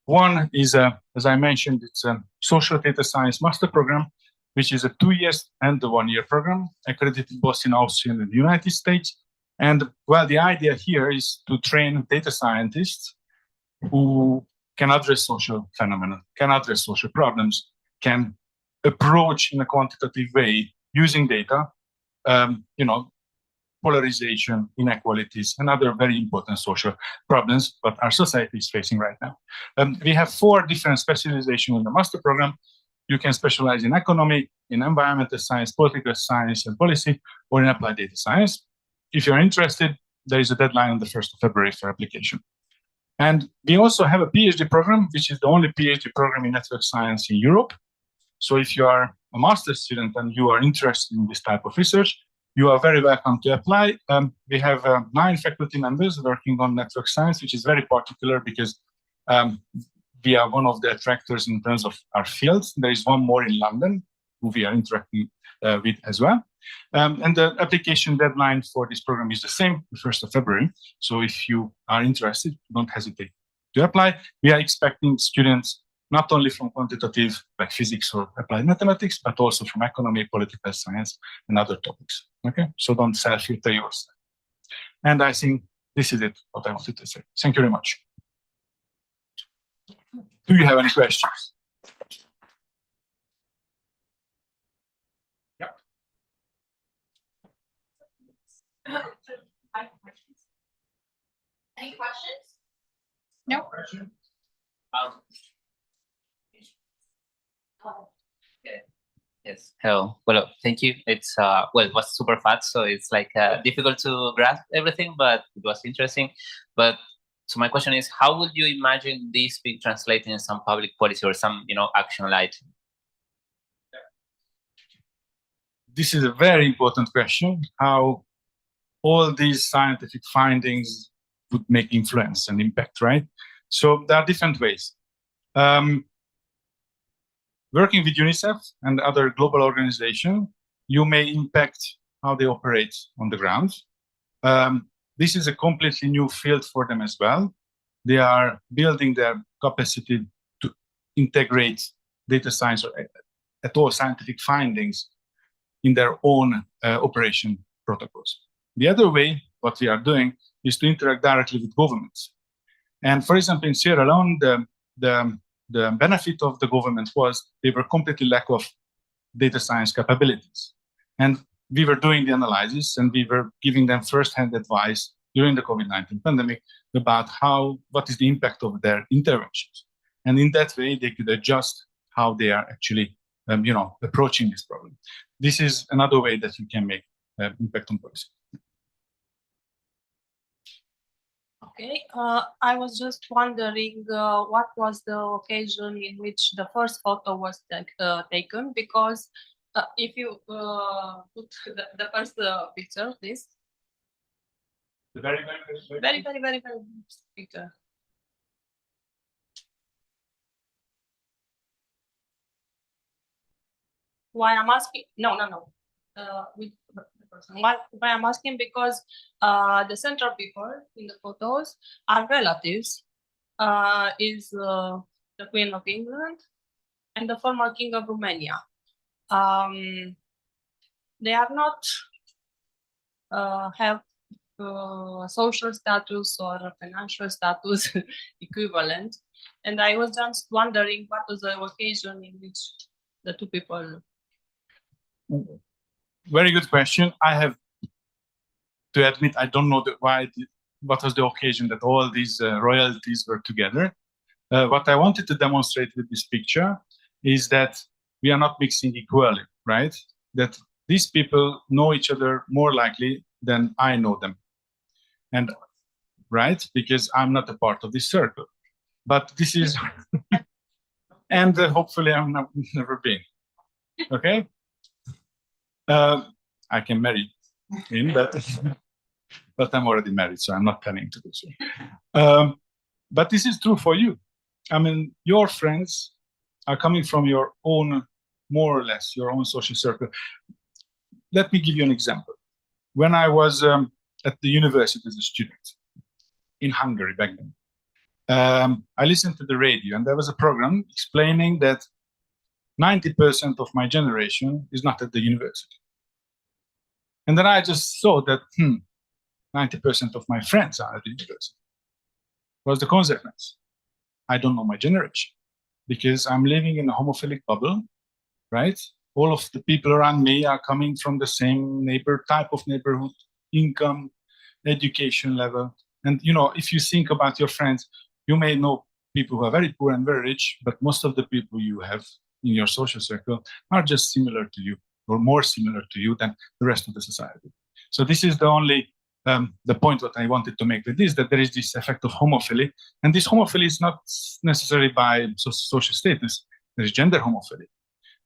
One is, as I mentioned, it's a social data science master program, which is a 2 years and a 1 year program, accredited both in Austria and the United States. And well, the idea here is to train data scientists who can address social phenomena, can address social problems, can approach in a quantitative way using data, polarization, inequalities, and other very important social problems that our society is facing right now. We have 4 different specializations in the master program. You can specialize in economy, in environmental science, political science and policy, or in applied data science. If you're interested, there is a deadline on the 1st of February for application. And we also have a PhD program, which is the only PhD program in network science in Europe. So if you are a master's student and you are interested in this type of research, you are very welcome to apply. We have 9 faculty members working on network science, which is very particular because we are one of the attractors in terms of our fields. There is one more in London who we are interacting with as well. And the application deadline for this program is the same, the 1st of February. So if you are interested, don't hesitate to apply. We are expecting students not only from quantitative, like physics or applied mathematics, but also from economy, political science, and other topics. Okay, so don't self-filter yourself. And I think this is it, what I wanted to say. Thank you very much. Do you have any questions? Yeah. Any questions? No. Okay. Yes. Hello. Well, thank you. It's well, it was super fast, so it's like difficult to grasp everything, but it was interesting. But so my question is, how would you imagine this being translated in some public policy or some, action item? This is a very important question, how all these scientific findings would make influence and impact, right? So there are different ways. Working with UNICEF and other global organizations, you may impact how they operate on the ground. This is a completely new field for them as well. They are building their capacity to integrate data science or at all scientific findings in their own operation protocols. The other way, what we are doing, is to interact directly with governments. And for example, in Sierra Leone, the benefit of the government was they were completely lack of data science capabilities. And we were doing the analysis and we were giving them first-hand advice during the COVID-19 pandemic about what is the impact of their interventions. And in that way, they could adjust how they are actually approaching this problem. This is another way that you can make impact on policy. Okay, I was just wondering what was the occasion in which the first photo was taken, because if you put the first picture, please. The very picture. Why I'm asking? No. With the person. Why I'm asking, because the central people in the photos are relatives. Is the Queen of England and the former King of Romania. They are not have social status or financial status equivalent, and I was just wondering what was the occasion in which the two people. Very good question. I have to admit I don't know what was the occasion that all these royalties were together. What I wanted to demonstrate with this picture is that we are not mixing equally, right? That these people know each other more likely than I know them. And right, because I'm not a part of this circle. But this is, and hopefully I'm never been. Okay? I can marry him, but I'm already married, so I'm not planning to do so. But this is true for you. I mean, your friends are coming from your own, more or less, your own social circle. Let me give you an example. When I was at the university as a student in Hungary back then, I listened to the radio, and there was a program explaining that 90% of my generation is not at the university. And then I just saw that 90% of my friends are at the university. What's the consequence? I don't know my generation because I'm living in a homophilic bubble, right? All of the people around me are coming from the same type of neighborhood, income, education level. And, if you think about your friends, you may know people who are very poor and very rich, but most of the people you have in your social circle are just similar to you or more similar to you than the rest of the society. So this is the only the point what I wanted to make with this, that there is this effect of homophily. And this homophily is not necessarily by social status. There is gender homophily.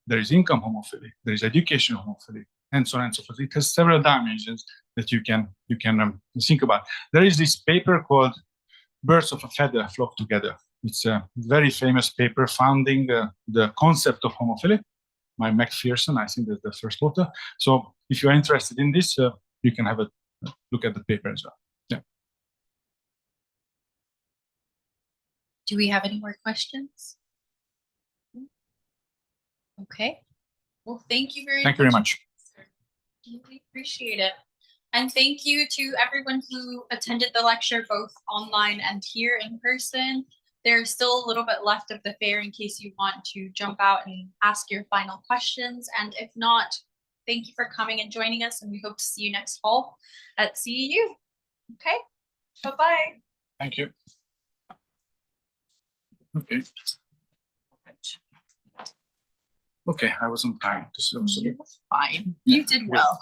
There is income homophily. There is education homophily, and so on and so forth. It has several dimensions that you can think about. There is this paper called Birds of a Feather Flock Together. It's a very famous paper founding the concept of homophily by Macpherson. I think that's the first author. So if you're interested in this, you can have a look at the paper as well. Yeah. Do we have any more questions? Okay. Well, thank you very much. Thank you very much. Really appreciate it. And thank you to everyone who attended the lecture, both online and here in person. There's still a little bit left of the fair in case you want to jump out and ask your final questions. And if not, thank you for coming and joining us, and we hope to see you next fall at CEU. Okay, bye-bye. Thank you. Okay. Okay, I was on time. So, Fine. You did well.